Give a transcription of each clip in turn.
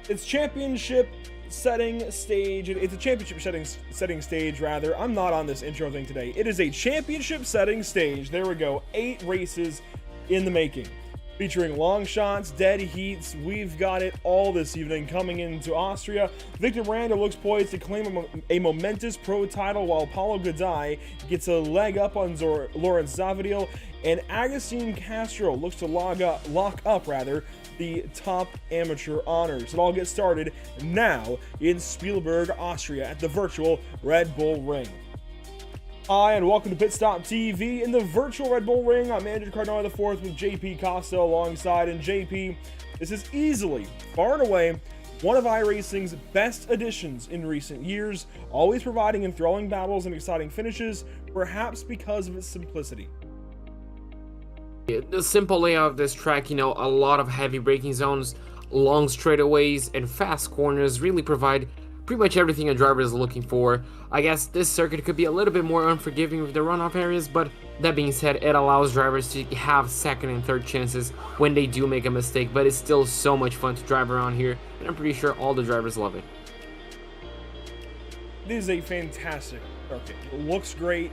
It's championship setting stage. It's a championship setting stage, rather. I'm not on this intro thing today. It is a championship setting stage. There we go. 8 races in the making, featuring long shots, dead heats. We've got it all this evening. Coming into Austria, Victor Miranda looks poised to claim a momentous pro title, while Paulo Gadai gets a leg up on Lawrence Zavadil, and Agustin Castro looks to lock up the top amateur honors. It all gets started now in Spielberg, Austria, at the virtual Red Bull Ring. Hi, and welcome to Pit Stop TV in the virtual Red Bull Ring. I'm Andrew Cardinale IV with JP Costa alongside, and JP, this is easily, far and away, one of iRacing's best additions in recent years, always providing enthralling battles and exciting finishes, perhaps because of its simplicity. The simple layout of this track, a lot of heavy braking zones, long straightaways, and fast corners really provide pretty much everything a driver is looking for. I guess this circuit could be a little bit more unforgiving with the runoff areas, but that being said, it allows drivers to have second and third chances when they do make a mistake, but it's still so much fun to drive around here, and I'm pretty sure all the drivers love it. This is a fantastic circuit. It looks great.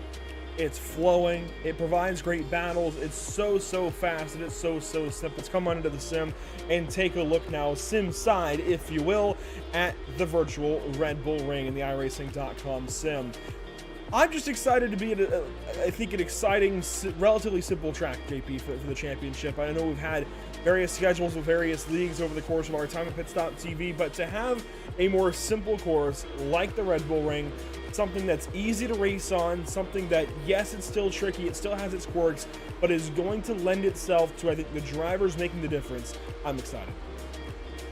It's flowing, it provides great battles, it's so fast, and it's so simple. Let's come on into the sim and take a look now, sim side, if you will, at the virtual Red Bull Ring in the iRacing.com sim. I'm just excited to be at, I think, an exciting, relatively simple track, JP, for the championship. I know we've had various schedules with various leagues over the course of our time at Pit Stop TV, but to have a more simple course like the Red Bull Ring, something that's easy to race on, something that, yes, it's still tricky, it still has its quirks, but is going to lend itself to, I think, the drivers making the difference. I'm excited.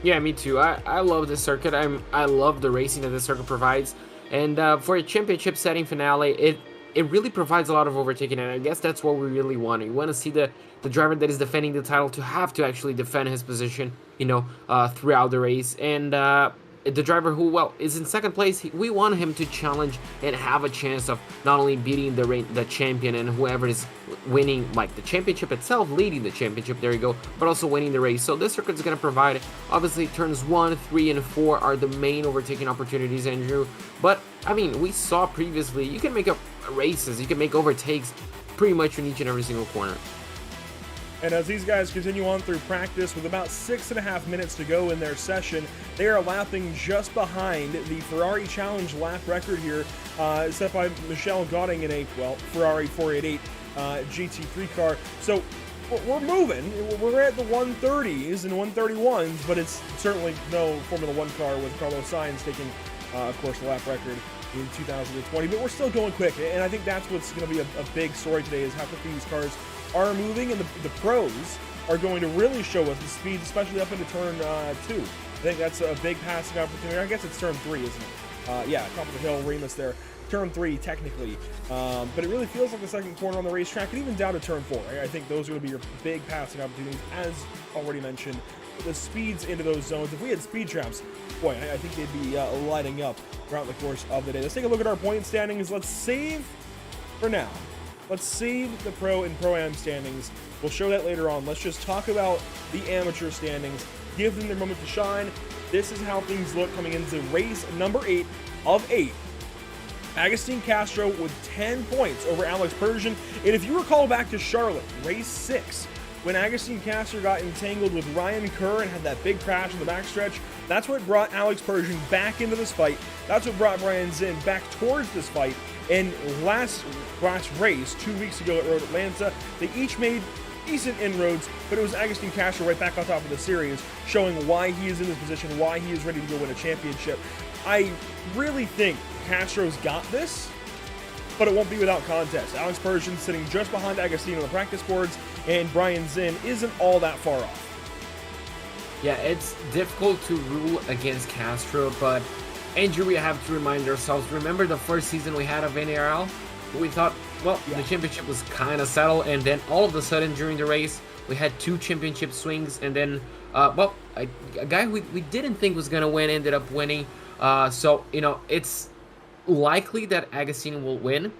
Yeah, me too. I love this circuit. I love the racing that this circuit provides. And for a championship setting finale, it really provides a lot of overtaking, and I guess that's what we really want. We want to see the driver that is defending the title to have to actually defend his position, throughout the race. And the driver who, well, is in second place, we want him to challenge and have a chance of not only beating the champion and whoever is winning, like the championship itself, leading the championship, there you go, but also winning the race. So this circuit is going to provide, obviously, turns 1, 3, and 4 are the main overtaking opportunities, Andrew. But, I mean, we saw previously, you can make up races, you can make overtakes pretty much in each and every single corner. And as these guys continue on through practice, with about 6.5 minutes to go in their session, they are lapping just behind the Ferrari Challenge lap record here, set by Michel Gauding in a, Ferrari 488 GT3 car. So we're moving. We're at the 130s and 131s, but it's certainly no Formula One car with Carlos Sainz taking, of course, the lap record in 2020. But we're still going quick, and I think that's what's going to be a big story today, is how quickly these cars are moving, and the pros are going to really show us the speeds, especially up into turn 2. I think that's a big passing opportunity. I guess it's turn 3, isn't it? Yeah, top of the hill, Remus there. Turn 3, technically. But it really feels like the second corner on the racetrack, and even down to turn 4. I think those are going to be your big passing opportunities, as already mentioned. The speeds into those zones. If we had speed traps, boy, I think they'd be lighting up throughout the course of the day. Let's take a look at our point standings. Let's save for now. Let's save the Pro and Pro-Am standings. We'll show that later on. Let's just talk about the amateur standings. Give them their moment to shine. This is how things look coming into race number 8 of 8. Agustin Castro with 10 points over Alex Persian. And if you recall back to Charlotte, race 6, when Agustin Castro got entangled with Ryan Kerr and had that big crash in the backstretch, that's what brought Alex Persian back into this fight. That's what brought Brian Zinn back towards this fight. And last race, 2 weeks ago at Road Atlanta, they each made decent inroads, but it was Agustin Castro right back on top of the series, showing why he is in this position, why he is ready to go win a championship. I really think Castro's got this, but it won't be without contest. Alex Persian sitting just behind Agustin on the practice boards, and Brian Zinn isn't all that far off. Yeah, it's difficult to rule against Castro, but Andrew, we have to remind ourselves, remember the first season we had of NARL? We thought, the championship was kind of settled, and then all of a sudden during the race, we had 2 championship swings, and then, a guy we didn't think was going to win ended up winning. So, it's likely that Agustin will win.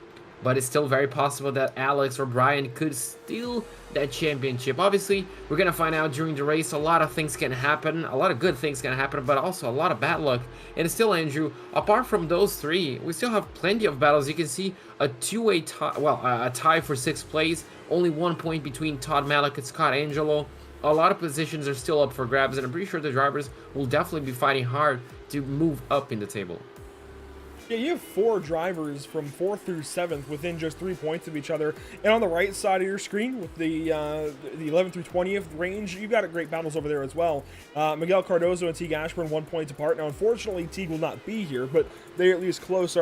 but it's still very possible that Alex or Brian could steal that championship. Obviously, we're gonna find out during the race. A lot of things can happen, a lot of good things can happen, but also a lot of bad luck. And still, Andrew, apart from those three, we still have plenty of battles. You can see a two-way tie, well, a tie for 6th place, only 1 point between Todd Malik and Scott Angelo. A lot of positions are still up for grabs, and I'm pretty sure the drivers will definitely be fighting hard to move up in the table. Yeah, you have 4 drivers from 4th through 7th within just 3 points of each other. And on the right side of your screen, with the 11th through 20th range, you've got great battles over there as well. Miguel Cardozo and Teague Ashburn 1 point apart. Now, unfortunately, Teague will not be here, but they're at least close.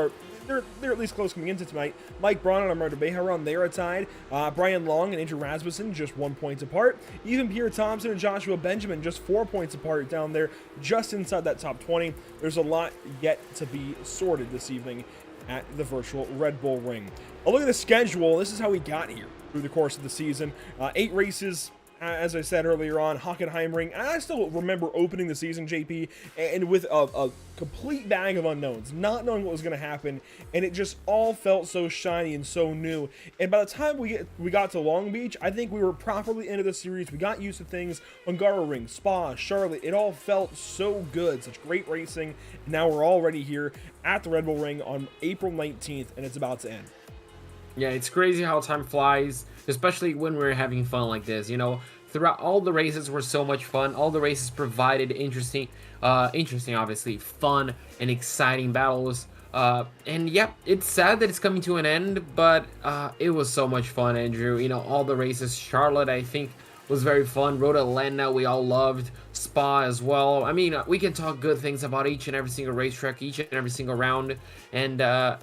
They're at least close coming into tonight. Mike Braun and Armando Bejarron, they are tied. Brian Long and Andrew Rasmussen just 1 point apart. Even Pierre Thompson and Joshua Benjamin just 4 points apart down there, just inside that top 20. There's a lot yet to be sorted this evening at the virtual Red Bull Ring. A look at the schedule. This is how we got here through the course of the season. 8 races. As I said earlier on, Hockenheimring, and I still remember opening the season, JP, and with a complete bag of unknowns, not knowing what was going to happen, and it just all felt so shiny and so new. And by the time we got to Long Beach, I think we were properly into the series. We got used to things. Hungaroring, Spa, Charlotte, it all felt so good, such great racing. And now we're already here at the Red Bull Ring on April 19th, and it's about to end. Yeah, it's crazy how time flies, especially when we're having fun like this. You know, throughout all the races were so much fun. All the races provided interesting, obviously, fun and exciting battles. And yeah, it's sad that it's coming to an end, but it was so much fun, Andrew. You know, all the races. Charlotte, I think, was very fun. Road Atlanta, we all loved. Spa as well. I mean, we can talk good things about each and every single racetrack, each and every single round, and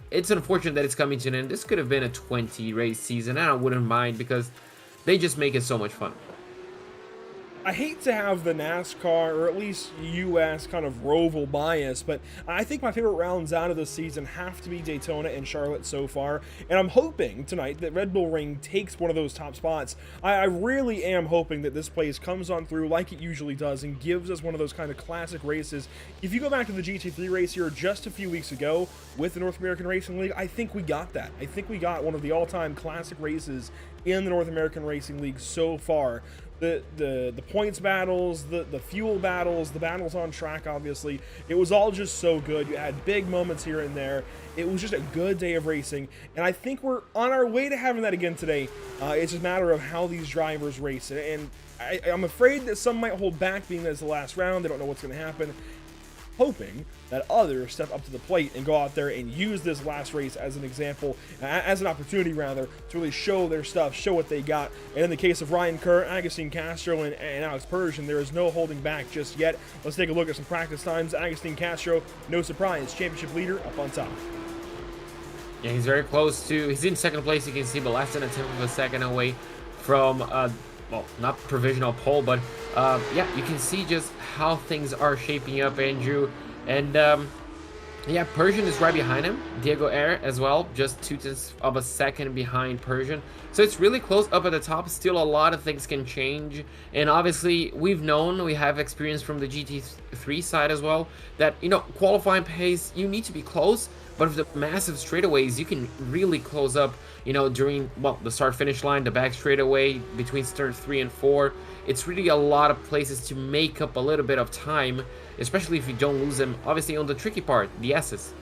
it's unfortunate that it's coming to an end. This could have been a 20 race season, and I wouldn't mind because they just make it so much fun. I hate to have the NASCAR, or at least U.S. kind of roval bias, but I think my favorite rounds out of this season have to be Daytona and Charlotte so far, and I'm hoping tonight that Red Bull Ring takes one of those top spots. I really am hoping that this place comes on through like it usually does and gives us one of those kind of classic races. If you go back to the GT3 race here just a few weeks ago with the North American Racing League, I think we got that. I think we got one of the all-time classic races in the North American Racing League so far. The points battles, the fuel battles, the battles on track, obviously, it was all just so good. You had big moments here and there. It was just a good day of racing, and I think we're on our way to having that again today. It's just a matter of how these drivers race, and I'm afraid that some might hold back, being that it's the last round. They don't know what's going to happen. Hoping that others step up to the plate and go out there and use this last race as an example, as an opportunity rather, to really show their stuff, show what they got. And in the case of Ryan Kerr, Agustin Castro, and Alex Persian, there is no holding back just yet. Let's take a look at some practice times. Agustin Castro, no surprise, championship leader up on top. Yeah, he's very close to, he's in second place, you can see, but less than a tenth of a second away from, well, not provisional pole, but yeah, you can see just how things are shaping up, Andrew. And yeah, Persian is right behind him. Diego Air as well, just 0.2 of a second behind Persian. So it's really close up at the top. Still a lot of things can change. And obviously, we have experience from the GT3 side as well, that, you know, qualifying pace, you need to be close. But with the massive straightaways, you can really close up, you know, during, well, the start-finish line, the back straightaway, between start 3 and 4. It's really a lot of places to make up a little bit of time, especially if you don't lose them. Obviously, on the tricky part, the S's.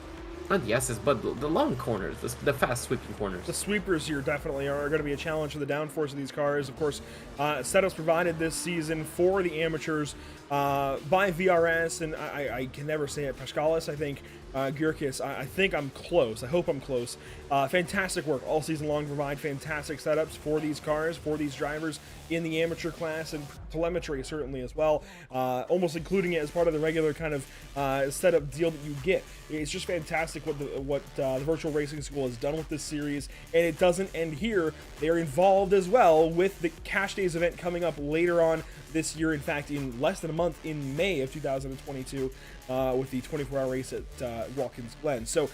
Not the S's, but the long corners, the fast sweeping corners. The sweepers here definitely are going to be a challenge for the downforce of these cars. Of course, setups provided this season for the amateurs by VRS, and I can never say it, Pascalis, I think, Gurkis, I think I'm close. I hope I'm close. Fantastic work all season long to provide fantastic setups for these cars, for these drivers in the amateur class, and telemetry certainly as well, almost including it as part of the regular kind of setup deal that you get. It's just fantastic what the Virtual Racing School has done with this series, and it doesn't end here. They are involved as well with the Cash Days event coming up later on this year. In fact, in less than a month, in May of 2022, with the 24-hour race at Watkins Glen. So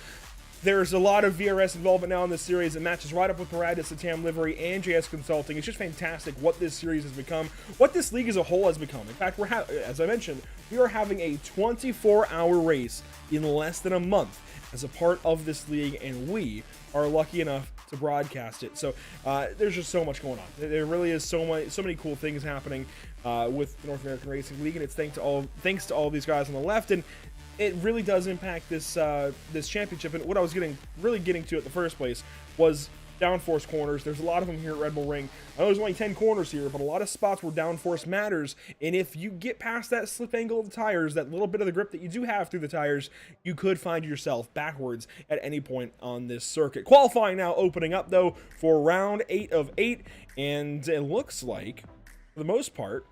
There's a lot of VRS involvement now in this series. It matches right up with Paradis, Satam Livery, and JS Consulting. It's just fantastic what this series has become, what this league as a whole has become. In fact, as I mentioned, we are having a 24-hour race in less than a month as a part of this league, and we are lucky enough to broadcast it. So there's just so much going on. There really is so many cool things happening with the North American Racing League, and it's thanks to all these guys on the left. And it really does impact this this championship. And what I was really getting to at the first place was downforce corners. There's a lot of them here at Red Bull Ring. I know there's only 10 corners here, but a lot of spots where downforce matters. And if you get past that slip angle of the tires, that little bit of the grip that you do have through the tires, you could find yourself backwards at any point on this circuit. Qualifying now opening up, though, for round 8 of 8. And it looks like, for the most part,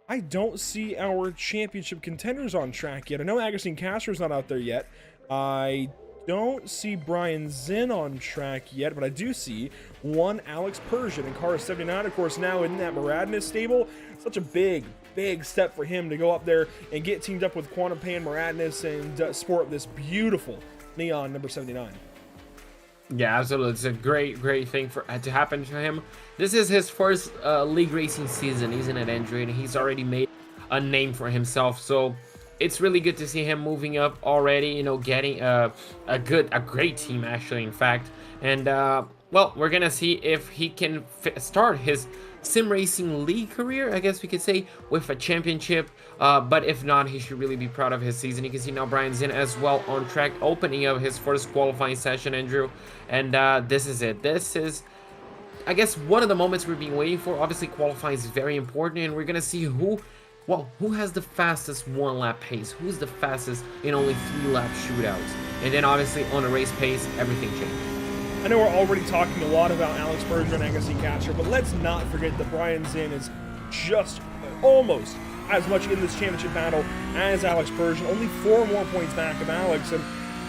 I don't see our championship contenders on track yet. I know Agustin Castro's not out there yet. I don't see Brian Zinn on track yet, but I do see one Alex Persian in car 79, of course, now in that Moradnis stable. Such a big step for him to go up there and get teamed up with Quantum Pain Moradnis and sport this beautiful neon number 79. Yeah, absolutely. It's a great thing to happen to him. This is his first league racing season, isn't it, Andrew? And he's already made a name for himself. So it's really good to see him moving up already. You know, getting a great team actually, in fact. And well, we're gonna see if he can start his sim racing league career, I guess we could say, with a championship. But if not, he should really be proud of his season. You can see now Brian Zinn as well on track, opening up his first qualifying session, Andrew. And this is it. This is, I guess, one of the moments we've been waiting for. Obviously, qualifying is very important, and we're gonna see who has the fastest one-lap pace, who's the fastest in only 3-lap shootouts. And then obviously on a race pace, everything changes. I know we're already talking a lot about Alex Berger and Agustin Castro, but let's not forget that Brian Zinn is just almost as much in this championship battle as Alex Persian, only 4 more points back of Alex. And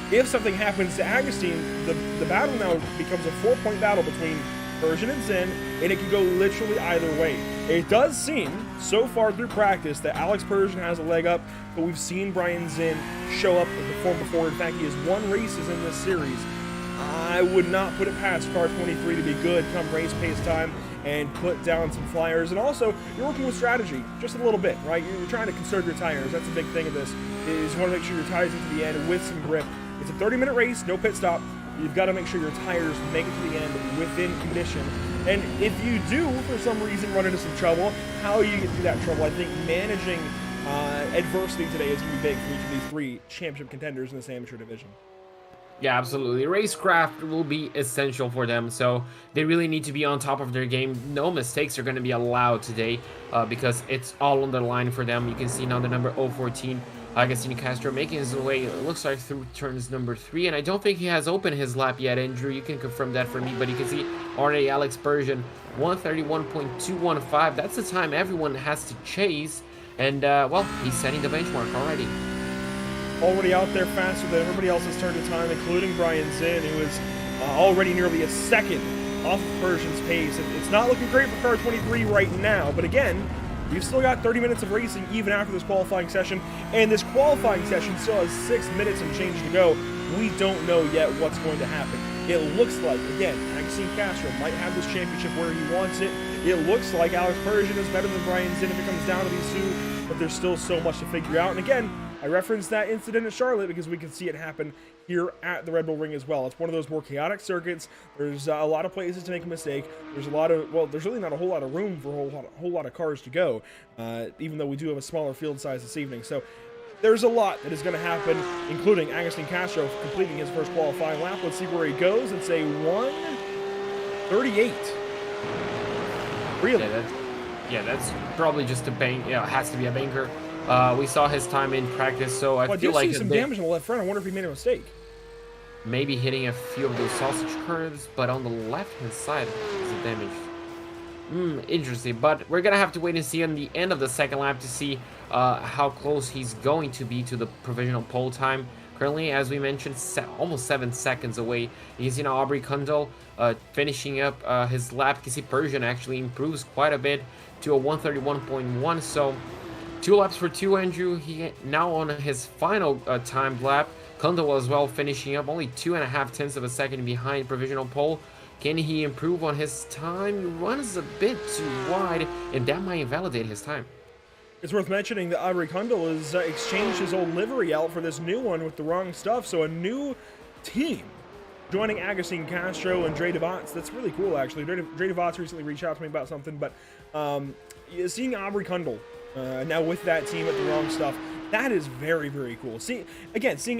if something happens to Agustin, the battle now becomes a 4-point battle between Persian and Zinn, and it can go literally either way. It does seem, so far through practice, that Alex Persian has a leg up, but we've seen Brian Zinn show up and perform before. In fact, he has won races in this series. I would not put it past car 23 to be good come race pace time and put down some flyers. And also, you're working with strategy just a little bit, right? You're trying to conserve your tires. That's a big thing of this, is you want to make sure your tires into the end with some grip. It's a 30-minute race, no pit stop. You've got to make sure your tires make it to the end within condition. And if you do, for some reason, run into some trouble, how you get through that trouble, I think managing adversity today is going to be big for each of these 3 championship contenders in this amateur division. Yeah, absolutely. Racecraft will be essential for them, so they really need to be on top of their game. No mistakes are going to be allowed today because it's all on the line for them. You can see now the number 014, Agustin Castro, making his way, it looks like, through turns number 3, and I don't think he has opened his lap yet, Andrew. You can confirm that for me, but you can see already Alex Persian, 131.215. That's the time everyone has to chase, and, well, he's setting the benchmark already. Already out there faster than everybody else's turn to time, including Brian Zinn, who is already nearly a second off of Persian's pace. It's not looking great for car 23 right now, but again, we've still got 30 minutes of racing even after this qualifying session, and this qualifying session still has 6 minutes and change to go. We don't know yet what's going to happen. It looks like, again, Agustin Castro might have this championship where he wants it. It looks like Alex Persian is better than Brian Zinn if it comes down to these two, but there's still so much to figure out. And again, I referenced that incident at Charlotte because we can see it happen here at the Red Bull Ring as well. It's one of those more chaotic circuits. There's a lot of places to make a mistake. There's a lot of, well, there's really not a whole lot of room for a whole lot of cars to go, even though we do have a smaller field size this evening. So there's a lot that is going to happen, including Agustin Castro completing his first qualifying lap. Let's see where he goes. It's a 1:38. Really? Yeah, that's probably just a bank. Yeah, it has to be a banker. We saw his time in practice, so I feel like I do see some damage on the left front. I wonder if he made a mistake. Maybe hitting a few of those sausage curves, but on the left-hand side is the damage. Interesting, but we're gonna have to wait and see on the end of the second lap to see how close he's going to be to the provisional pole time. Currently, as we mentioned, almost 7 seconds away. You see now Aubrey Kundal finishing up his lap. You can see Persian actually improves quite a bit to a 131.1, so 2 laps for 2, Andrew. He now on his final timed lap, Kondo as well, finishing up only 2.5 tenths of a second behind provisional pole. Can he improve on his time? He runs a bit too wide, and that might invalidate his time. It's worth mentioning that Aubrey Kundal has exchanged his old livery out for this new one with the wrong stuff, so a new team joining Agustin Castro and Dre DeVos. That's really cool, actually. Dre DeVos recently reached out to me about something, but seeing Aubrey Kundal now with that team at the wrong stuff, that is very, very cool. Seeing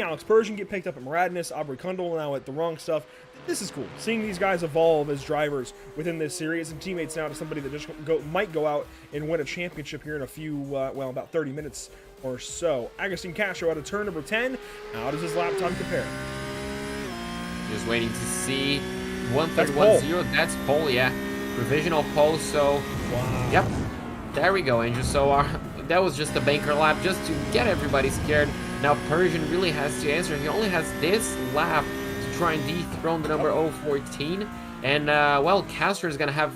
Alex Persian get picked up at Moradness, Aubrey Kundal now at the wrong stuff, this is cool. Seeing these guys evolve as drivers within this series and teammates now to somebody that just might go out and win a championship here in a few, well, about 30 minutes or so. Agustin Castro out of turn number 10. How does his lap time compare? Just waiting to see 1:31.0. That's pole, yeah. Provisional pole, so... Wow. Yep. There we go, Andrew. So that was just a banker lap just to get everybody scared. Now Persian really has to answer. He only has this lap to try and dethrone the number 014. And, well, Castro is going to have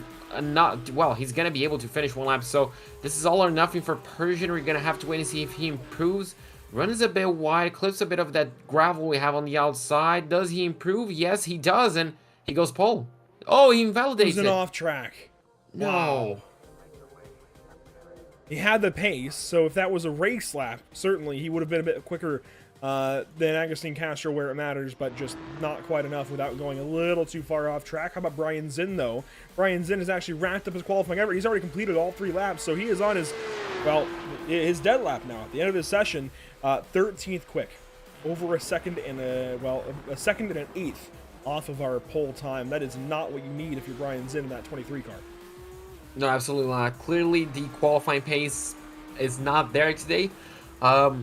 he's going to be able to finish one lap. So this is all or nothing for Persian. We're going to have to wait and see if he improves. Runs a bit wide, clips a bit of that gravel we have on the outside. Does he improve? Yes, he does, and he goes pole. Oh, he invalidates it. It was an off track. No. Wow. He had the pace, so if that was a race lap, certainly he would have been a bit quicker than Agustin Castro where it matters, but just not quite enough without going a little too far off track. How about Brian Zinn, though? Brian Zinn has actually wrapped up his qualifying effort. He's already completed all 3 laps, so he is on his, well, his dead lap now. At the end of his session, 13th quick. Over a second and a second and an eighth off of our pole time. That is not what you need if you're Brian Zinn in that 23 car. No, absolutely not. Clearly, the qualifying pace is not there today. But,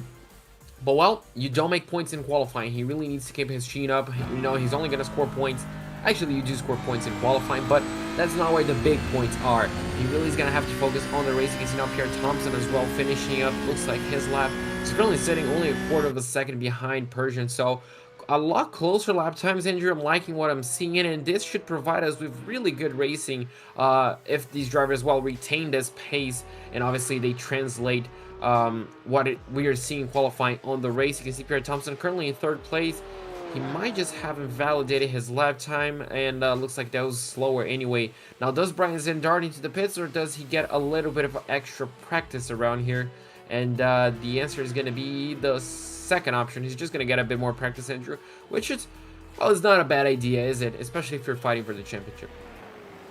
well, you don't make points in qualifying. He really needs to keep his chin up. You know, he's only going to score points. Actually, you do score points in qualifying, but that's not where the big points are. He really is going to have to focus on the race. You can see now Pierre Thompson as well finishing up. Looks like his lap is currently sitting only a quarter of a second behind Persian. So, a lot closer lap times, Andrew. I'm liking what I'm seeing, and this should provide us with really good racing if these drivers, well, retain this pace, and obviously they translate we are seeing qualifying on the race. You can see Pierre Thompson currently in 3rd place. He might just have invalidated his lap time, and looks like that was slower anyway. Now, does Brian Zinn dart into the pits, or does he get a little bit of extra practice around here? And the answer is going to be the second option. He's just going to get a bit more practice, Andrew, which is, well, it's not a bad idea, is it? Especially if you're fighting for the championship.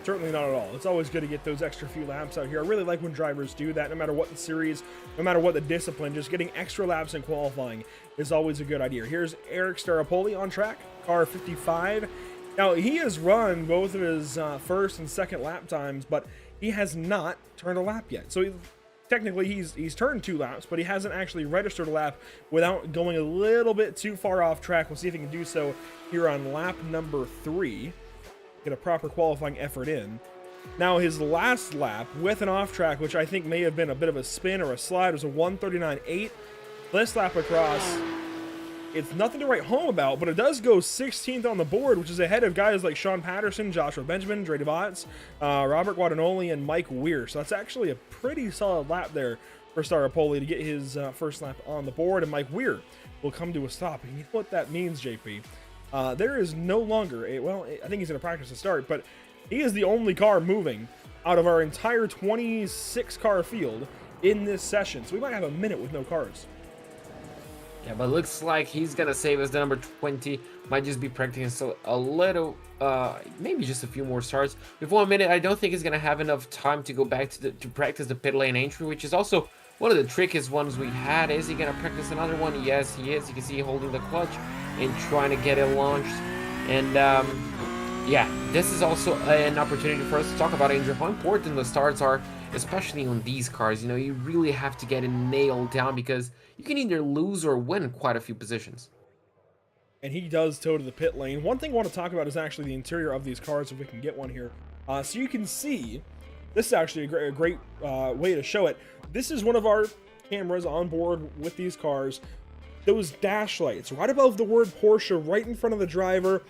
Certainly not at all. It's always good to get those extra few laps out here. I really like when drivers do that, no matter what the series, no matter what the discipline. Just getting extra laps in qualifying is always a good idea. Here's Eric Staropoli on track, car 55. Now, he has run both of his first and second lap times, but he has not turned a lap yet. So technically, he's turned 2 laps, but he hasn't actually registered a lap without going a little bit too far off track. We'll see if he can do so here on lap number 3. Get a proper qualifying effort in. Now, his last lap with an off track, which I think may have been a bit of a spin or a slide, was a 1:39.8. This lap across, it's nothing to write home about, but it does go 16th on the board, which is ahead of guys like Sean Patterson, Joshua Benjamin, Dre DeVos, Robert Guadagnoli, and Mike Weir. So that's actually a pretty solid lap there for Staropoli to get his first lap on the board, and Mike Weir will come to a stop. And you know what that means, JP? There is no longer I think he's in a practice to start, but he is the only car moving out of our entire 26 car field in this session. So we might have a minute with no cars. Yeah, but looks like he's gonna save us the number 20. Might just be practicing so a little, maybe just a few more starts. With 1 minute, I don't think he's gonna have enough time to go back to practice the pit lane entry, which is also one of the trickiest ones we had. Is he gonna practice another one? Yes, he is. You can see holding the clutch and trying to get it launched. And yeah, this is also an opportunity for us to talk about, Andrew, how important the starts are, especially on these cars. You know, you really have to get it nailed down because you can either lose or win quite a few positions. And he does toe to the pit lane. One thing I want to talk about is actually the interior of these cars, if we can get one here. So you can see, this is actually a great way to show it. This is one of our cameras on board with these cars. Those dash lights right above the word Porsche, right in front of the driver.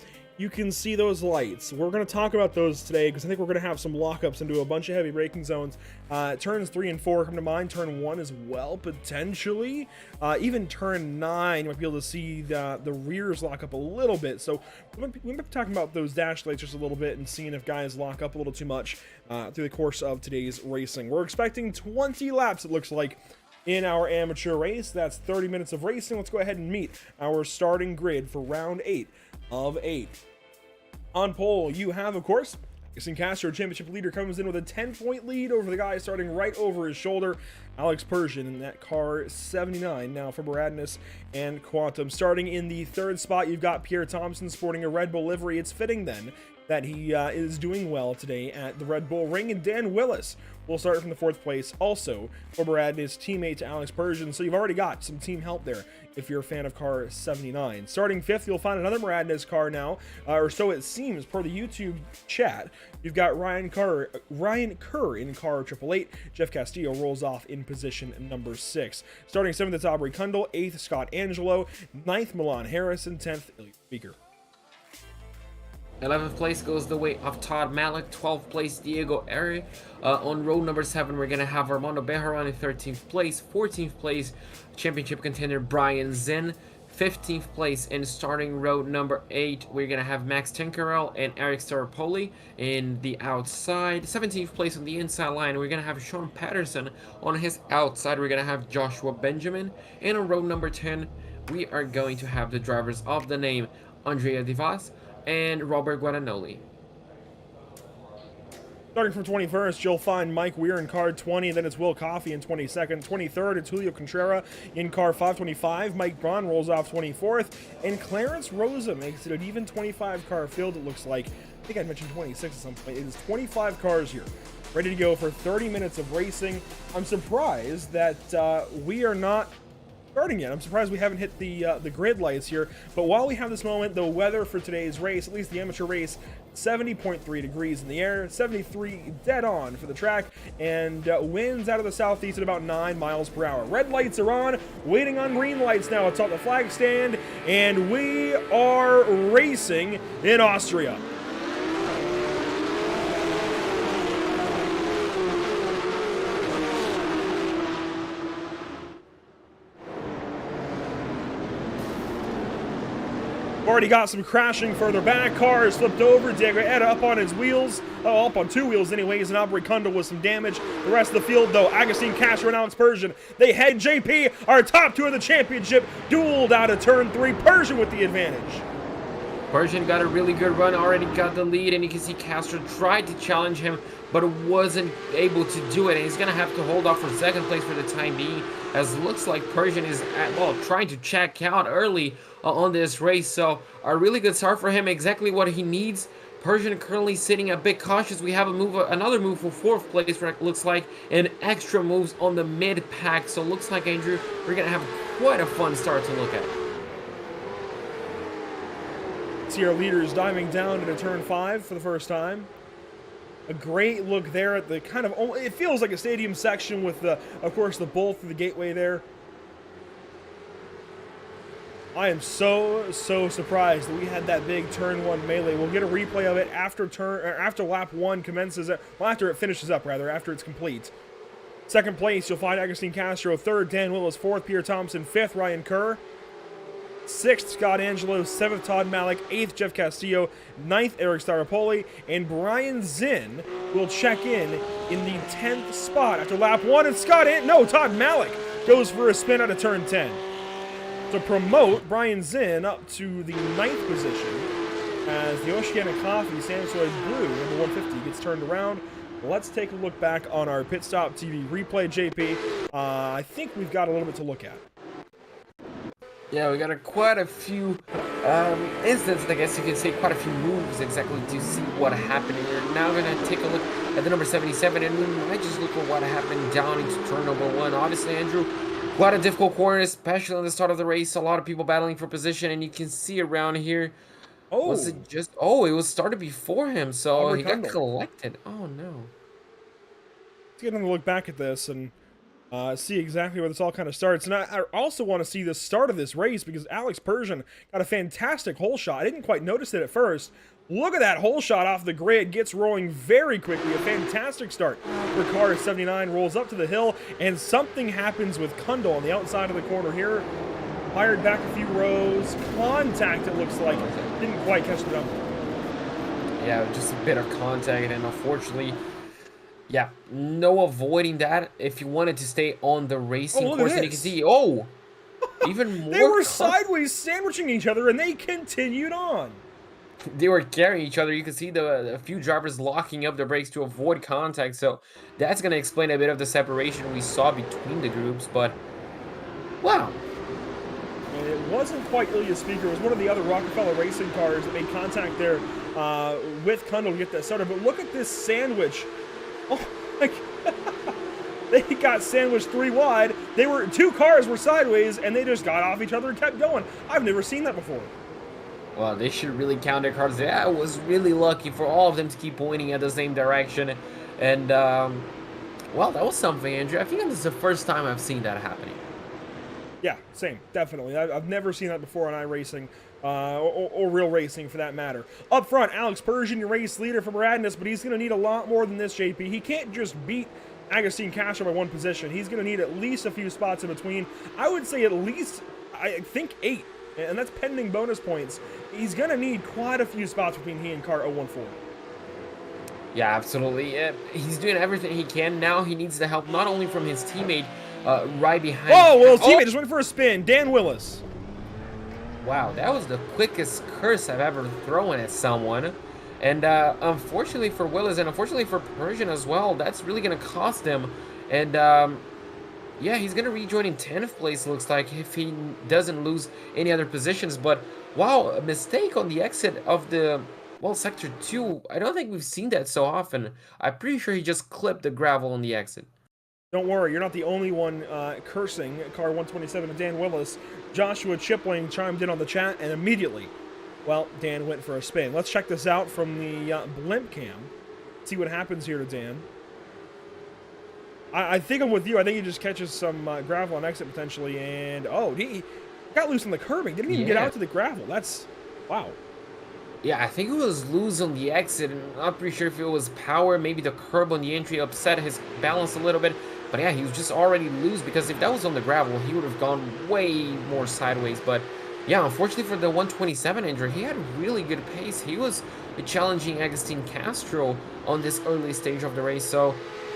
you can see those lights. We're going to talk about those today because I think we're going to have some lockups into a bunch of heavy braking zones. Turns 3 and 4 come to mind. Turn 1 as well, potentially. Even turn 9, you might be able to see the rears lock up a little bit. So we might be talking about those dash lights just a little bit and seeing if guys lock up a little too much through the course of today's racing. We're expecting 20 laps, it looks like, in our amateur race. That's 30 minutes of racing. Let's go ahead and meet our starting grid for round 8 of 8. On pole, you have, of course, Jason Castro, championship leader, comes in with a 10-point lead over the guy starting right over his shoulder, Alex Persian, in that car 79 now for Baradness and Quantum. Starting in the 3rd spot, you've got Pierre Thompson sporting a Red Bull livery. It's fitting then that he is doing well today at the Red Bull Ring, and Dan Willis will start from the 4th place, also for Baradness, teammate to Alex Persian. So you've already got some team help there if you're a fan of car 79. Starting 5th, you'll find another Baradness car now, or so it seems per the YouTube chat. You've got Ryan Kerr in car 888. Jeff Castillo rolls off in position number 6. Starting 7th, it's Aubrey Kundle. 8th, Scott Angelo. 9th, Milan Harrison. 10th, Ilya Speaker. 11th place goes the way of Todd Malik. 12th place, Diego Eri. On row number 7, we're going to have Armando Bejaran in 13th place. 14th place, championship contender Brian Zinn. 15th place, and starting row number 8, we're going to have Max Tinkerell and Eric Staropoli in the outside. 17th place on the inside line, we're going to have Sean Patterson. On his outside, we're going to have Joshua Benjamin. And on row number 10, we are going to have the drivers of the name Andrea Divas and Robert Guadagnoli. Starting from 21st, you'll find Mike Weir in car 20, and then it's Will Coffey in 22nd. 23rd, it's Julio Contreras in car 525. Mike Braun rolls off 24th, and Clarence Rosa makes it an even 25-car field, it looks like. I think I mentioned 26 at some point. It is 25 cars here, ready to go for 30 minutes of racing. I'm surprised that we are not starting yet. I'm surprised we haven't hit the grid lights here. But while we have this moment, the weather for today's race, at least the amateur race, 70.3 degrees in the air, 73 dead on for the track, and winds out of the southeast at about 9 miles per hour. Red lights are on, waiting on green lights now atop the flag stand, and we are racing in Austria. Already got some crashing further back. Cars flipped over. Diego Eda up on his wheels. Oh, up on 2 wheels anyways. And Aubrey Kundle with some damage. The rest of the field, though, Agustin Castro and Alex Persian. They head JP, our top 2 of the championship, dueled out of turn 3. Persian with the advantage. Persian got a really good run, already got the lead, and you can see Castro tried to challenge him, but wasn't able to do it, and he's going to have to hold off for 2nd place for the time being, as looks like Persian is, trying to check out early on this race. So a really good start for him, exactly what he needs. Persian currently sitting a bit cautious. We have another move for 4th place, where it looks like, and extra moves on the mid-pack. So looks like, Andrew, we're going to have quite a fun start to look at. See our leaders diving down into turn 5 for the first time. A great look there at the kind of, it feels like a stadium section with the, of course, the bowl through the gateway there. I am so surprised that we had that big turn 1 melee. We'll get a replay of it after lap 1 commences, after it finishes up, after it's complete. 2nd place, you'll find Agustin Castro. 3rd, Dan Willis. 4th, Pierre Thompson. 5th, Ryan Kerr. 6th, Scott Angelo. 7th, Todd Malik. 8th, Jeff Castillo. 9th, Eric Staropoli. And Brian Zinn will check in the 10th spot after lap 1. And Todd Malik goes for a spin out of turn 10. To promote Brian Zinn up to the 9th position as the Oceanic Coffee Samsung Blue number 150 gets turned around. Let's take a look back on our Pit Stop TV replay, JP. I think we've got a little bit to look at. Yeah, we got quite a few instances, I guess you can say, quite a few moves exactly to see what happened. And we're now going to take a look at the number 77, and we might just look at what happened down into turn number 1. Obviously, Andrew, quite a difficult corner, especially on the start of the race. A lot of people battling for position, and you can see around here. Oh, was it just? Oh, it was started before him, so he got collected. Oh no. Let's get him to look back at this, and See exactly where this all kind of starts. And I also want to see the start of this race because Alex Persian got a fantastic hole shot. I didn't quite notice it at first. Look at that hole shot off the grid. Gets rolling very quickly. A fantastic start for car 79. Rolls up to the hill, and something happens with Kundal on the outside of the corner here. Fired back a few rows. Contact, it looks like. Didn't quite catch the number. Yeah, just a bit of contact, and unfortunately, yeah, no avoiding that if you wanted to stay on the racing course. And you can see, oh, even more. They were sideways sandwiching each other, and they continued on. They were carrying each other. You can see a few drivers locking up their brakes to avoid contact. So that's going to explain a bit of the separation we saw between the groups. But, wow. And it wasn't quite Ilya Speaker. It was one of the other Rockefeller racing cars that made contact there with Kundal to get that started. But look at this sandwich. Oh, like, they got sandwiched 3 wide. Two cars were sideways, and they just got off each other and kept going. I've never seen that before. Well, they should really count their cards. Yeah, I was really lucky for all of them to keep pointing at the same direction. And, well, that was something, Andrew. I think this is the first time I've seen that happening. Yeah, same, definitely. I've never seen that before on iRacing, or real racing for that matter. Up front, Alex Persian, your race leader for Radness, but he's going to need a lot more than this, JP. He can't just beat Agustin Castro by 1 position. He's going to need at least a few spots in between. I would say at least, I think 8, and that's pending bonus points. He's going to need quite a few spots between he and car 014. Yeah, absolutely. He's doing everything he can. Now he needs the help not only from his teammate, right behind. Oh, well, his teammate just went for a spin. Dan Willis. Wow, that was the quickest curse I've ever thrown at someone. And unfortunately for Willis, and unfortunately for Persian as well, that's really going to cost him. And yeah, he's going to rejoin in 10th place, looks like, if he doesn't lose any other positions. But wow, a mistake on the exit of the, well, Sector 2. I don't think we've seen that so often. I'm pretty sure he just clipped the gravel on the exit. Don't worry, you're not the only one cursing car 127 and Dan Willis. Joshua Chipling chimed in on the chat, and immediately, well, Dan went for a spin. Let's check this out from the blimp cam. See what happens here to Dan. I think I'm with you. I think he just catches some gravel on exit potentially, and oh, he got loose on the curbing. Didn't even get out to the gravel. That's, wow. Yeah, I think it was loose on the exit, and I'm not pretty sure if it was power. Maybe the curb on the entry upset his balance a little bit. But yeah, he was just already loose, because if that was on the gravel, he would have gone way more sideways. But yeah, unfortunately for the 127 injury, he had really good pace. He was challenging Agustin Castro on this early stage of the race. So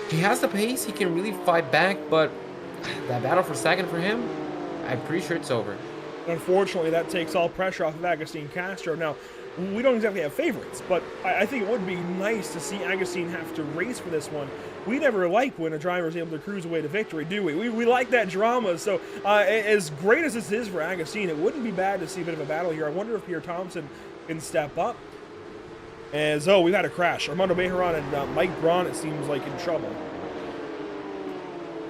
he has the pace, he can really fight back, but that battle for second for him, I'm pretty sure it's over. Unfortunately, that takes all pressure off of Agustin Castro. Now, we don't exactly have favorites, but I think it would be nice to see Agustin have to race for this one. We never like when a driver is able to cruise away to victory, do we? We like that drama. So as great as this is for Agustin, it wouldn't be bad to see a bit of a battle here. I wonder if Pierre Thompson can step up. As, oh, we've had a crash. Armando Bejaran and Mike Braun, it seems like, in trouble.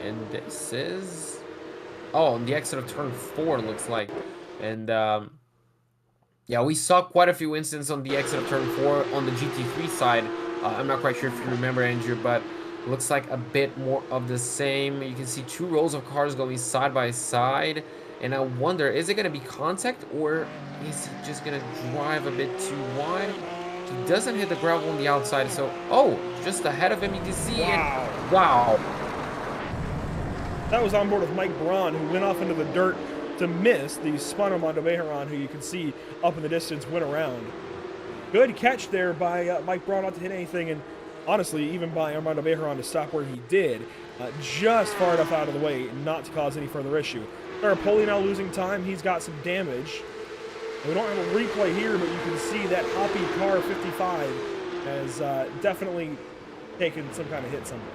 And this is, oh, on the exit of turn 4, looks like. And yeah, we saw quite a few incidents on the exit of turn 4 on the GT3 side. I'm not quite sure if you remember, Andrew, but looks like a bit more of the same. You can see 2 rows of cars going side by side. And I wonder, is it going to be contact, or is he just going to drive a bit too wide? He doesn't hit the gravel on the outside, so, oh, just ahead of him, you can see it. Wow. That was on board with Mike Braun, who went off into the dirt to miss the spun Armando Bejaran, who you can see up in the distance went around. Good catch there by Mike Braun, not to hit anything, and honestly, even by Armando Bejaran to stop where he did, just far enough out of the way not to cause any further issue. Poli now losing time. He's got some damage. We don't have a replay here, but you can see that hoppy car 55 has definitely taken some kind of hit somewhere.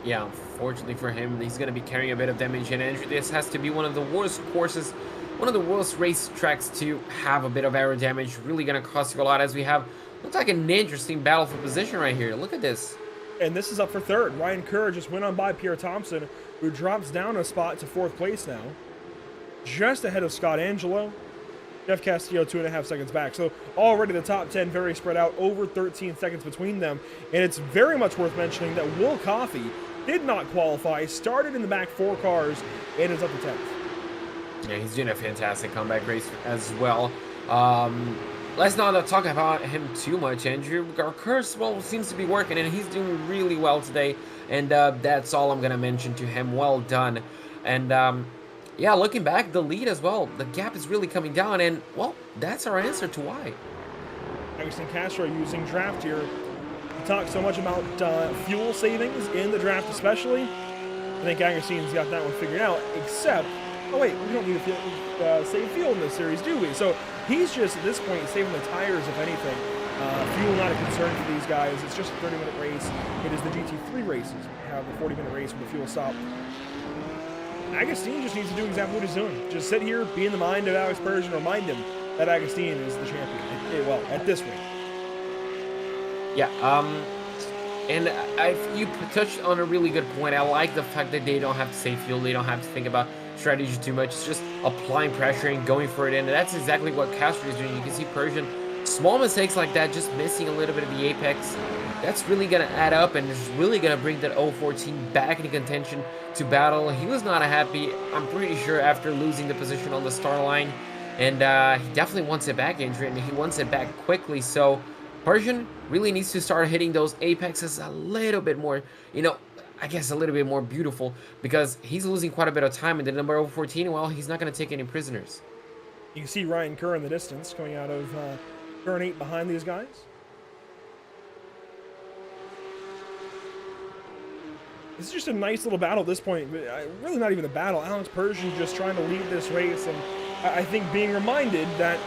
Yeah, unfortunately for him, he's going to be carrying a bit of damage, and Andrew, this has to be one of the worst courses, one of the worst race tracks to have a bit of aero damage. Really going to cost you a lot, as we have, looks like an interesting battle for position right here. Look at this. And this is up for third. Ryan Kerr just went on by Pierre Thompson, who drops down a spot to 4th place now, just ahead of Scott Angelo. Jeff Castillo 2.5 seconds back. So already the top 10 very spread out, over 13 seconds between them. And it's very much worth mentioning that Will Coffey did not qualify, started in the back 4 cars, and is up to 10th. Yeah, he's doing a fantastic comeback race as well. Let's not talk about him too much, Andrew. Our curse, well, seems to be working, and he's doing really well today. And that's all I'm going to mention to him. Well done. And yeah, looking back, the lead as well. The gap is really coming down, and, well, that's our answer to why. Agustin Castro using draft here. We talked so much about fuel savings in the draft especially. I think Agustin's got that one figured out, except, oh wait, we don't need to save fuel in this series, do we? So he's just, at this point, saving the tires, if anything. Fuel not a concern for these guys. It's just a 30-minute race. It is the GT3 races. We have the 40-minute race with the fuel stop. Agustin just needs to do exactly what he's doing. Just sit here, be in the mind of Alex Persian, remind him that Agustin is the champion. Well, at this rate. Yeah, and you touched on a really good point. I like the fact that they don't have to save fuel. They don't have to think about strategy too much. It's just applying pressure and going for it. And that's exactly what Castro is doing. You can see Persian, small mistakes like that, just missing a little bit of the apex. That's really going to add up, and it's really going to bring that 014 back into contention to battle. He was not happy, I'm pretty sure, after losing the position on the start line. And he definitely wants it back, Andrew, and he wants it back quickly. So Persian really needs to start hitting those apexes a little bit more, you know, I guess a little bit more beautiful, because he's losing quite a bit of time. And the number 014, well, he's not going to take any prisoners. You can see Ryan Kerr in the distance coming out of turn 8 behind these guys. This is just a nice little battle at this point. Really not even a battle. Alex Persian just trying to lead this race, and I think being reminded that,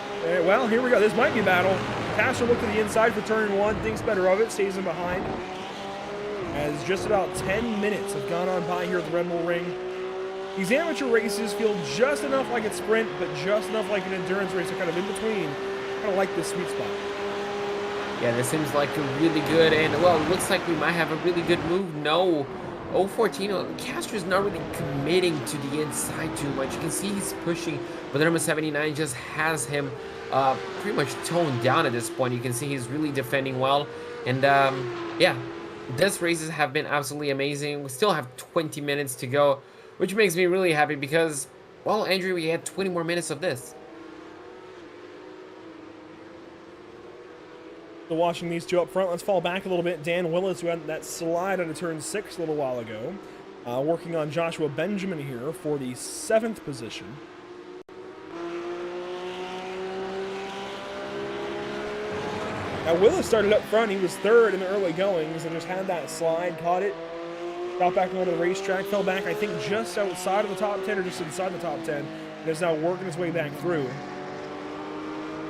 well, here we go. This might be a battle. Castro looked to the inside for turn 1, thinks better of it, stays in behind. As just about 10 minutes have gone on by here at the Red Bull Ring. These amateur races feel just enough like a sprint, but just enough like an endurance race. They're kind of in between. Kind of like this sweet spot. Yeah, this seems like a really good, and, well, it looks like we might have a really good move. No. 014, Castro's not really committing to the inside too much. You can see he's pushing, but the number 79 just has him pretty much toned down at this point. You can see he's really defending well. And yeah, these races have been absolutely amazing. We still have 20 minutes to go, which makes me really happy because, well, Andrew, we had 20 more minutes of this. So watching these two up front, let's fall back a little bit. Dan Willis, who had that slide out of turn 6 a little while ago, working on Joshua Benjamin here for the 7th position. Now Willis started up front. He was 3rd in the early goings and just had that slide, caught it, got back onto the racetrack, fell back, I think, just outside of the top 10 or just inside the top 10, and is now working his way back through.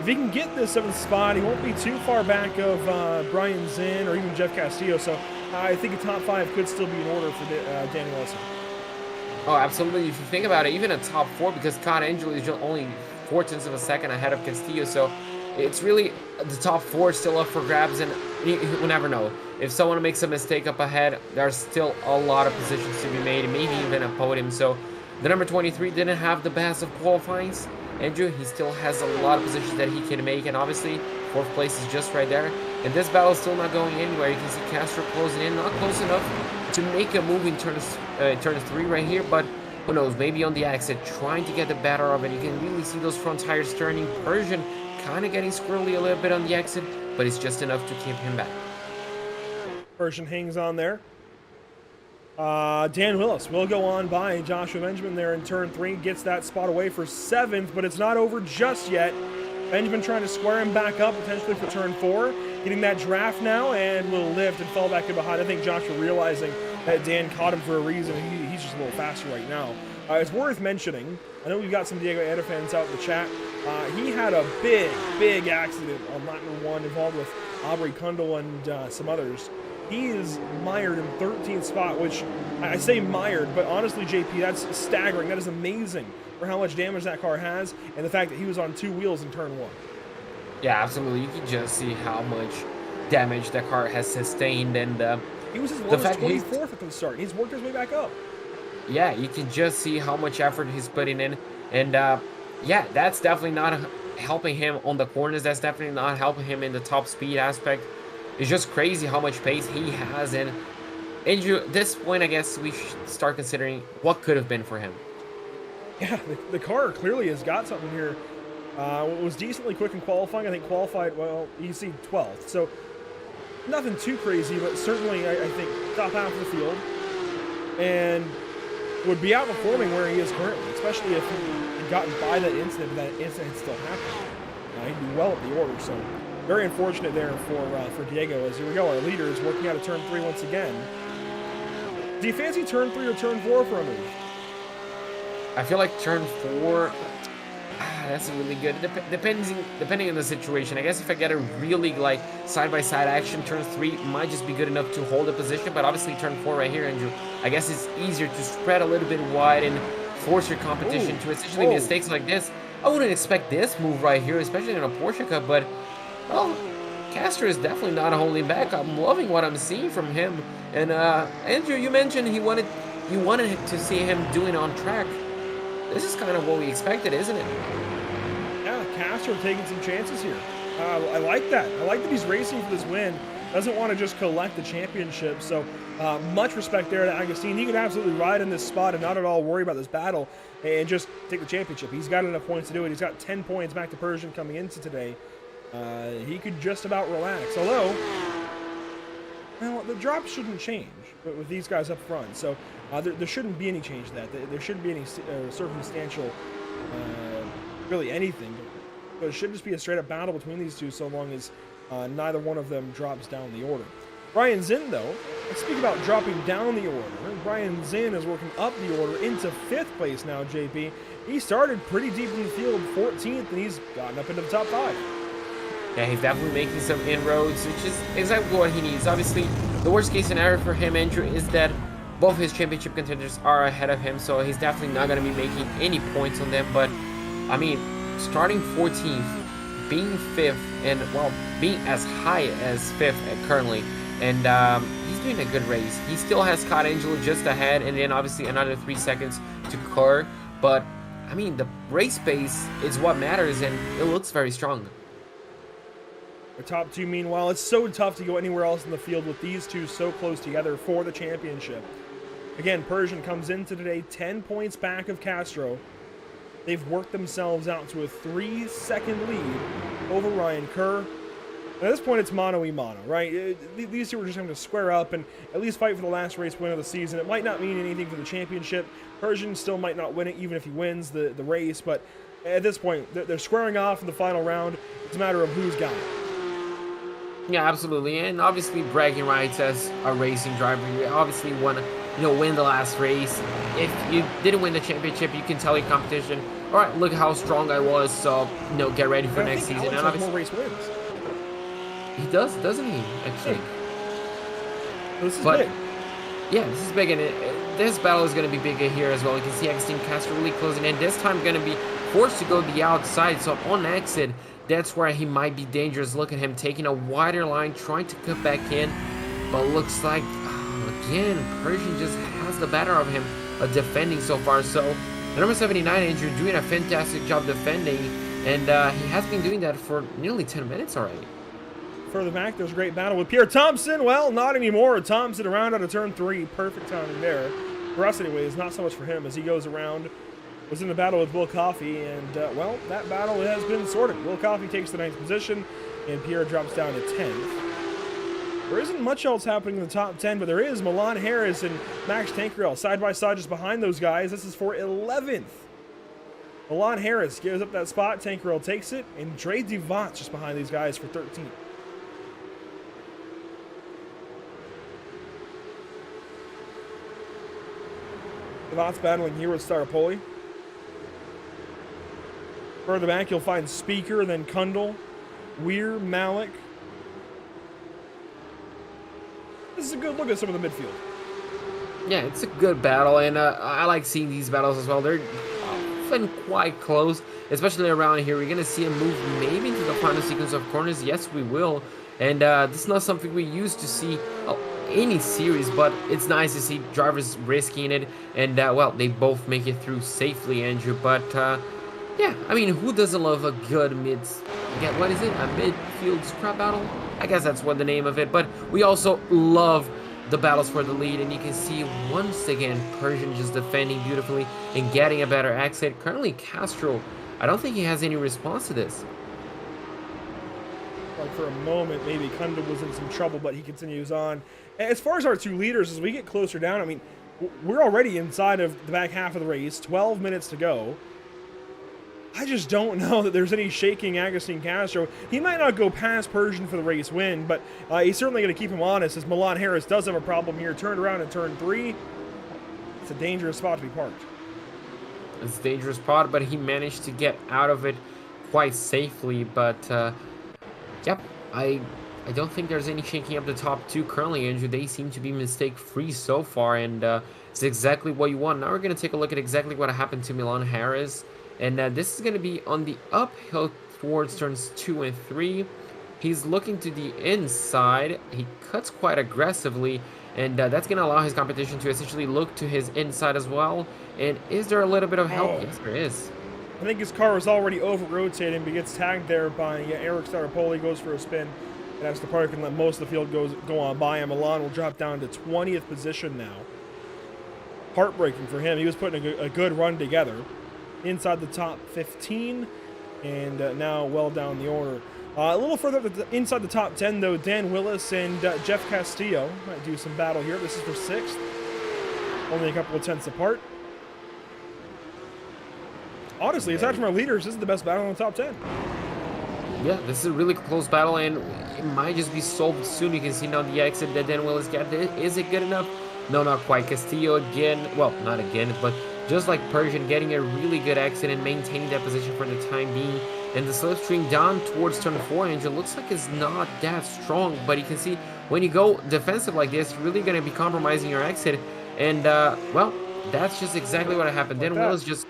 If he can get this 7th spot, he won't be too far back of Brian Zinn or even Jeff Castillo, so I think a top 5 could still be in order for Danny Wilson. Oh, absolutely. If you think about it, even a top 4, because Con Angelo is only 0.4 of a second ahead of Castillo, so it's really the top 4 still up for grabs, and we'll never know. If someone makes a mistake up ahead, there's still a lot of positions to be made, maybe even a podium. So the number 23 didn't have the best of qualifyings. Andrew, he still has a lot of positions that he can make, and obviously 4th place is just right there. And this battle is still not going anywhere. You can see Castro closing in, not close enough to make a move in turn 3 right here, but who knows, maybe on the exit, trying to get the better of it. You can really see those front tires turning. Persian kind of getting squirrely a little bit on the exit, but it's just enough to keep him back. Persian hangs on there. Dan Willis will go on by Joshua Benjamin there in turn 3, gets that spot away for 7th, but it's not over just yet. Benjamin trying to square him back up, potentially for turn 4, getting that draft now, and will lift and fall back in behind. I think Joshua realizing that Dan caught him for a reason. He's just a little faster right now. It's worth mentioning, I know we've got some Diego Eda fans out in the chat. He had a big accident on lap number 1 involved with Aubrey Kundal and some others. He is mired in 13th spot, which I say mired, but honestly, JP, that's staggering. That is amazing for how much damage that car has, and the fact that he was on 2 wheels in turn 1. Yeah, absolutely. You can just see how much damage that car has sustained, and he was as low as 24th at the start. He's worked his way back up. Yeah, you can just see how much effort he's putting in, and yeah, that's definitely not helping him on the corners. That's definitely not helping him in the top speed aspect. It's just crazy how much pace he has, and Andrew, at this point, I guess we should start considering what could have been for him. Yeah, the car clearly has got something here. It was decently quick in qualifying. I think qualified, well, you can see 12th. So nothing too crazy, but certainly I think top half of the field. And would be outperforming where he is currently, especially if he had gotten by that incident, but that incident still happened. He'd be well at the order, so very unfortunate there for Diego. As here we go, our leader is working out of turn 3 once again. Do you fancy turn 3 or turn 4 for a move? I feel like turn 4, that's really good. Depending on the situation. I guess if I get a really like side-by-side action, turn 3 might just be good enough to hold a position, but obviously turn 4 right here, Andrew, I guess it's easier to spread a little bit wide and force your competition to essentially mistakes like this. I wouldn't expect this move right here, especially in a Porsche Cup, but, well, Castro is definitely not holding back. I'm loving what I'm seeing from him. And, Andrew, you mentioned you wanted to see him doing on track. This is kind of what we expected, isn't it? Yeah, Castro taking some chances here. I like that. I like that he's racing for this win. Doesn't want to just collect the championship. So much respect there to Agustin. He could absolutely ride in this spot and not at all worry about this battle and just take the championship. He's got enough points to do it. He's got 10 points back to Persian coming into today. He could just about relax. Although, well, the drops shouldn't change with these guys up front. So there shouldn't be any change to that. There shouldn't be any circumstantial, really anything. But it should just be a straight up battle between these two so long as neither one of them drops down the order. Brian Zinn, though, let's speak about dropping down the order. Brian Zinn is working up the order into 5th place now, JP. He started pretty deep in the field, 14th, and he's gotten up into the top 5. Yeah, he's definitely making some inroads, which is exactly what he needs. Obviously, the worst case scenario for him, Andrew, is that both his championship contenders are ahead of him, so he's definitely not going to be making any points on them. But, I mean, starting 14th, being 5th, and, well, being as high as 5th currently, and he's doing a good race. He still has Scott Angelo just ahead, and then obviously another 3 seconds to Kerr. But, I mean, the race pace is what matters, and it looks very strong. The top 2, meanwhile, it's so tough to go anywhere else in the field with these two so close together for the championship. Again, Persian comes into today 10 points back of Castro. They've worked themselves out to a 3-second lead over Ryan Kerr. At this point, it's mano-a-mano, right? These two are just going to square up and at least fight for the last race win of the season. It might not mean anything for the championship. Persian still might not win it, even if he wins the race. But at this point, they're squaring off in the final round. It's a matter of who's got it. Yeah, absolutely. And obviously, bragging rights as a racing driver. You obviously want to, win the last race. If you didn't win the championship, you can tell your competition, all right, look how strong I was, so, get ready for next season. Alex and has more race wins. He does, doesn't he, actually? This is big. Yeah, this is big, and this battle is going to be bigger here as well. You can see Agustin Castro really closing in. This time going to be forced to go the outside, so on exit, that's where he might be dangerous. Look at him taking a wider line, trying to cut back in, but looks like, again, Persian just has the better of him defending so far. So, the number 79, Andrew, doing a fantastic job defending, and he has been doing that for nearly 10 minutes already. Further back, there's a great battle with Pierre Thompson. Well, not anymore. Thompson around out of turn 3. Perfect timing there. For us, anyways, not so much for him as he goes around. Was in a battle with Will Coffey, and, well, that battle has been sorted. Will Coffey takes the 9th position, and Pierre drops down to 10th. There isn't much else happening in the top 10, but there is Milan Harris and Max Tankerell side by side just behind those guys. This is for 11th. Milan Harris gives up that spot. Tankerell takes it, and Dre Devant just behind these guys for 13th. Devant's battling here with Staropoli. Further back, you'll find Speaker, then Kundal, Weir, Malik. This is a good look at some of the midfield. Yeah, it's a good battle, and I like seeing these battles as well. They're often quite close, especially around here. We're going to see a move maybe into the final sequence of corners. Yes, we will. And this is not something we used to see any series, but it's nice to see drivers risking it, and well, they both make it through safely, Andrew. But yeah, I mean, who doesn't love a good what is it, a midfield scrap battle? I guess that's what the name of it. But we also love the battles for the lead, and you can see once again Persian just defending beautifully and getting a better exit. Currently Castro, I don't think he has any response to this. Like for a moment, maybe Kunda was in some trouble, but he continues on. As far as our two leaders, as we get closer down, I mean, we're already inside of the back half of the race, 12 minutes to go. I just don't know that there's any shaking Agustin Castro. He might not go past Persian for the race win, but he's certainly going to keep him honest, as Milan Harris does have a problem here. Turned around in turn 3. It's a dangerous spot to be parked. It's a dangerous spot, but he managed to get out of it quite safely. But, yep, I don't think there's any shaking up the top two currently, Andrew. They seem to be mistake-free so far, and it's exactly what you want. Now we're going to take a look at exactly what happened to Milan Harris. And this is going to be on the uphill towards turns 2 and 3. He's looking to the inside. He cuts quite aggressively, and that's going to allow his competition to essentially look to his inside as well. And is there a little bit of help? Yes, there is. I think his car is already over-rotating, but gets tagged there by Eric Staropoli, goes for a spin, and has to park and let most of the field go on by him. Milan will drop down to 20th position now. Heartbreaking for him. He was putting a good run together. Inside the top 15, and now well down the order. A little further up inside the top 10, though, Dan Willis and Jeff Castillo might do some battle here. This is for 6th. Only a couple of tenths apart. Honestly, aside from our leaders, this is the best battle in the top 10. Yeah, this is a really close battle, and it might just be solved soon. You can see now the exit that Dan Willis got. Is it good enough? No, not quite. Castillo again. Well, not again, but just like Persian, getting a really good exit and maintaining that position for the time being. And the slipstream down towards turn 4, Angel, looks like it's not that strong, but you can see when you go defensive like this, you're really going to be compromising your exit. And, well, that's just exactly what happened. Dan Willis just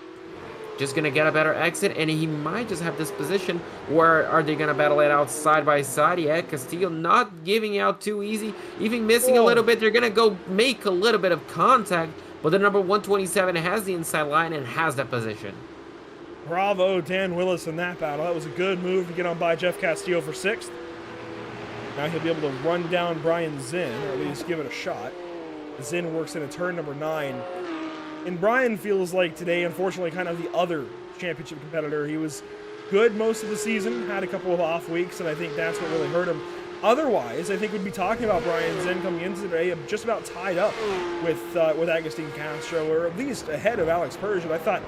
going to get a better exit, and he might just have this position where are they going to battle it out side by side. Yeah, Castillo not giving out too easy, even missing a little bit. They're going to go make a little bit of contact. But the number 127 has the inside line and has that position. Bravo, Dan Willis in that battle. That was a good move to get on by Jeff Castillo for 6th. Now he'll be able to run down Brian Zinn, or at least give it a shot. Zinn works in a turn number 9. And Brian feels like today, unfortunately, kind of the other championship competitor. He was good most of the season, had a couple of off weeks, and I think that's what really hurt him. Otherwise, I think we'd be talking about Brian Zinn coming into today just about tied up with Agustin Castro, or at least ahead of Alex Persian. I thought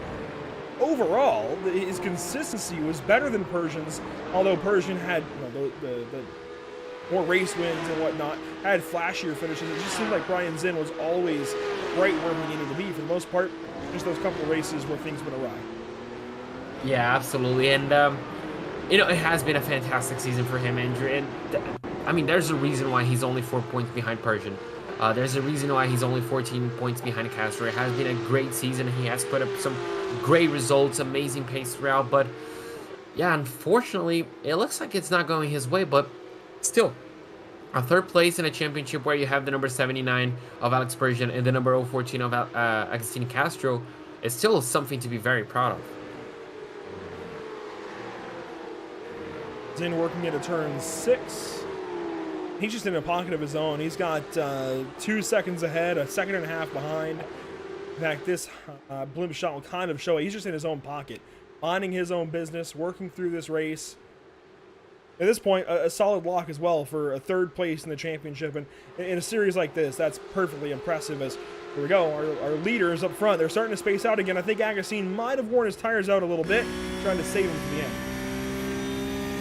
overall his consistency was better than Persian's, although Persian had the more race wins and whatnot, had flashier finishes. It just seemed like Brian Zinn was always right where he needed to be. For the most part, just those couple of races where things went awry. Yeah, absolutely. And you know, it has been a fantastic season for him, Andrew. And I mean, there's a reason why he's only 4 points behind Persian. There's a reason why he's only 14 points behind Castro. It has been a great season. He has put up some great results, amazing pace throughout. But yeah, unfortunately, it looks like it's not going his way. But still, a 3rd place in a championship where you have the number 79 of Alex Persian and the number 014 of Agustin Castro is still something to be very proud of. Zinn working into turn 6. He's just in a pocket of his own. He's got 2 seconds ahead, a second and a half behind. In fact, this blimp shot will kind of show it. He's just in his own pocket, minding his own business, working through this race. At this point, a solid lock as well for a 3rd place in the championship. And in a series like this, that's perfectly impressive. As here we go, our leaders up front, they're starting to space out again. I think Agustin might have worn his tires out a little bit, trying to save him to the end.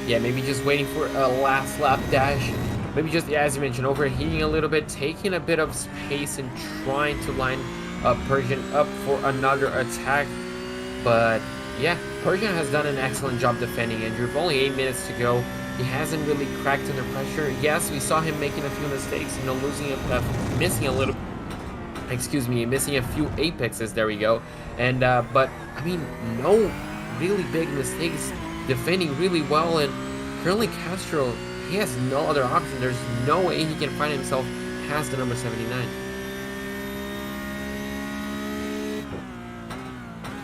Yeah, maybe just waiting for a last lap dash. Maybe just, yeah, as you mentioned, overheating a little bit, taking a bit of space and trying to line Persian up for another attack. But yeah, Persian has done an excellent job defending Andrew. Only 8 minutes to go. He hasn't really cracked under pressure. Yes, we saw him making a few mistakes, you know, missing a few apexes. There we go. And but I mean, no really big mistakes. Defending really well, and currently Castro, he has no other option. There's no way he can find himself past the number 79.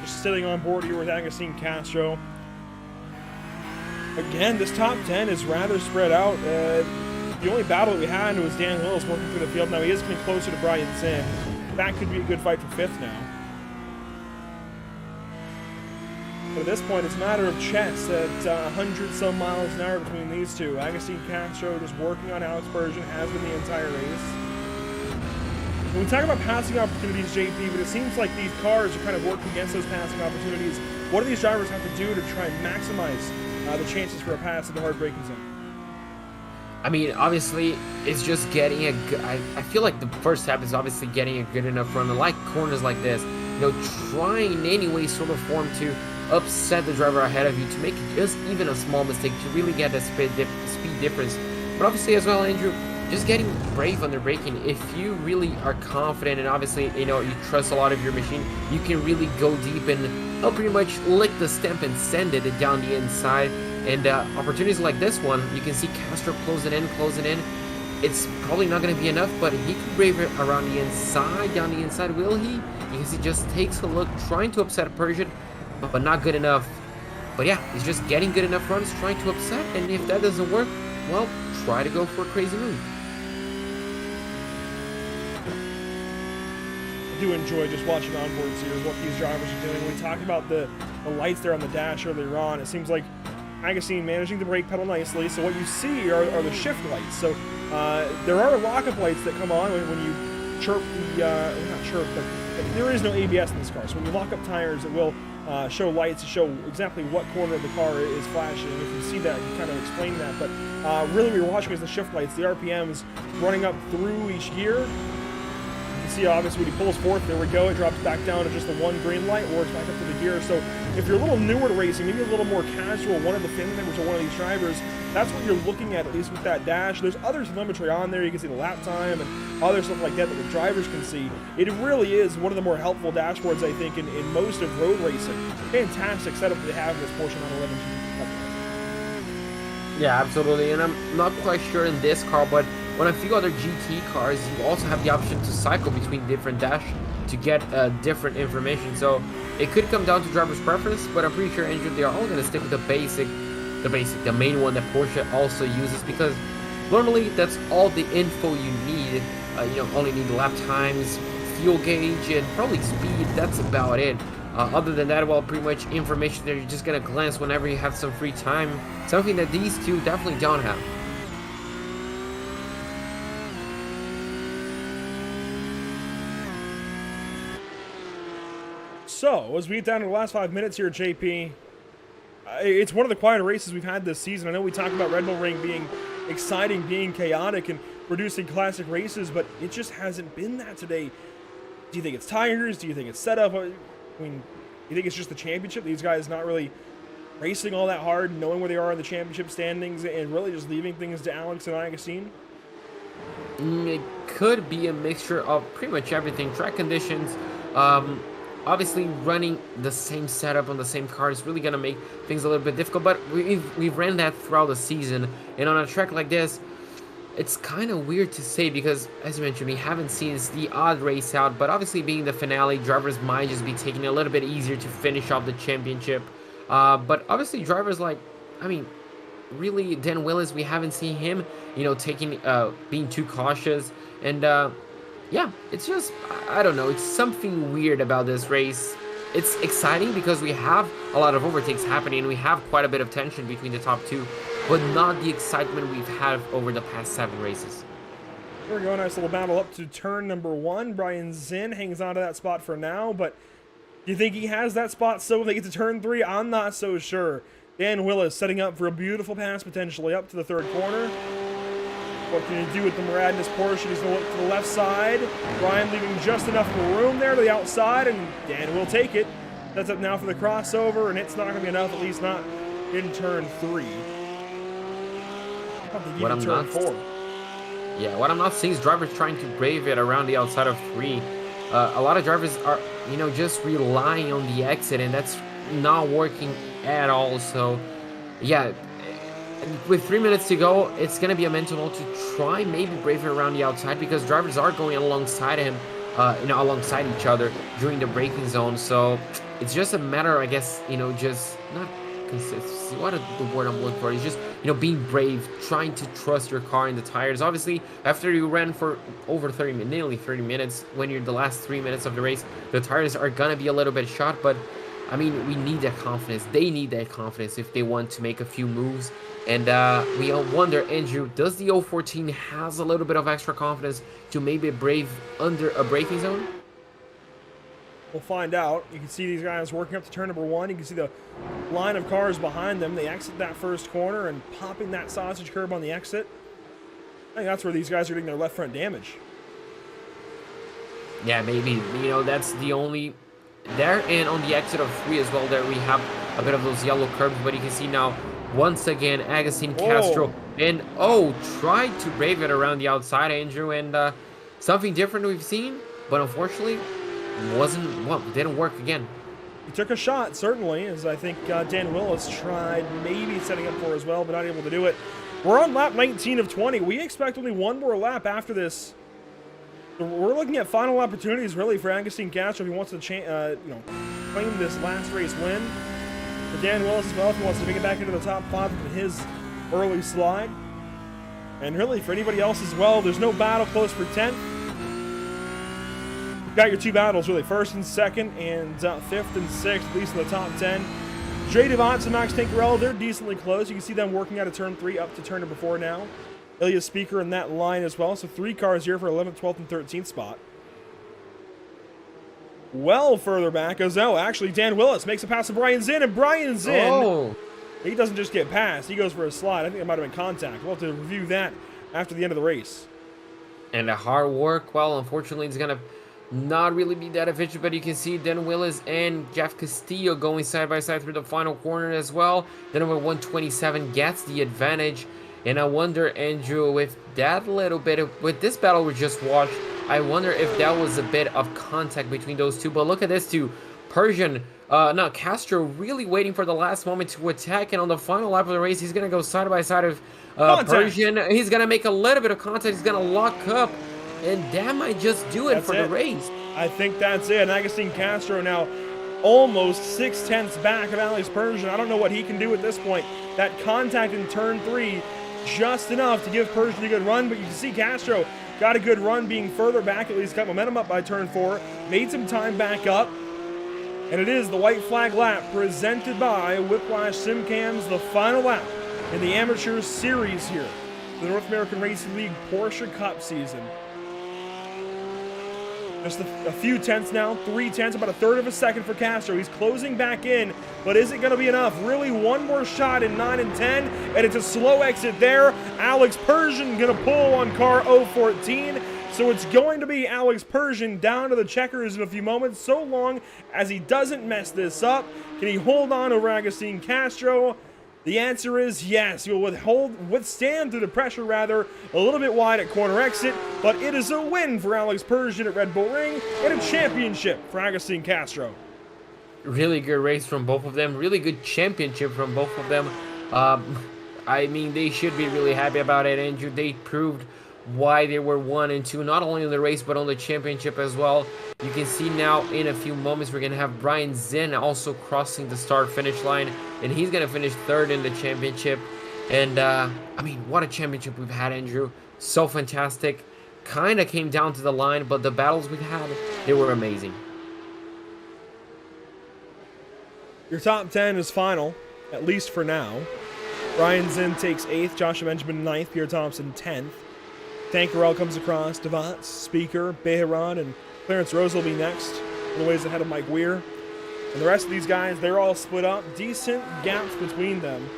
Just sitting on board here with Agustin Castro. Again, this top 10 is rather spread out. The only battle that we had was Dan Willis working through the field. Now he is getting closer to Brian Zinn. That could be a good fight for 5th now. But at this point, it's a matter of chess at 100 some miles an hour between these two. Agustin Castro just working on Alex Bergen, has been the entire race. When we talk about passing opportunities, JP, but it seems like these cars are kind of working against those passing opportunities. What do these drivers have to do to try and maximize the chances for a pass in the hard braking zone? I mean, obviously, it's just getting a good... I feel like the first step is obviously getting a good enough run. I like corners like this, trying in any way, sort of form to upset the driver ahead of you, to make just even a small mistake, to really get a speed difference. But obviously as well, Andrew, just getting brave on the braking. If you really are confident and obviously, you trust a lot of your machine, you can really go deep and pretty much lick the stamp and send it down the inside. And opportunities like this one, you can see Castro closing in. It's probably not going to be enough, but he can brave it around the inside, down the inside. Will he? You can see just takes a look, trying to upset Persian, but not good enough. But yeah, he's just getting good enough runs, trying to upset, and if that doesn't work, well, try to go for a crazy move. I do enjoy just watching onboards here, what these drivers are doing. We talked about the lights there on the dash earlier on. It seems like Agustin managing the brake pedal nicely. So what you see are the shift lights. So there are lockup lights that come on when you chirp the, not chirp, but there is no ABS in this car. So when you lock up tires, it will show lights to show exactly what corner of the car is flashing. If you see that, you kind of explain that. But really what you're watching is the shift lights, the RPMs running up through each gear. You see, obviously, when he pulls fourth, there we go. It drops back down to just the one green light, or it's back up to the gear. So if you're a little newer to racing, maybe a little more casual, one of the family members or one of these drivers, that's what you're looking at least with that dash. There's other telemetry on there. You can see the lap time and other stuff like that the drivers can see. It really is one of the more helpful dashboards, I think, in most of road racing. Fantastic setup they have in this Porsche 911 Cup. Yeah, absolutely. And I'm not quite sure in this car, but on a few other GT cars, you also have the option to cycle between different dash to get different information. So it could come down to driver's preference, but I'm pretty sure, Andrew, they're all going to stick with the main one that Porsche also uses, because normally that's all the info you need. You only need lap times, fuel gauge, and probably speed. That's about it. Other than that, well, pretty much information that you're just going to glance whenever you have some free time. Something that these two definitely don't have. So, as we get down to the last 5 minutes here, JP, it's one of the quieter races we've had this season. I know we talk about Red Bull Ring being exciting, being chaotic, and producing classic races, but it just hasn't been that today. Do you think it's tires? Do you think it's setup? I mean, you think it's just the championship? These guys not really racing all that hard, knowing where they are in the championship standings, and really just leaving things to Alex and Agustin? It could be a mixture of pretty much everything. Track conditions, obviously running the same setup on the same car is really going to make things a little bit difficult, but we've ran that throughout the season, and on a track like this, it's kind of weird to say because, as you mentioned, we haven't seen the odd race out, but obviously being the finale, drivers might just be taking it a little bit easier to finish off the championship. But obviously drivers like, really Dan Willis, we haven't seen him, being too cautious. And yeah, it's just, I don't know, it's something weird about this race. It's exciting because we have a lot of overtakes happening and we have quite a bit of tension between the top two, but not the excitement we've had over the past 7 races. There we go, nice little battle up to turn number 1. Brian Zinn hangs on to that spot for now, but do you think he has that spot so when they get to turn 3? I'm not so sure. Dan Willis setting up for a beautiful pass potentially up to the 3rd corner. What can he do with the Muradness Porsche? He's going to look to the left side. Brian leaving just enough room there to the outside, and Dan will take it. That's up now for the crossover, and it's not going to be enough, at least not in turn 3. What I'm not, turn 4. Yeah, what I'm not seeing is drivers trying to brave it around the outside of 3. A lot of drivers are, just relying on the exit, and that's not working at all. So, yeah, with 3 minutes to go, it's going to be a mental note to try maybe brave it around the outside because drivers are going alongside him, alongside each other during the braking zone. So it's just a matter, I guess, just not consistency. What the word I'm looking for is just, being brave, trying to trust your car and the tires. Obviously, after you ran for over 30 minutes, nearly 30 minutes, when you're the last 3 minutes of the race, the tires are gonna be a little bit shot, but I mean, we need that confidence. They need that confidence if they want to make a few moves. And we all wonder, Andrew, does the 014 has a little bit of extra confidence to maybe brave under a braking zone? We'll find out. You can see these guys working up to turn number 1. You can see the line of cars behind them. They exit that first corner and popping that sausage curb on the exit. I think that's where these guys are getting their left front damage. Yeah, maybe. That's the only... There, and on the exit of 3 as well, there we have a bit of those yellow curbs, but you can see now, once again, Agustin Castro, and tried to brave it around the outside, Andrew, and something different we've seen, but unfortunately, didn't work again. He took a shot, certainly, as I think Dan Willis tried maybe setting up for as well, but not able to do it. We're on lap 19 of 20. We expect only one more lap after this. We're looking at final opportunities, really, for Agustin Castro if he wants to claim this last race win. For Dan Willis as well, if he wants to make it back into the top 5 in his early slide. And really, for anybody else as well, there's no battle close for 10th. You've got your 2 battles, really, 1st and 2nd, and 5th and 6th, at least in the top 10. Jay Devantz and Max Tankerell, they're decently close. You can see them working out of turn 3 up to turn number 4 now. Ilya Speaker in that line as well. So 3 cars here for 11th, 12th, and 13th spot. Well further back as actually Dan Willis makes a pass to Brian Zinn, and Brian Zinn, he doesn't just get past, he goes for a slide. I think it might have been contact. We'll have to review that after the end of the race. And the hard work, well, unfortunately, it's going to not really be that efficient, but you can see Dan Willis and Jeff Castillo going side by side through the final corner as well. The number 127 gets the advantage. And I wonder, Andrew, with that little bit of, with this battle we just watched, I wonder if that was a bit of contact between those two. But look at this too. Castro really waiting for the last moment to attack. And on the final lap of the race, he's going to go side by side of Persian. He's going to make a little bit of contact. He's going to lock up. And that might just do it for the race. I think that's it. And Agustin Castro now almost 6/10 back of Alex Persian. I don't know what he can do at this point. That contact in turn 3, just enough to give Persian a good run, but you can see Castro got a good run being further back, at least got momentum up by turn 4, made some time back up, and it is the white flag lap presented by Whiplash SimCams, the final lap in the Amateur Series here, the North American Racing League Porsche Cup season. Just a few tenths now, 3 tenths, about a third of a second for Castro. He's closing back in, but is it going to be enough? Really, one more shot in 9 and 10, and it's a slow exit there. Alex Persian going to pull on car 014, so it's going to be Alex Persian down to the checkers in a few moments, so long as he doesn't mess this up. Can he hold on over Agustin Castro? The answer is yes. He will withstand through the pressure, rather, a little bit wide at corner exit, but it is a win for Alex Persian at Red Bull Ring and a championship for Agustin Castro. Really good race from both of them. Really good championship from both of them. I mean, they should be really happy about it, Andrew. They proved why they were 1 and 2, not only in the race, but on the championship as well. You can see now in a few moments, we're going to have Brian Zinn also crossing the start-finish line, and he's going to finish 3rd in the championship. And, I mean, what a championship we've had, Andrew. So fantastic. Kind of came down to the line, but the battles we've had, they were amazing. Your top 10 is final, at least for now. Brian Zinn takes 8th, Joshua Benjamin 9th, Pierre Thompson 10th. Tankerell comes across, Devantz, Speaker, Beharan, and Clarence Rose will be next, a little ways ahead of Mike Weir. And the rest of these guys, they're all split up, decent gaps between them.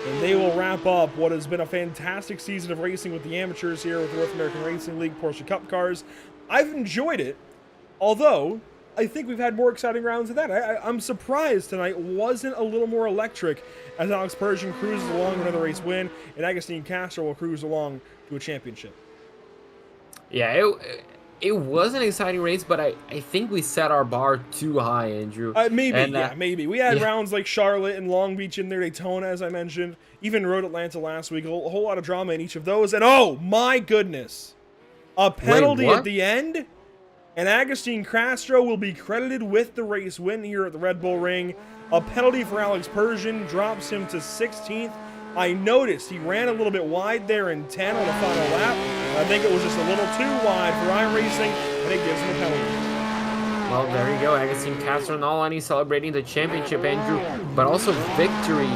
And they will wrap up what has been a fantastic season of racing with the amateurs here with the North American Racing League Porsche Cup cars. I've enjoyed it, although I think we've had more exciting rounds than that. I'm surprised tonight wasn't a little more electric as Alex Persian cruises along with another race win, and Agustin Castro will cruise along to a championship. Yeah, it was an exciting race, but I think we set our bar too high, Andrew. Maybe. We had rounds like Charlotte and Long Beach in there, Daytona, as I mentioned, even Road Atlanta last week. A whole lot of drama in each of those, and oh my goodness, a penalty at the end, And Agustin Castro will be credited with the race win here at the Red Bull Ring. A penalty for Alex Persian drops him to 16th. I noticed he ran a little bit wide there in 10 on the final lap. I think it was just a little too wide for iRacing, and it gives him a penalty. Well, there you go. Agustin Castro not only celebrating the championship, Andrew, but also victory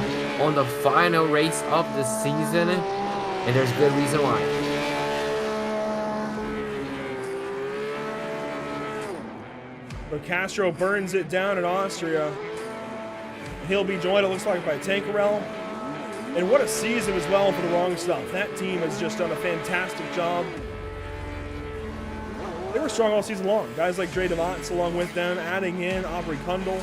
on the final race of the season. And there's good reason why. So Castro burns it down in Austria. He'll be joined, it looks like, by Tankerel. And what a season as well for the Wrong Stuff. That team has just done a fantastic job. They were strong all season long. Guys like Dre DeVance along with them, adding in Aubrey Kundal.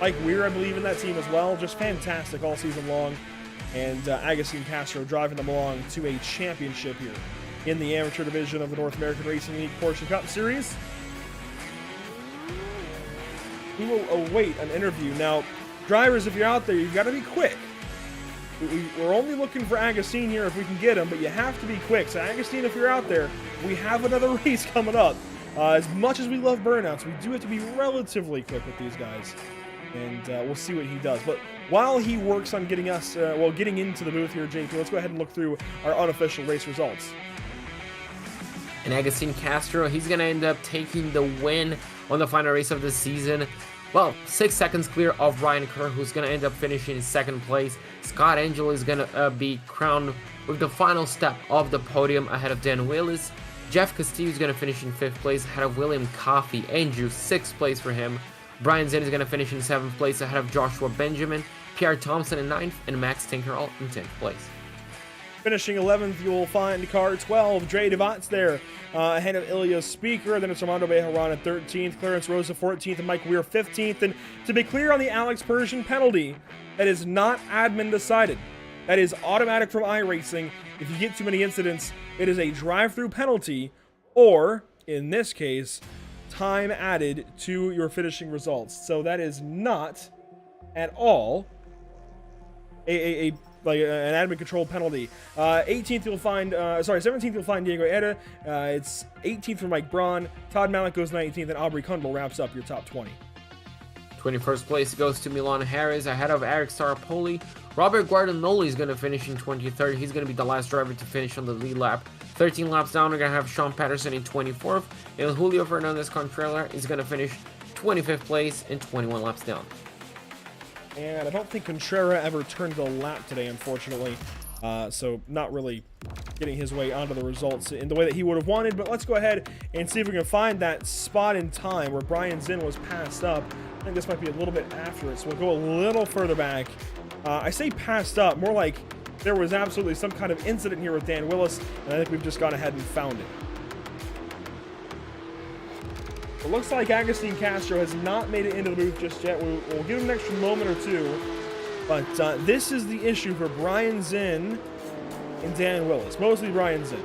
Mike Weir, I believe, in that team as well. Just fantastic all season long. And Agustin Castro driving them along to a championship here in the amateur division of the North American Racing League Porsche Cup Series. We will await an interview. Now, drivers, if you're out there, you've got to be quick. We're only looking for Agustin here if we can get him, but you have to be quick. So Agustin, if you're out there, we have another race coming up. As much as we love burnouts, we do have to be relatively quick with these guys. And we'll see what he does. But while he works on getting us, getting into the booth here, JP, let's go ahead and look through our unofficial race results. And Agustin Castro, he's going to end up taking the win on the final race of the season. Well, 6 seconds clear of Ryan Kerr, who's going to end up finishing in second place. Scott Angelo is going to be crowned with the final step of the podium ahead of Dan Willis. Jeff Castillo is going to finish in 5th place ahead of William Coffey. Andrew, 6th place for him. Brian Zinn is going to finish in 7th place ahead of Joshua Benjamin. Pierre Thompson in 9th, and Max Tinkerall in 10th place. Finishing 11th, you'll find car 12, Dre DeVance there, ahead of Ilya Speaker. Then it's Armando Bejarano at 13th, Clarence Rosa 14th, and Mike Weir 15th. And to be clear on the Alex Persian penalty, that is not admin decided. That is automatic from iRacing. If you get too many incidents, it is a drive-through penalty, or, in this case, time added to your finishing results. So that is not at all an admin control penalty. 17th you'll find Diego Eda. It's 18th for Mike Braun. Todd Malik goes 19th, and Aubrey Kundal wraps up your top 20. 21st place goes to Milan Harris ahead of Eric Starapoli. Robert Guardinoli is going to finish in 23rd. He's going to be the last driver to finish on the lead lap. 13 laps down, we're going to have Sean Patterson in 24th. And Julio Fernandez Contreras is going to finish 25th place and 21 laps down. And I don't think Contreras ever turned the lap today, unfortunately. So not really getting his way onto the results in the way that he would have wanted. But let's go ahead and see if we can find that spot in time where Brian Zinn was passed up. I think this might be a little bit after it, so we'll go a little further back. I say passed up, more like there was absolutely some kind of incident here with Dan Willis, and I think we've just gone ahead and found it. It looks like Agustin Castro has not made it into the booth just yet. We'll give him an extra moment or two. But this is the issue for Brian Zinn and Dan Willis. Mostly Brian Zinn.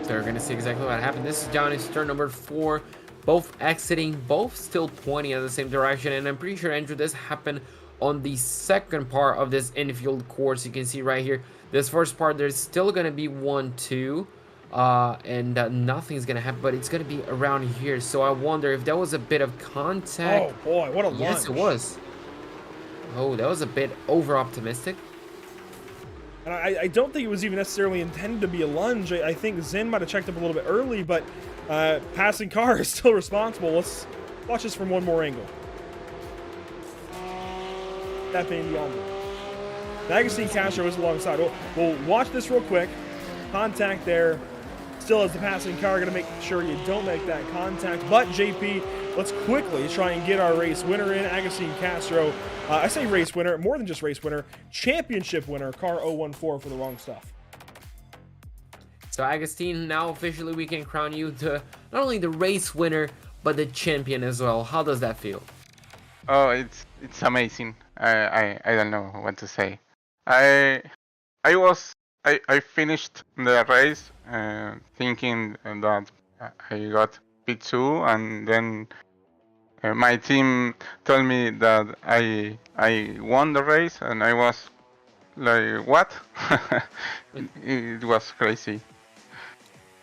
So we're going to see exactly what happened. This is down in turn number 4. Both exiting, both still pointing in the same direction. And I'm pretty sure, Andrew, this happened on the second part of this infield course. You can see right here, this first part, there's still going to be 1, 2. And nothing's gonna happen, but it's gonna be around here. So I wonder if that was a bit of contact. Oh boy, what a lunge. Yes, it was. Oh, that was a bit over optimistic. And I don't think it was even necessarily intended to be a lunge. I think Zinn might have checked up a little bit early, but passing car is still responsible. Let's watch this from one more angle. That being the onward. Agustin Castro is alongside. We'll watch this real quick. Contact there. Still as the passing car, going to make sure you don't make that contact. But JP, let's quickly try and get our race winner in. Agustin Castro, I say race winner, more than just race winner, championship winner, car 014 for the Wrong Stuff. So Agustin, now officially we can crown you the not only the race winner, but the champion as well. How does that feel? Oh, it's amazing. I don't know what to say. I finished the race thinking that I got P2, and then my team told me that I won the race, and I was like, what? It was crazy.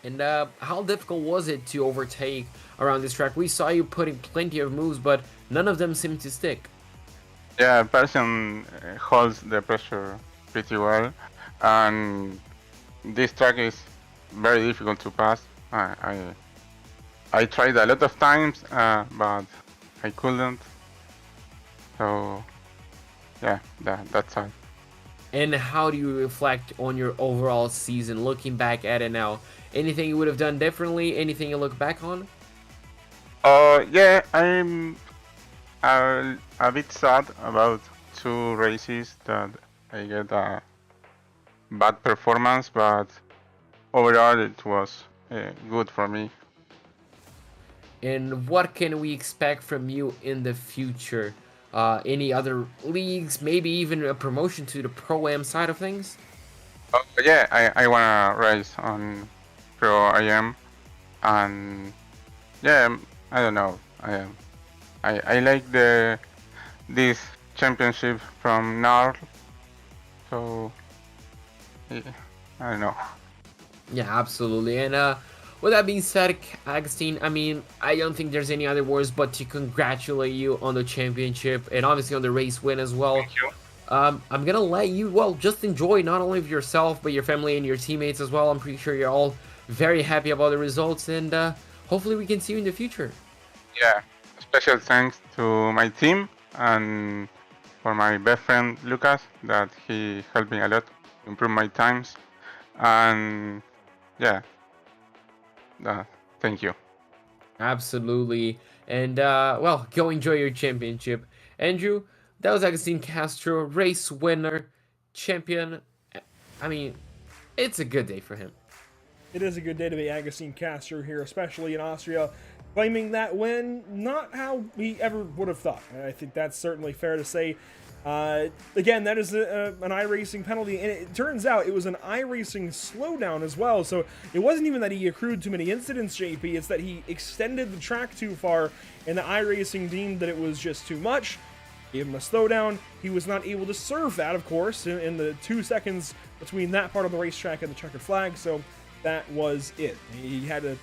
And how difficult was it to overtake around this track? We saw you putting plenty of moves, but none of them seemed to stick. Yeah, person holds the pressure pretty well, and this track is very difficult to pass. I tried a lot of times, but I couldn't. So yeah, that's all. And how do you reflect on your overall season, looking back at it now? Anything you would have done differently? Anything you look back on? Yeah, I'm a bit sad about 2 races that I get a bad performance, but overall it was good for me. And what can we expect from you in the future? Any other leagues? Maybe even a promotion to the Pro-Am side of things? Yeah, I wanna race on Pro IM, and yeah, I don't know. I like this championship from NARL, so yeah, I don't know. Yeah, absolutely. And with that being said, Agustin, I mean, I don't think there's any other words but to congratulate you on the championship and obviously on the race win as well. Thank you. I'm gonna let you, well, just enjoy not only of yourself but your family and your teammates as well. I'm pretty sure you're all very happy about the results, and hopefully we can see you in the future. Yeah, special thanks to my team and for my best friend Lucas, that he helped me a lot to improve my times, and yeah, thank you. Absolutely. And well, go enjoy your championship. Andrew, that was Agustin Castro, race winner, champion. I mean, it's a good day for him. It is a good day to be Agustin Castro here, especially in Austria, claiming that win, not how we ever would have thought. I think that's certainly fair to say. Again, that is an iRacing penalty, and it turns out it was an iRacing slowdown as well, so it wasn't even that he accrued too many incidents, JP, it's that he extended the track too far, and the iRacing deemed that it was just too much, gave him a slowdown. He was not able to serve that, of course, in the 2 seconds between that part of the racetrack and the checkered flag, so that was it. He had to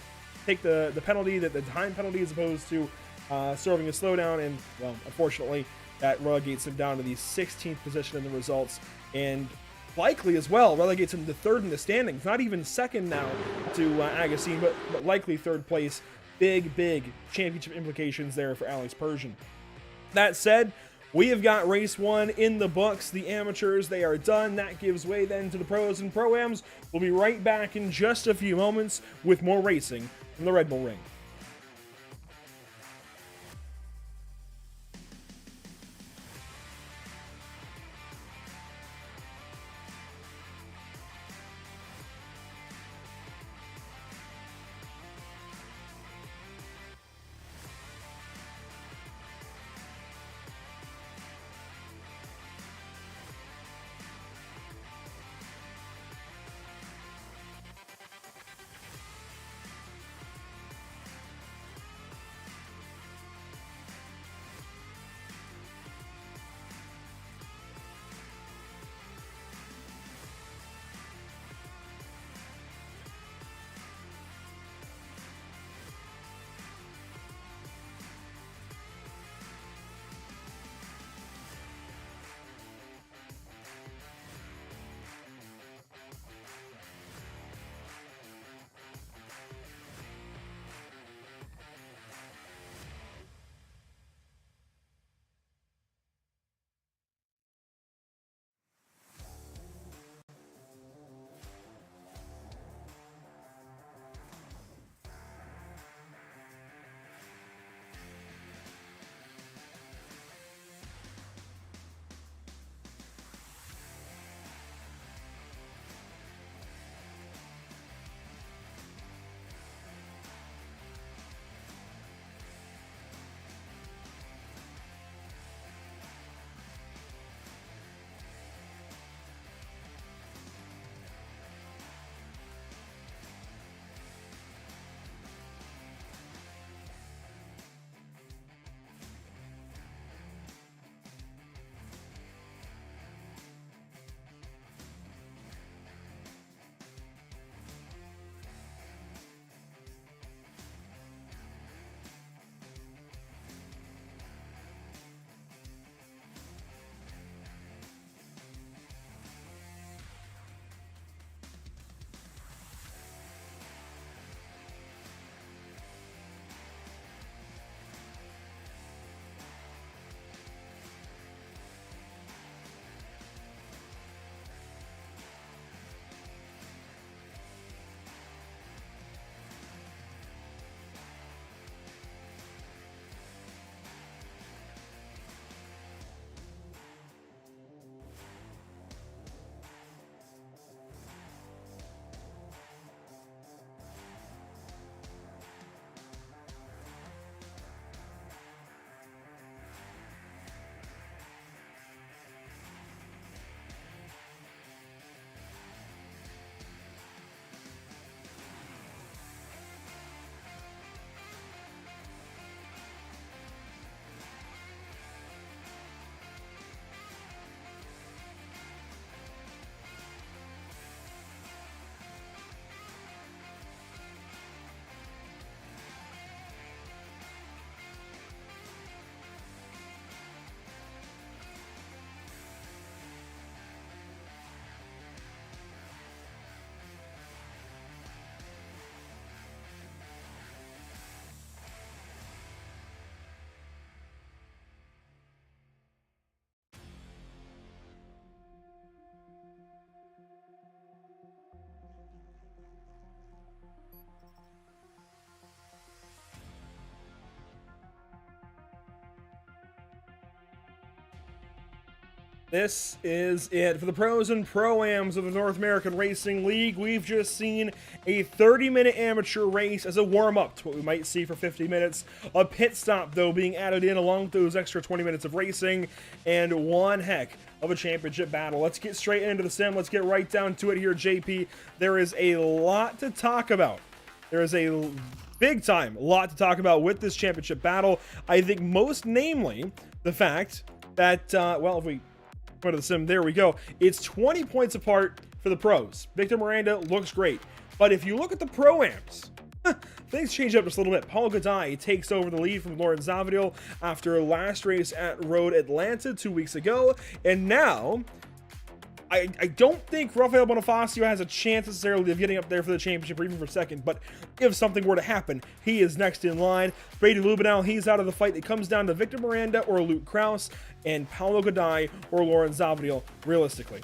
take the penalty, the time penalty, as opposed to serving a slowdown, and, well, unfortunately, that relegates him down to the 16th position in the results, and likely as well relegates him to third in the standings. Not even second now to Agassi, but likely third place. Big championship implications there for Alex Persian. That said, we have got race 1 in the books. The amateurs, they are done. That gives way then to the pros and pro-ams. We'll be right back in just a few moments with more racing from the Red Bull Ring. This is it for the pros and pro-ams of the North American Racing League. We've just seen a 30-minute amateur race as a warm-up to what we might see for 50 minutes. A pit stop, though, being added in along with those extra 20 minutes of racing, and one heck of a championship battle. Let's get straight into the sim. Let's get right down to it here, JP. There is a lot to talk about. There is a big time lot to talk about with this championship battle. I think most namely the fact that, well, if we go to the sim, there we go. It's 20 points apart for the pros. Victor Miranda looks great. But if you look at the pro-ams, things change up just a little bit. Paul Gadai takes over the lead from Lauren Zavadil after last race at Road Atlanta 2 weeks ago. And now, I don't think Rafael Bonifacio has a chance necessarily of getting up there for the championship or even for second, but if something were to happen, he is next in line. Brady Lubenow, he's out of the fight. It comes down to Victor Miranda or Luke Kraus and Paulo Gadai or Lauren Zavadil, realistically.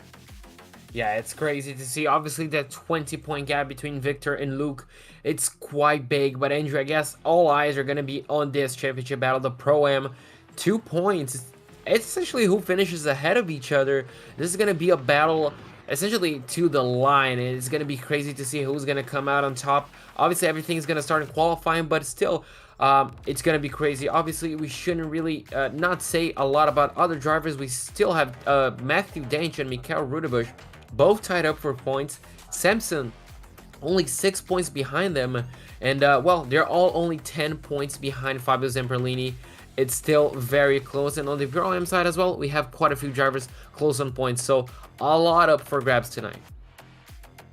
Yeah, it's crazy to see. Obviously, that 20-point gap between Victor and Luke, it's quite big. But Andrew, I guess all eyes are going to be on this championship battle, the Pro-Am. 2 points. It's essentially who finishes ahead of each other. This is going to be a battle essentially to the line. It's going to be crazy to see who's going to come out on top. Obviously, everything's going to start in qualifying, but still, it's going to be crazy. Obviously, we shouldn't really not say a lot about other drivers. We still have Matthew Dench and Mikael Rudebusch both tied up for points. Samson only 6 points behind them. And, well, they're all only 10 points behind Fabio Zamperlini. It's still very close, and on the Pro-Am side as well, we have quite a few drivers close on points, so a lot up for grabs tonight.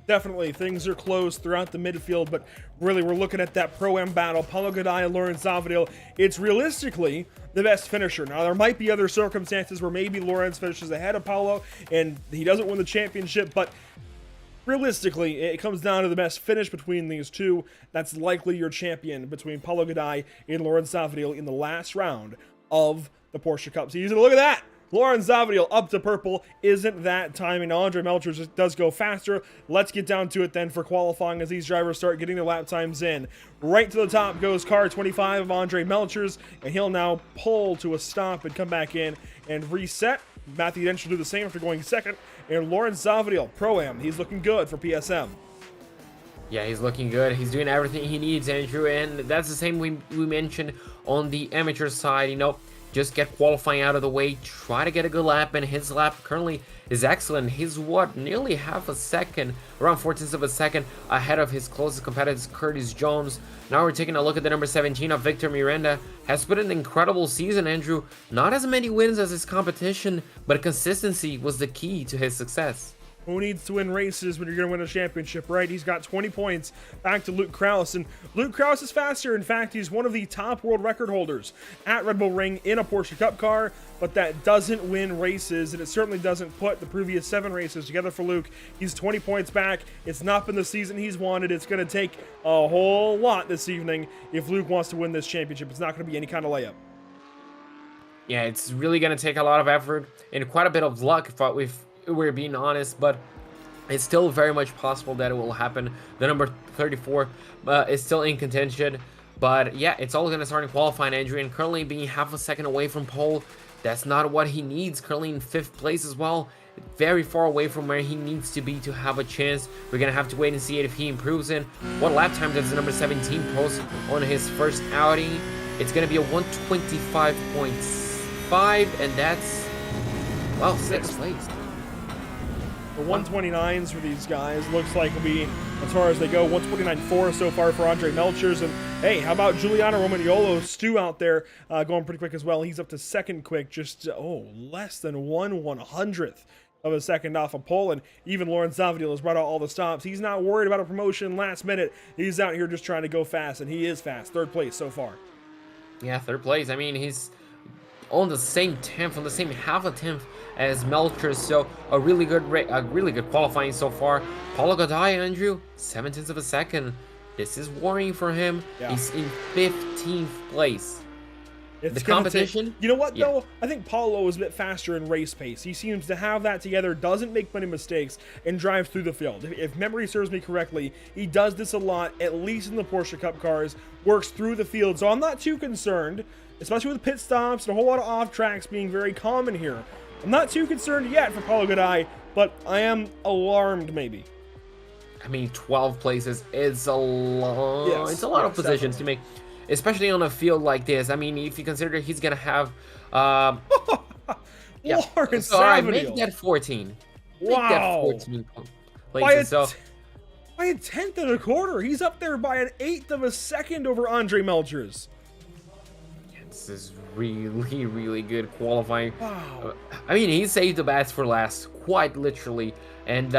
Definitely, things are close throughout the midfield, but really we're looking at that Pro-Am battle. Paulo Gadai and Lauren Zavadil, it's realistically the best finisher. Now, there might be other circumstances where maybe Lawrence finishes ahead of Paulo and he doesn't win the championship, but realistically, it comes down to the best finish between these two. That's likely your champion between Paulo Gadai and Lauren Zavadil in the last round of the Porsche Cup season. Look at that! Lauren Zavadil up to purple. Isn't that timing? Now, Andre Melcher just does go faster. Let's get down to it then for qualifying as these drivers start getting their lap times in. Right to the top goes car 25 of Andre Melcher's, and he'll now pull to a stop and come back in and reset. Matthew Dench will do the same after going second. And Lawrence Zavadil, Pro-Am, he's looking good for PSM. Yeah, he's looking good. He's doing everything he needs, Andrew, and that's the same we mentioned on the amateur side. You know, just get qualifying out of the way, try to get a good lap, and his lap currently is excellent. He's, what, nearly half a second, around 14ths of a second ahead of his closest competitors, Curtis Jones. Now we're taking a look at the number 17 of Victor Miranda. Has put an incredible season, Andrew. Not as many wins as his competition, but consistency was the key to his success. Who needs to win races when you're going to win a championship, right? He's got 20 points back to Luke Kraus, and Luke Kraus is faster. In fact, he's one of the top world record holders at Red Bull Ring in a Porsche Cup car, but that doesn't win races, and it certainly doesn't put the previous 7 races together for Luke. He's 20 points back. It's not been the season he's wanted. It's going to take a whole lot this evening if Luke wants to win this championship. It's not going to be any kind of layup. Yeah, it's really going to take a lot of effort and quite a bit of luck if we're being honest, but it's still very much possible that it will happen. The number 34 is still in contention, but yeah, it's all going to start in qualifying, Andrew, and currently being half a second away from pole. That's not what he needs. Currently in 5th place as well, very far away from where he needs to be to have a chance. We're going to have to wait and see if he improves in. What lap time does the number 17 post on his first outing? It's going to be a 125.5, and that's, well, 6th place. The 129s for these guys looks like will be as far as they go. 129.4 so far for Andre Melchers. And hey, how about Giuliano Romagnolo, Stu out there going pretty quick as well. He's up to second quick, just, less than 1/100th of a second off a pole. And even Lawrence Zavadil has brought out all the stops. He's not worried about a promotion last minute. He's out here just trying to go fast, and he is fast. 3rd place so far. Yeah, 3rd place. I mean, he's on the same 10th, on the same half a 10th as Melcher, so a really good qualifying so far. Paulo Gadai, Andrew, 17ths of a second. This is worrying for him. Yeah. He's in 15th place. It's the competition. You know what, though? I think Paulo is a bit faster in race pace. He seems to have that together, doesn't make many mistakes, and drives through the field. If memory serves me correctly, he does this a lot, at least in the Porsche Cup cars, works through the field. So I'm not too concerned, especially with pit stops and a whole lot of off tracks being very common here. I'm not too concerned yet for Paulo Godai, but I am alarmed maybe. I mean, 12 places is a lot. Yes, It's a lot of yes, positions to make, especially on a field like this. I mean, if you consider he's gonna have, yeah. Lawrence So, all right, make Savaniel. that 14. Make Wow. that 14 By places. So, by a 10th and a quarter. He's up there by an 1/8 of a second over Andre Melchers. this is really, really good qualifying. Wow. I mean, he saved the best for last, quite literally. And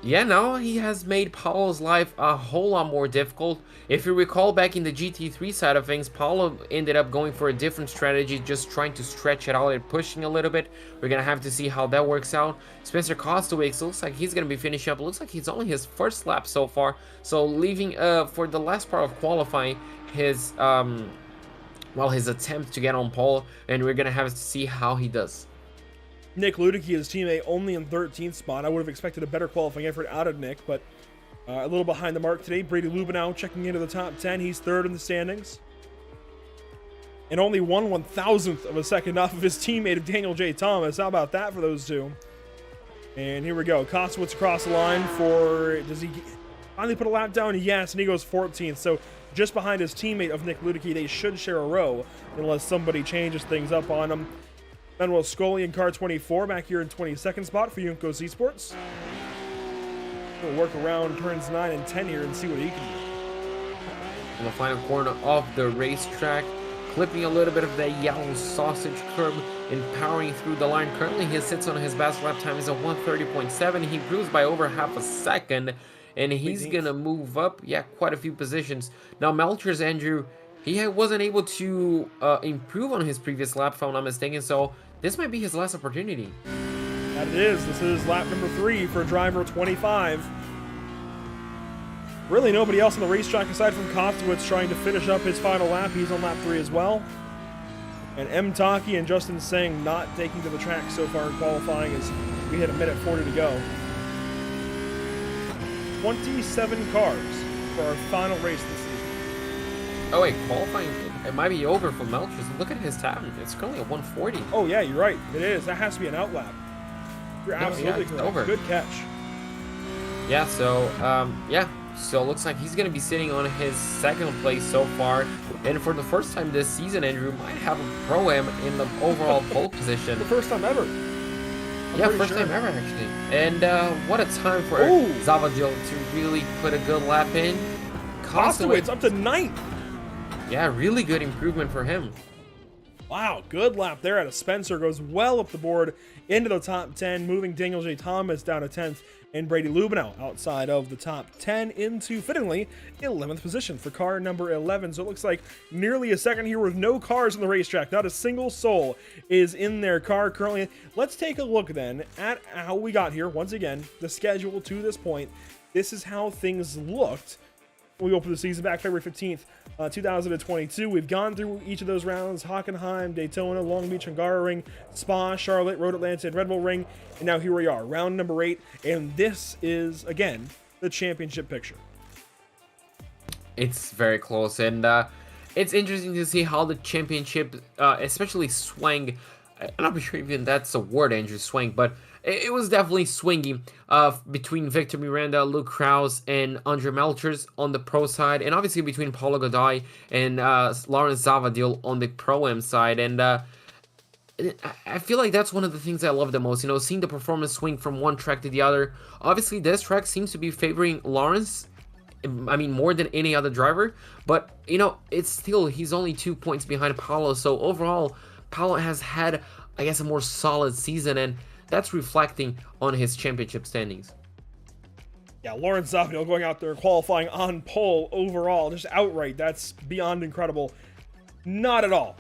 yeah, now he has made Paulo's life a whole lot more difficult. If you recall back in the GT3 side of things, Paulo ended up going for a different strategy, just trying to stretch it out and pushing a little bit. We're going to have to see how that works out. Spencer Kostowicz looks like he's going to be finishing up. Looks like he's only his first lap so far. So leaving for the last part of qualifying his his attempt to get on pole, and we're going to have to see how he does. Nick Ludicky, his teammate, only in 13th spot. I would have expected a better qualifying effort out of Nick, but a little behind the mark today. Brady Lubinow checking into the top 10. He's third in the standings. And only 1/1000th of a second off of his teammate of Daniel J. Thomas. How about that for those two? And here we go. Kostowicz across the line for... Does he finally put a lap down? Yes, and he goes 14th. So just behind his teammate of Nick Ludicky. They should share a row unless somebody changes things up on him. Manuel Scully in car 24 back here in 22nd spot for Juncos Esports. We'll work around turns 9 and 10 here and see what he can do. In the final corner of the racetrack, clipping a little bit of that yellow sausage curb and powering through the line. Currently he sits on his best lap time is a 1:30.7. He improves by over half a second, and he's gonna move up, quite a few positions. Now Melchers, Andrew, he wasn't able to improve on his previous lap, if I'm not mistaken, so this might be his last opportunity. That it is. This is lap number 3 for driver 25. Really nobody else on the racetrack aside from Kostowicz trying to finish up his final lap. He's on lap 3 as well. And M. Taki and Justin Singh not taking to the track so far in qualifying as we hit a minute 40 to go. 27 cars for our final race this season. Oh wait, qualifying, it might be over for Melchers. Look at his time. It's currently a 140. Oh yeah, you're right. It is. That has to be an outlap. You're absolutely it's correct. over. Good catch. Yeah, so, so it looks like he's going to be sitting on his second place so far. And for the first time this season, Andrew might have a Pro-Am in the overall pole position. The first time ever. Yeah, first time ever, actually. And what a time for Zavadil to really put a good lap in. Kostowicz up to 9th. Yeah, really good improvement for him. Wow, good lap there out of Spencer. Goes well up the board into the top 10, moving Daniel J. Thomas down to 10th, and Brady Lubinow outside of the top 10 into, fittingly, 11th position for car number 11. So it looks like nearly a second here with no cars on the racetrack. Not a single soul is in their car currently. Let's take a look then at how we got here. Once again, the schedule to this point. This is how things looked. We opened the season back February 15th, 2022. We've gone through each of those rounds: Hockenheim, Daytona, Long Beach, Hungaroring, Spa, Charlotte, Road Atlanta, and Red Bull Ring. And now here we are, round number 8. And this is, again, the championship picture. It's very close, and it's interesting to see how the championship, especially swang. I'm not sure even that's a word, Andrew, swang, but it was definitely swinging between Victor Miranda, Luke Krause, and Andre Melchers on the pro side, and obviously between Paulo Godai and Lawrence Zavadil on the Pro-Am side. And I feel like that's one of the things I love the most, you know, seeing the performance swing from one track to the other. Obviously, this track seems to be favoring Lawrence, I mean, more than any other driver, but, you know, it's still, he's only 2 points behind Paulo, so overall, Paulo has had, I guess, a more solid season, and that's reflecting on his championship standings. Yeah, Lawrence Zavadil going out there qualifying on pole overall, just outright. That's beyond incredible. Not at all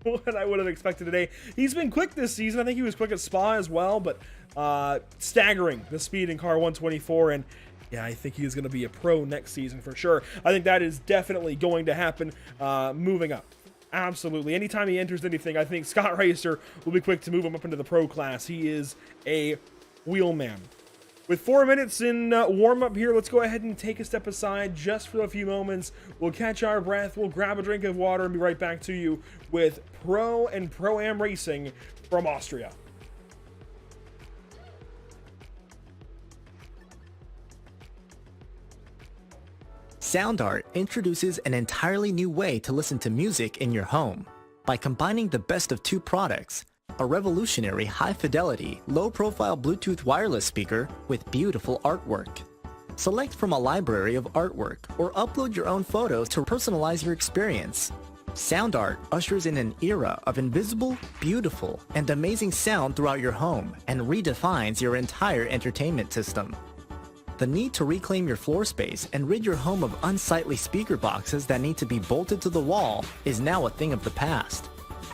what I would have expected today. He's been quick this season. I think he was quick at Spa as well, but staggering the speed in car 124. And yeah, I think he's going to be a pro next season for sure. I think that is definitely going to happen moving up. Absolutely. Anytime he enters anything, I think Scott Racer will be quick to move him up into the pro class. He is a wheelman. With 4 minutes in warm-up here, let's go ahead and take a step aside just for a few moments. We'll catch our breath, we'll grab a drink of water, and be right back to you with Pro and Pro-Am racing from Austria. Sound Art introduces an entirely new way to listen to music in your home. By combining the best of two products, a revolutionary high-fidelity, low-profile Bluetooth wireless speaker with beautiful artwork. Select from a library of artwork or upload your own photos to personalize your experience. Sound Art ushers in an era of invisible, beautiful, and amazing sound throughout your home and redefines your entire entertainment system. The need to reclaim your floor space and rid your home of unsightly speaker boxes that need to be bolted to the wall is now a thing of the past.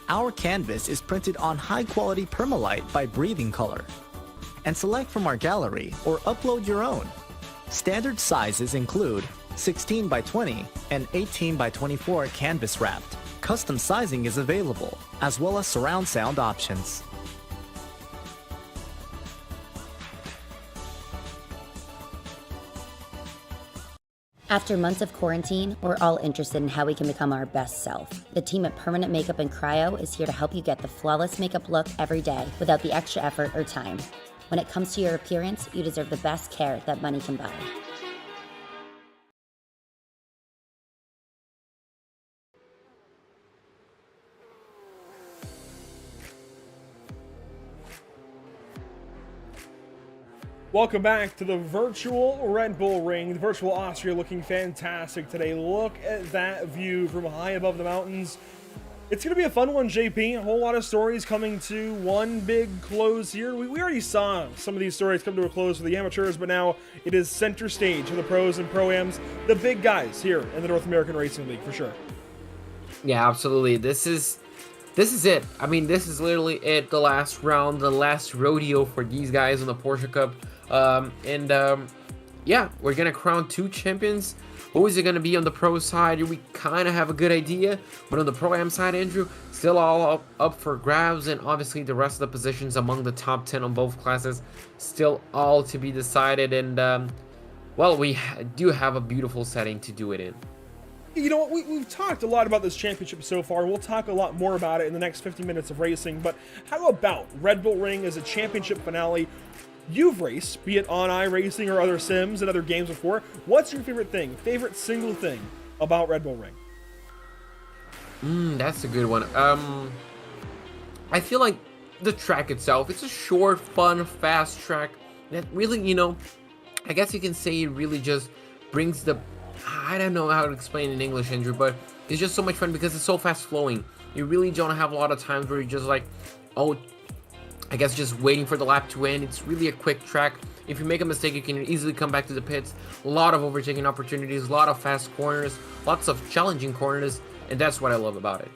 Our canvas is printed on high-quality permalite by Breathing Color. And select from our gallery or upload your own. Standard sizes include 16 by 20 and 18 by 24 canvas wrapped. Custom sizing is available, as well as surround sound options. After months of quarantine, we're all interested in how we can become our best self. The team at Permanent Makeup and Cryo is here to help you get the flawless makeup look every day without the extra effort or time. When it comes to your appearance, you deserve the best care that money can buy. Welcome back to the virtual Red Bull Ring. The virtual Austria looking fantastic today. Look at that view from high above the mountains. It's going to be a fun one, JP. A whole lot of stories coming to one big close here. We already saw some of these stories come to a close for the amateurs, but now it is center stage for the pros and pro-ams, the big guys here in the North American Racing League, for sure. Yeah, absolutely. This is it. I mean, this is literally it. The last round, the last rodeo for these guys in the Porsche Cup. Yeah, we're gonna crown two champions. Who is it gonna be on the pro side? We kind of have a good idea, but on the pro-am side, Andrew, still all up for grabs, and obviously the rest of the positions among the top 10 on both classes still all to be decided. And well, we do have a beautiful setting to do it in. You know what, we've talked a lot about this championship so far. We'll talk a lot more about it in the next 50 minutes of racing, but how about Red Bull Ring as a championship finale? You've raced, be it on iRacing or other sims and other games before. What's your favorite thing, favorite single thing about Red Bull Ring? That's a good one. I feel like the track itself, it's a short, fun, fast track that really, you know, I guess you can say it really just brings the, I don't know how to explain in English, Andrew, but it's just so much fun because it's so fast flowing. You really don't have a lot of times where you're just like, oh, I guess just waiting for the lap to end. It's really a quick track. If you make a mistake, you can easily come back to the pits. A lot of overtaking opportunities, a lot of fast corners, lots of challenging corners, and that's what I love about it.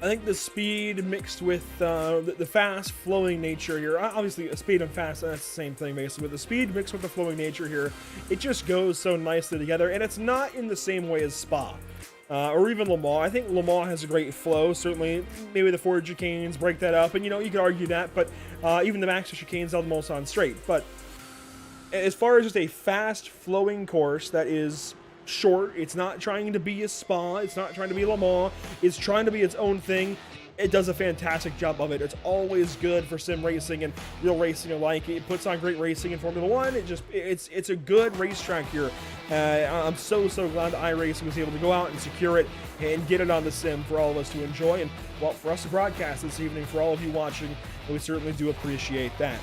I think the speed mixed with the fast flowing nature here, obviously speed and fast, that's the same thing basically, but the speed mixed with the flowing nature here, it just goes so nicely together, and it's not in the same way as Spa. Or even Le Mans. I think Le Mans has a great flow. Certainly, maybe the Ford chicanes break that up, and you know, you could argue that, but even the Maxter chicanes almost on straight. But as far as just a fast flowing course that is short, it's not trying to be a Spa, it's not trying to be Le Mans, it's trying to be its own thing. It does a fantastic job of it. It's always good for sim racing and real racing alike. It puts on great racing in Formula One. It's a good racetrack here. I'm so glad that iRacing was able to go out and secure it and get it on the sim for all of us to enjoy, and well, for us to broadcast this evening for all of you watching. And we certainly do appreciate that.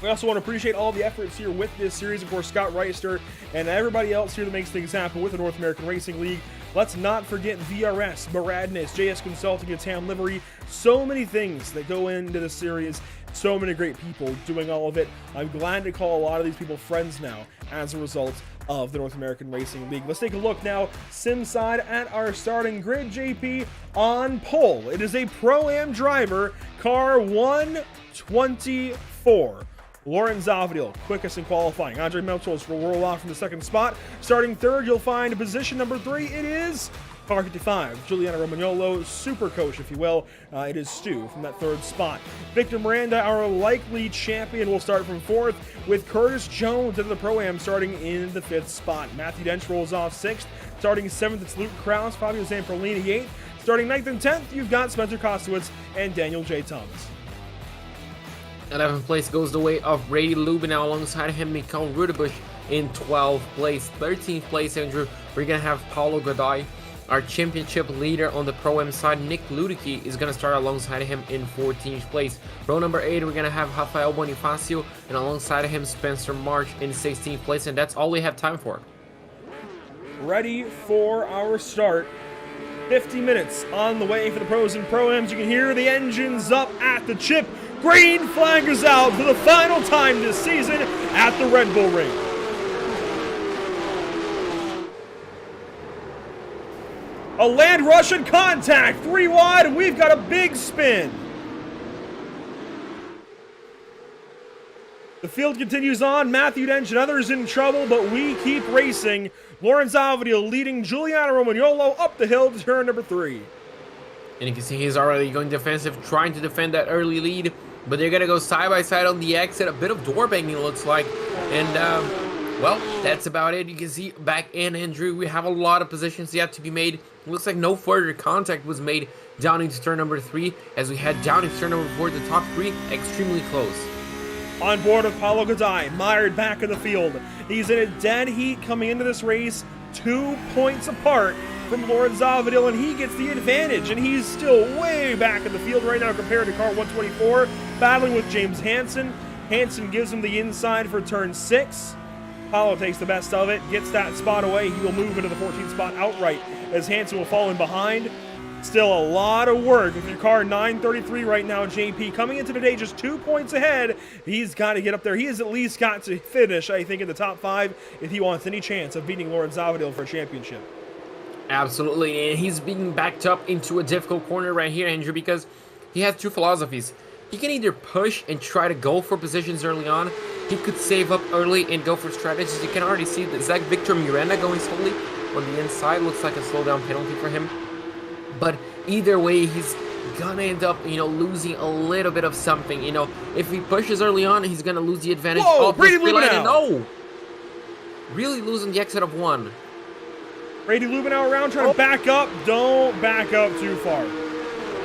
We also want to appreciate all the efforts here with this series, of course, Scott Reister and everybody else here that makes things happen with the North American Racing League. Let's not forget VRS, Baradness, JS Consulting, and Tam Livery. So many things that go into the series. So many great people doing all of it. I'm glad to call a lot of these people friends now as a result of the North American Racing League. Let's take a look now, sim side, at our starting grid. JP on pole. It is a Pro-Am driver, car 124. Lauren Zavadil, quickest in qualifying. Andre Melchels will roll off from the second spot. Starting third, you'll find position number 3. It is car 55. Juliana Romagnolo, super coach, if you will. It is Stu from that third spot. Victor Miranda, our likely champion, will start from 4th, with Curtis Jones into the Pro-Am starting in the 5th spot. Matthew Dench rolls off 6th. Starting 7th, it's Luke Krause, Fabio Zamperlini 8th. Starting 9th and 10th, you've got Spencer Kostowitz and Daniel J. Thomas. 11th place goes the way of Brady Lubinow. Alongside him, Mikhail Rudebush in 12th place. 13th place, Andrew, we're going to have Paulo Godoy. Our championship leader on the Pro-Am side, Nick Ludicky, is going to start alongside him in 14th place. Row number 8, we're going to have Rafael Bonifacio, and alongside him, Spencer March in 16th place, and that's all we have time for. Ready for our start. 50 minutes on the way for the pros and pro-ams. You can hear the engines up at the chip. Green flag is out for the final time this season at the Red Bull Ring. A land rush and contact, 3 wide, and we've got a big spin. The field continues on. Matthew Dench and others in trouble, but we keep racing. Lawrence Avedil leading Giuliano Romagnolo up the hill to turn number 3. And you can see he's already going defensive, trying to defend that early lead. But they're going to go side by side on the exit. A bit of door banging, looks like. And, well, that's about it. You can see back in, Andrew, we have a lot of positions yet to be made. It looks like no further contact was made down into turn number 3. As we head down into turn number 4, the top 3 extremely close. On board with Paulo Godoy, mired back in the field. He's in a dead heat coming into this race, 2 points apart from Lawrence Avedil, and he gets the advantage, and he's still way back in the field right now compared to car 124, battling with James Hansen. Hansen gives him the inside for turn 6. Paulo takes the best of it, gets that spot away. He will move into the 14th spot outright as Hansen will fall in behind. Still a lot of work with your car 933 right now, JP. Coming into today just 2 points ahead. He's got to get up there. He has at least got to finish, I think, in the top 5 if he wants any chance of beating Lawrence Avedil for a championship. Absolutely, and he's being backed up into a difficult corner right here, Andrew, because he has 2 philosophies. He can either push and try to go for positions early on. He could save up early and go for strategies. You can already see that Zach Victor Miranda going slowly on the inside. Looks like a slowdown penalty for him. But either way, he's gonna end up, losing a little bit of something. If he pushes early on, he's gonna lose the advantage. Whoa, Brady Lubinow! No! Really losing the exit of 1. Brady Lubinow around trying to back up. Don't back up too far.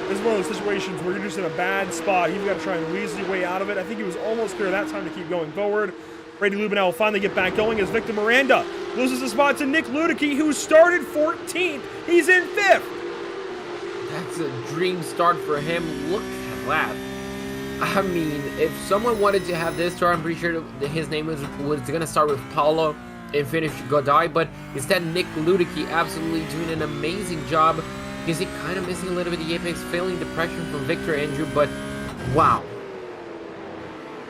This is one of those situations where you're just in a bad spot. You've got to try and weasel your way out of it. I think it was almost clear that time to keep going forward. Brady Lubinow will finally get back going as Victor Miranda loses the spot to Nick Ludicky, who started 14th. He's in 5th. That's a dream start for him. Look at that. I mean, if someone wanted to have this start, I'm pretty sure that his name was going to start with Paulo and finish Godoy, but instead Nick Ludicky absolutely doing an amazing job. Because he kind of missing a little bit of the apex, failing the pressure from Victor Andrew, but wow.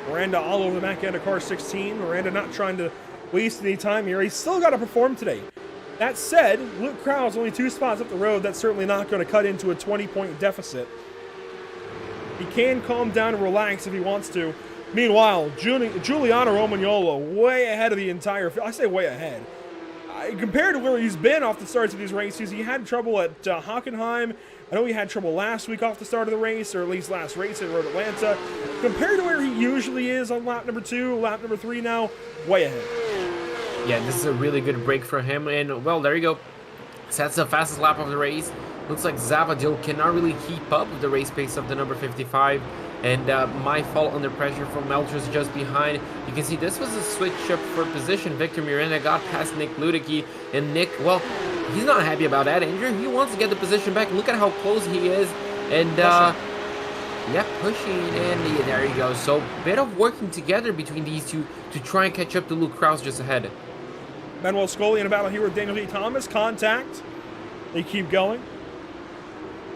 Miranda all over the back end of car 16. Miranda not trying to waste any time here. He's still got to perform today. That said, Luke Krause only 2 spots up the road. That's certainly not going to cut into a 20-point deficit. He can calm down and relax if he wants to. Meanwhile, Giuliano Romagnolo way ahead of the entire field. I say way ahead. Compared to where he's been off the starts of these races, he had trouble at Hockenheim. I know he had trouble last week off the start of the race, or at least last race at Road Atlanta. Compared to where he usually is on lap number 2, lap number 3 now, way ahead. Yeah, this is a really good break for him, and well, there you go. So that's the fastest lap of the race. Looks like Zavadil cannot really keep up with the race pace of the number 55. And my fault under pressure from Melchers just behind. You can see this was a switch up for position. Victor Miranda got past Nick Ludicky. And Nick, well, he's not happy about that, Andrew. He wants to get the position back. Look at how close he is. And, yeah, pushing. And yeah, there you go. So, bit of working together between these two to try and catch up to Luke Krause just ahead. Manuel Scully in a battle here with Daniel D. Thomas. Contact. They keep going.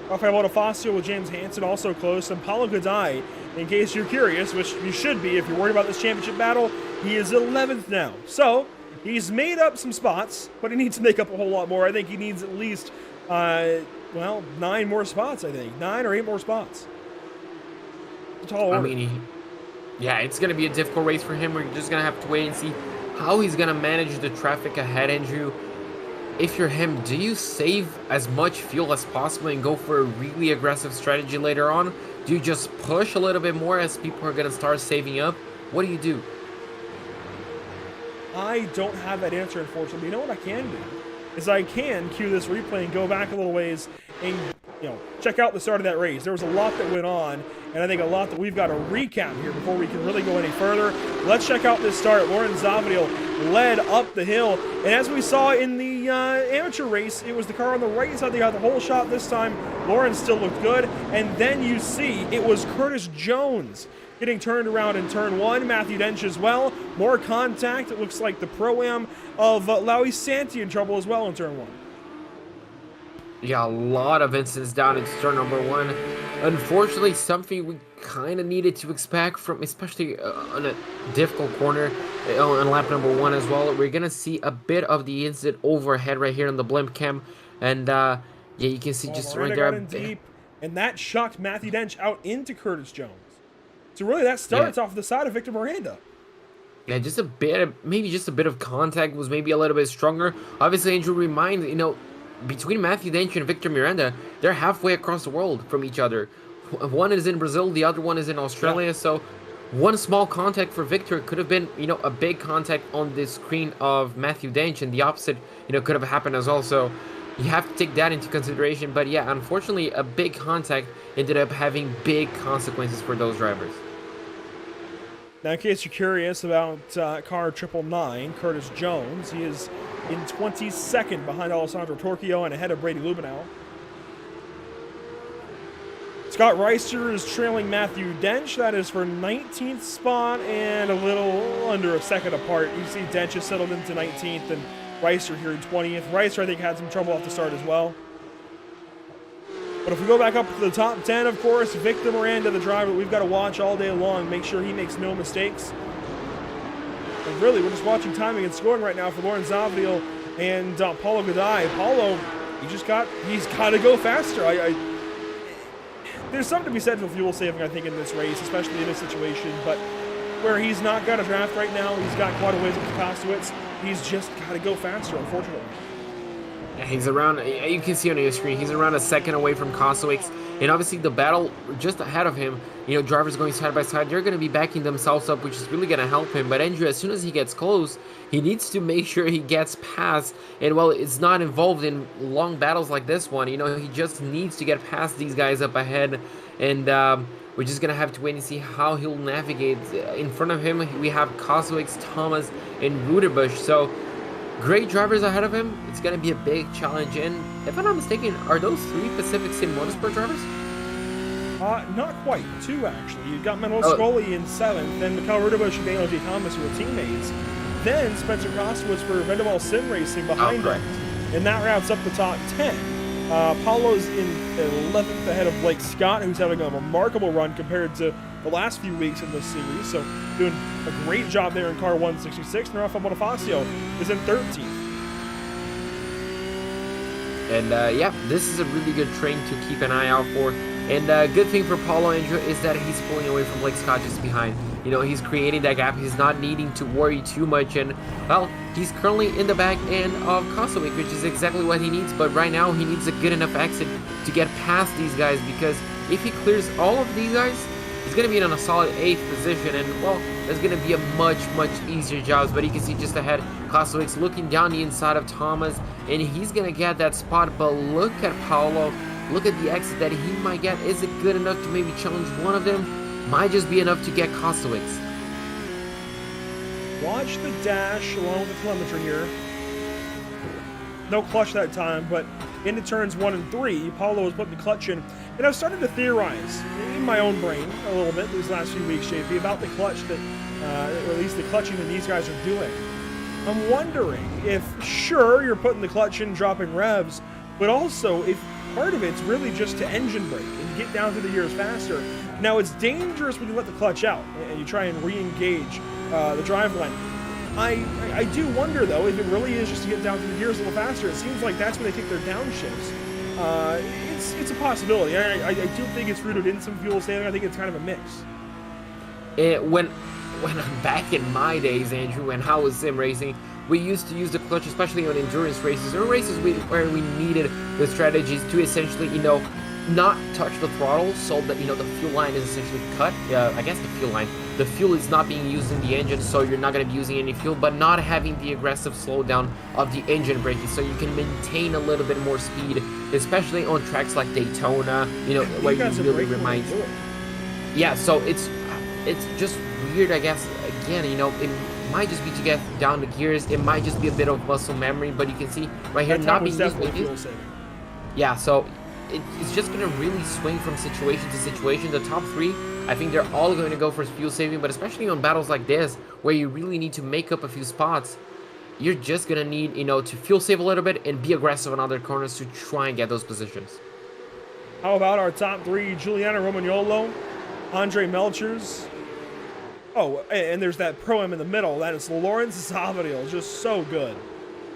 Rafael Bonifacio with James Hansen also close. And Paulo Godoy, in case you're curious, which you should be if you're worried about this championship battle, he is 11th now. So, he's made up some spots, but he needs to make up a whole lot more. I think he needs at least, 9 more spots, I think. 9 or 8 more spots. It's a tall order. I mean, yeah, it's going to be a difficult race for him. We're just going to have to wait and see how he's going to manage the traffic ahead, Andrew. If you're him, do you save as much fuel as possible and go for a really aggressive strategy later on? Do you just push a little bit more as people are going to start saving up? What do you do? I don't have that answer, unfortunately. You know what I can do? Is I can cue this replay and go back a little ways and check out the start of that race. There was a lot that went on, and I think a lot that we've got to recap here before we can really go any further. Let's check out this start. Lauren Zavadiel led up the hill, and as we saw in the amateur race, it was the car on the right side that got the whole shot this time. Lauren still looked good, and then you see it was Curtis Jones getting turned around in turn 1. Matthew Dench as well. More contact. It looks like the Pro-Am of Lowy Santi in trouble as well in turn 1. Yeah, a lot of incidents down in turn number 1. Unfortunately, something we kind of needed to expect from, especially on a difficult corner on lap number 1 as well. We're going to see a bit of the incident overhead right here on the blimp cam. And, yeah, you can see just right there. Got in deep, and that shocked Matthew Dench out into Curtis Jones. So really, that starts off the side of Victor Miranda. Yeah, just a bit, maybe just a bit of contact was maybe a little bit stronger. Obviously, Andrew reminds, between Matthew Dench and Victor Miranda, they're halfway across the world from each other. One is in Brazil, the other one is in Australia. Yeah. So one small contact for Victor could have been, a big contact on the screen of Matthew Dench, and the opposite, could have happened as well. So you have to take that into consideration. But yeah, unfortunately, a big contact ended up having big consequences for those drivers. Now, in case you're curious about car 999, Curtis Jones, he is in 22nd behind Alessandro Torchio and ahead of Brady Lubenow. Scott Reister is trailing Matthew Dench. That is for 19th spot and a little under a second apart. You see Dench has settled into 19th and Reister here in 20th. Reister, I think, had some trouble off the start as well. But if we go back up to the top 10, of course, Victor Miranda, the driver, we've got to watch all day long, make sure he makes no mistakes. And really, we're just watching timing and scoring right now for Lauren Zavadiel and Paulo Gadai. Paulo, he's got to go faster. There's something to be said for fuel saving, I think, in this race, especially in this situation. But where he's not got a draft right now, he's got quite a ways up to Kostowitz. He's just got to go faster, unfortunately. He's around, you can see on your screen, he's around a second away from Kostowitz. And obviously the battle just ahead of him, drivers going side by side, they're going to be backing themselves up, which is really going to help him. But Andrew, as soon as he gets close, he needs to make sure he gets past. And while it's not involved in long battles like this one, he just needs to get past these guys up ahead. And we're just going to have to wait and see how he'll navigate. In front of him, we have Kostowitz, Thomas, and Ruderbusch. So great drivers ahead of him. It's going to be a big challenge. And if I'm not mistaken, are those 3 Pacific Sim Motorsport drivers? Not quite. 2, actually. You've got Manuel Scully in 7th, then Mikhail Ruderbusch and Daniel J. Thomas, who are teammates. Then Spencer Kostowitz for Vendemol Sim Racing behind him. And that rounds up the top 10. Paulo's in 11th ahead of Blake Scott, who's having a remarkable run compared to the last few weeks in this series. So doing a great job there in car 166. And Rafael Bonifacio is in 13th. And yeah, this is a really good train to keep an eye out for. And good thing for Paulo, Andrew, is that he's pulling away from Blake Scott just behind. He's creating that gap. He's not needing to worry too much. And, well, he's currently in the back end of Kostowitz, which is exactly what he needs. But right now, he needs a good enough exit to get past these guys, because if he clears all of these guys, he's going to be in a solid 8th position. And, well, there's going to be a much, much easier job. But you can see just ahead, Kostowitz looking down the inside of Thomas, and he's going to get that spot. But look at Paulo. Look at the exit that he might get. Is it good enough to maybe challenge one of them? Might just be enough to get Kostowitz. Watch the dash along with the telemetry here. No clutch that time, but into turns 1 and 3, Paulo was putting the clutch in. And I've started to theorize in my own brain a little bit these last few weeks, JP, about the clutch that, or at least the clutching that these guys are doing. I'm wondering if, sure, you're putting the clutch in, dropping revs, but also if part of it's really just to engine brake and get down through the gears faster. Now, it's dangerous when you let the clutch out and you try and re-engage the drive line. I do wonder, though, if it really is just to get down through the gears a little faster. It seems like that's when they take their downshifts. It's a possibility. I do think it's rooted in some fuel saving. I think it's kind of a mix. When back in my days, Andrew, when I was sim racing, we used to use the clutch, especially on endurance races or races where we needed the strategies to essentially, not touch the throttle so that, the fuel line is essentially cut. I guess the fuel line, the fuel is not being used in the engine, so you're not going to be using any fuel, but not having the aggressive slowdown of the engine braking, so you can maintain a little bit more speed, especially on tracks like Daytona, you know, where you really remind. Yeah, so it's just weird, I guess. Again, you know, it might just be to get down the gears. It might just be a bit of muscle memory, but you can see right here not being used. Yeah, so it's just going to really swing from situation to situation. The top three, I think they're all going to go for fuel saving, but especially on battles like this, where you really need to make up a few spots, you're just going to need, you know, to fuel save a little bit and be aggressive on other corners to try and get those positions. How about our top three? Giuliano Romagnolo, Andre Melchers. Oh, and there's that Pro-Am in the middle. That is Lawrence Zavadil. Just so good.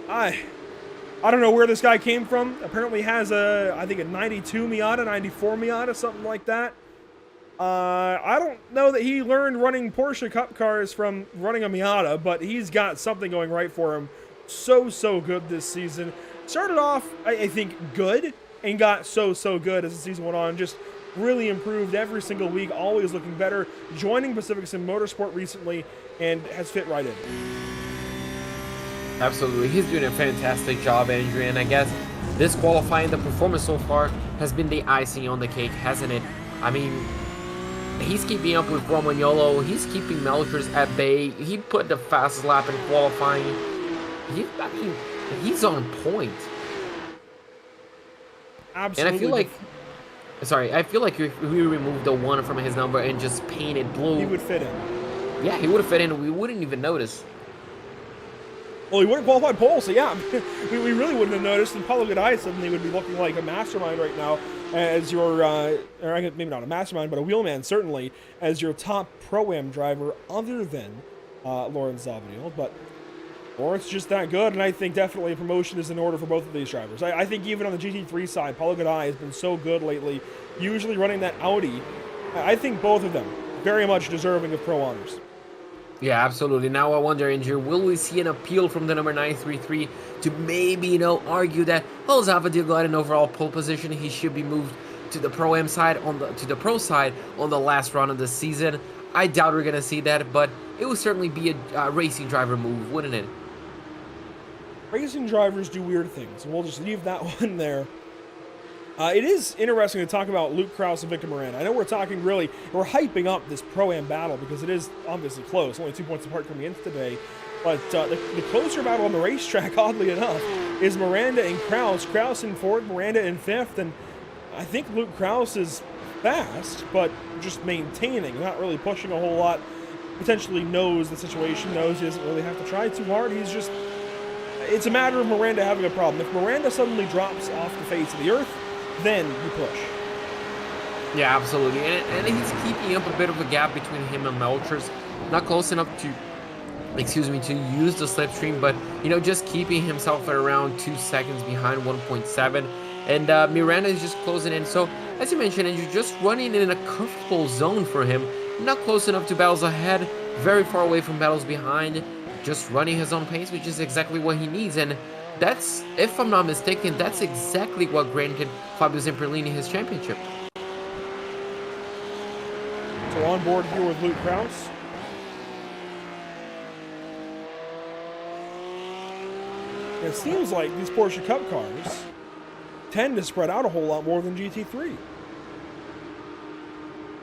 I don't know where this guy came from. Apparently has I think a 92 Miata, 94 Miata, something like that. I don't know that he learned running Porsche Cup cars from running a Miata, but he's got something going right for him. So good this season. Started off, I think, good, and got so good as the season went on. Just really improved every single week, always looking better. Joining Pacific Sim Motorsport recently, and has fit right in. Absolutely, he's doing a fantastic job, Andrew, and I guess this qualifying, the performance so far has been the icing on the cake, hasn't it? I mean, he's keeping up with Romagnolo, he's keeping Melchers at bay, he put the fastest lap in qualifying. He's on point. Absolutely. And I feel like if we removed the 1 from his number and just painted blue, he would fit in. Yeah, he would have fit in, we wouldn't even notice. Well, he wouldn't qualify pole, so yeah, we really wouldn't have noticed. And Paulo Gaday suddenly would be looking like a mastermind right now as your, or maybe not a mastermind, but a wheelman certainly, as your top Pro-Am driver other than Lawrence Zavadil. But Lawrence is just that good, and I think definitely a promotion is in order for both of these drivers. I think even on the GT3 side, Paulo Gaday has been so good lately, usually running that Audi. I think both of them very much deserving of pro honors. Yeah, absolutely. Now I wonder, Andrew, will we see an appeal from the number 933 to maybe, you know, argue that, oh, Zavadil got an overall pole position, he should be moved to the Pro-Am side, to the Pro side on the last round of the season? I doubt we're going to see that, but it would certainly be a racing driver move, wouldn't it? Racing drivers do weird things, and we'll just leave that one there. It is interesting to talk about Luke Krause and Victor Miranda. I know we're hyping up this Pro-Am battle because it is obviously close, only 2 points apart coming in today. But the closer battle on the racetrack, oddly enough, is Miranda and Krause. Krause in fourth, Miranda in fifth, and I think Luke Krause is fast, but just maintaining, not really pushing a whole lot. Potentially knows the situation, knows he doesn't really have to try too hard. It's a matter of Miranda having a problem. If Miranda suddenly drops off the face of the earth, then you push. Yeah, absolutely. And he's keeping up a bit of a gap between him and Melchers. Not close enough to use the slipstream, but, you know, just keeping himself at around 2 seconds behind 1.7. And Miranda is just closing in. So, as you mentioned, and you're just running in a comfortable zone for him. Not close enough to battles ahead, very far away from battles behind. Just running his own pace, which is exactly what he needs. And that's, if I'm not mistaken, that's exactly what granted Fabio Zamperlini his championship. So on board here with Luke Krause. It seems like these Porsche Cup cars tend to spread out a whole lot more than GT3.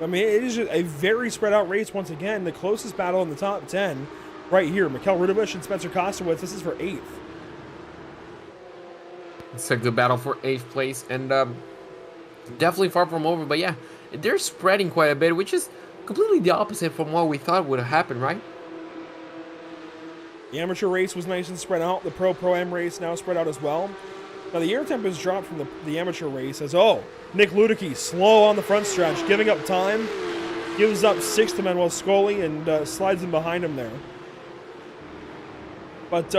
I mean, it is just a very spread out race once again. The closest battle in the top 10 right here, Mikhail Rudovich and Spencer Kostowitz. This is for 8th. It's a good battle for 8th place, and definitely far from over. But yeah, they're spreading quite a bit, which is completely the opposite from what we thought would have happened, right? The amateur race was nice and spread out. The Pro-Am race now spread out as well. Now the air temp has dropped from the amateur race as, Nick Ludicky slow on the front stretch, giving up time. Gives up 6 to Manuel Scoli and slides in behind him there. But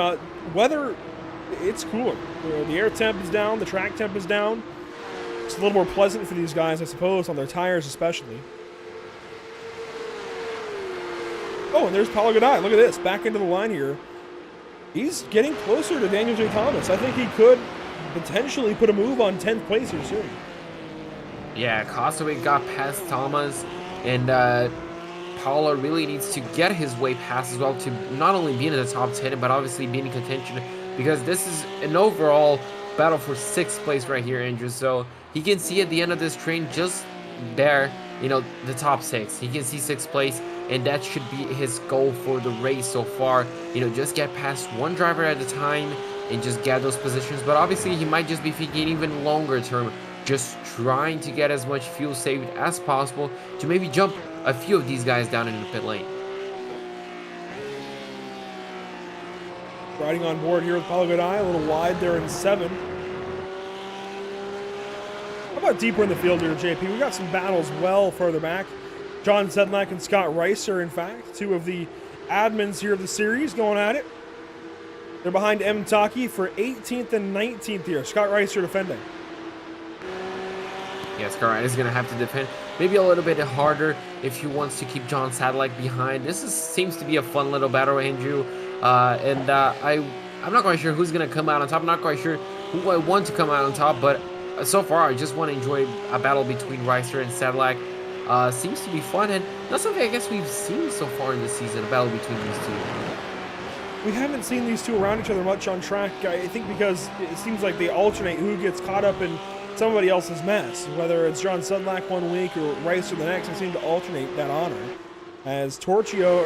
weather, it's cooler. The air temp is down, the track temp is down. It's a little more pleasant for these guys, I suppose, on their tires especially. Oh, and there's Paulo Gaday. Look at this, back into the line here. He's getting closer to Daniel J. Thomas. I think he could potentially put a move on 10th place here soon. Yeah, Kostowitz got past Thomas, and Paula really needs to get his way past as well to not only be in the top 10, but obviously be in contention, because this is an overall battle for 6th place right here, Andrew. So he can see at the end of this train just there, you know, the top 6. He can see 6th place, and that should be his goal for the race so far. You know, just get past one driver at a time and just get those positions. But obviously he might just be thinking even longer term, just trying to get as much fuel saved as possible to maybe jump a few of these guys down in the pit lane. Riding on board here with Paulo Goday, a little wide there in 7. How about deeper in the field here, JP? We got some battles well further back. John Sedlak and Scott Reiser, in fact, 2 of the admins here of the series going at it. They're behind M. Taki for 18th and 19th here. Scott Reiser defending. Yeah, Scott Reiser is going to have to defend maybe a little bit harder if he wants to keep John Sedlak behind. This seems to be a fun little battle, Andrew. I'm not quite sure who's going to come out on top. I'm not quite sure who I want to come out on top, but so far I just want to enjoy a battle between Reiser and Sedlak. Seems to be fun, and that's something I guess we've seen so far in this season, a battle between these 2. We haven't seen these 2 around each other much on track, I think, because it seems like they alternate who gets caught up in somebody else's mess. Whether it's John Sedlak one week or Reiser the next, they seem to alternate that honor. As Torchio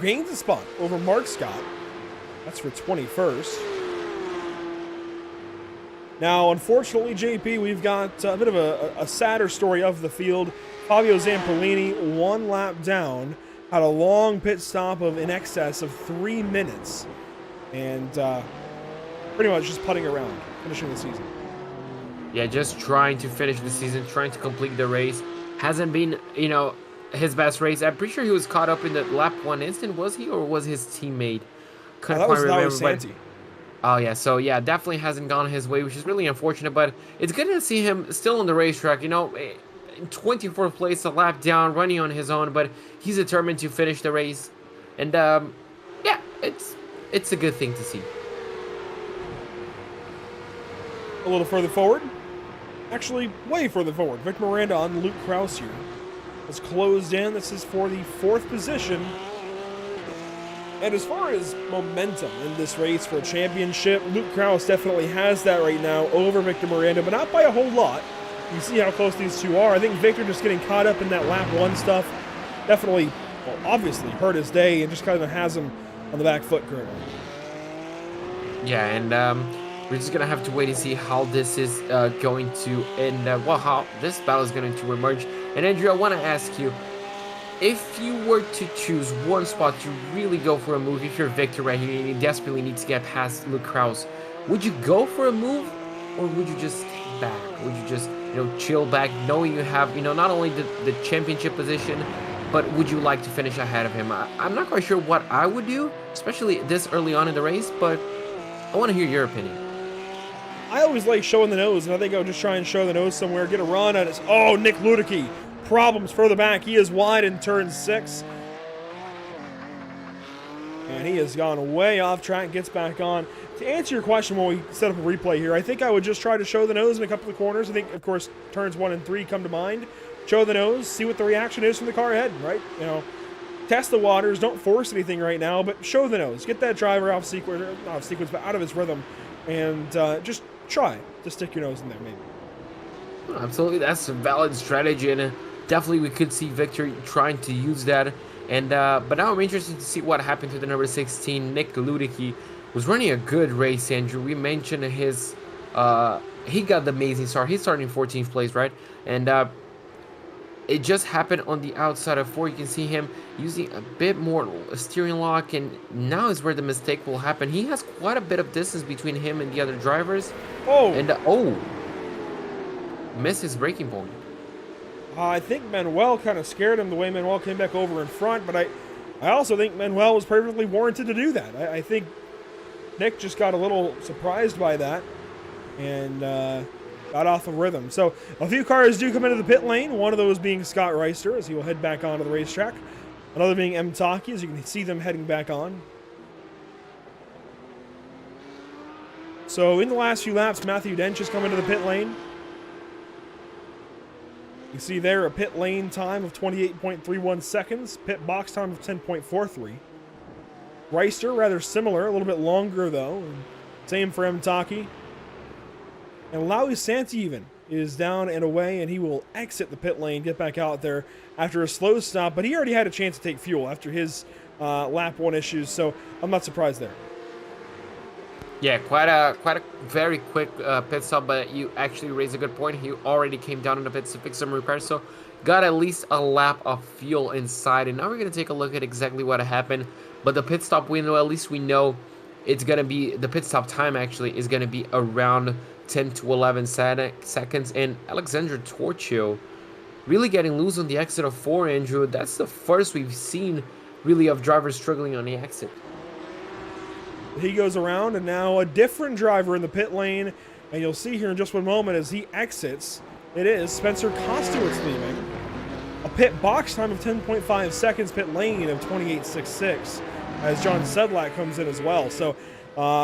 gains a spot over Mark Scott. That's for 21st. Now, unfortunately, JP, we've got a bit of a sadder story of the field. Fabio Zampolini, 1 lap down, had a long pit stop of in excess of 3 minutes. And pretty much just putting around, finishing the season. Yeah, just trying to finish the season, trying to complete the race. Hasn't been, you know, his best race. I'm pretty sure he was caught up in the lap 1 instant, was he? Or was his teammate? Couldn't quite remember. Santi. Oh, yeah. So, yeah, definitely hasn't gone his way, which is really unfortunate. But it's good to see him still on the racetrack, you know, in 24th place, a lap down, running on his own. But he's determined to finish the race. And, yeah, it's a good thing to see. A little further forward. Actually, way further forward. Vic Miranda on Luke Krause here. Has closed in. This is for the 4th position. And as far as momentum in this race for a championship, Luke Krause definitely has that right now over Victor Miranda, but not by a whole lot. You see how close these 2 are. I think Victor just getting caught up in that lap 1 stuff definitely, well, obviously hurt his day and just kind of has him on the back foot currently. Yeah, and we're just going to have to wait and see how this is going to end, how this battle is going to emerge. And Andrew, I want to ask you, if you were to choose one spot to really go for a move, if you're Victor right here and you desperately need to get past Luke Krause, would you go for a move, or would you just stay back? Would you just, you know, chill back, knowing you have, you know, not only the championship position, but would you like to finish ahead of him? I'm not quite sure what I would do, especially this early on in the race, but I want to hear your opinion. I always like showing the nose, and I think I'll just try and show the nose somewhere, get a run at it. Oh, Nick Ludicky. Problems further back. He is wide in turn 6. And he has gone way off track, gets back on. To answer your question when we set up a replay here, I think I would just try to show the nose in a couple of corners. I think, of course, turns 1 and 3 come to mind. Show the nose, see what the reaction is from the car ahead, right? You know, test the waters, don't force anything right now, but show the nose. Get that driver off sequence, but out of his rhythm, and just try to stick your nose in there, maybe. Absolutely, that's a valid strategy, and definitely we could see Victor trying to use that. And but now I'm interested to see what happened to the number 16, Nick Ludicky. Was running a good race, Andrew. We mentioned his he got the amazing start. He's starting in 14th place, right? And it just happened on the outside of 4. You can see him using a bit more steering lock, and now is where the mistake will happen. He has quite a bit of distance between him and the other drivers. Oh! And missed his braking point. I think Manuel kind of scared him the way Manuel came back over in front, but I also think Manuel was perfectly warranted to do that. I think Nick just got a little surprised by that and got off of rhythm. So a few cars do come into the pit lane, one of those being Scott Reister as he will head back onto the racetrack. Another being M. Taki, as you can see them heading back on. So in the last few laps, Matthew Dench has come into the pit lane. You see there a pit lane time of 28.31 seconds, pit box time of 10.43. Reister, rather similar, a little bit longer though. Same for Mtaki. And Laui Santi even is down and away, and he will exit the pit lane, get back out there after a slow stop, but he already had a chance to take fuel after his lap 1 issues, so I'm not surprised there. Yeah, quite a very quick pit stop, but you actually raised a good point. He already came down in the pits to fix some repairs, so got at least a lap of fuel inside. And now we're going to take a look at exactly what happened. But the pit stop window, at least we know it's going to be, the pit stop time actually is going to be around 10 to 11 seconds. And Alexandre Torchio really getting loose on the exit of 4, Andrew. That's the first we've seen really of drivers struggling on the exit. He goes around, and now a different driver in the pit lane, and you'll see here in just one moment as he exits, it is Spencer Kostowitz leaving. A pit box time of 10.5 seconds, pit lane of 28.66, as John Sedlak comes in as well. So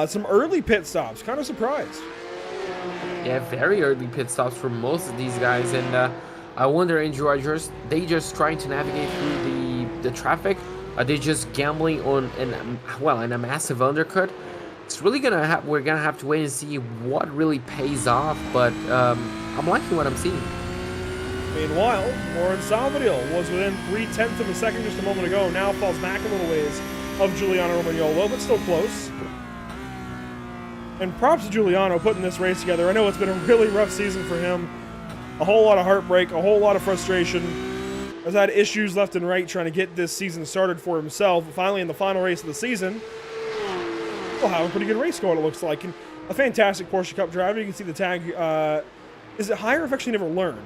some early pit stops, kind of surprised. Yeah, very early pit stops for most of these guys, and I wonder, Andrew, are they just trying to navigate through the traffic? Are they just gambling on in a massive undercut? It's really we're gonna have to wait and see what really pays off. But I'm liking what I'm seeing. Meanwhile, Lawrence Salvadil was within 0.3 of a second just a moment ago. Now falls back a little ways of Giuliano Romagnolo, but still close. And props to Giuliano putting this race together. I know it's been a really rough season for him. A whole lot of heartbreak, a whole lot of frustration. Has had issues left and right trying to get this season started for himself. But finally, in the final race of the season, we'll have a pretty good race going, it looks like. And a fantastic Porsche Cup driver. You can see the tag. Is it higher? I've actually never learned.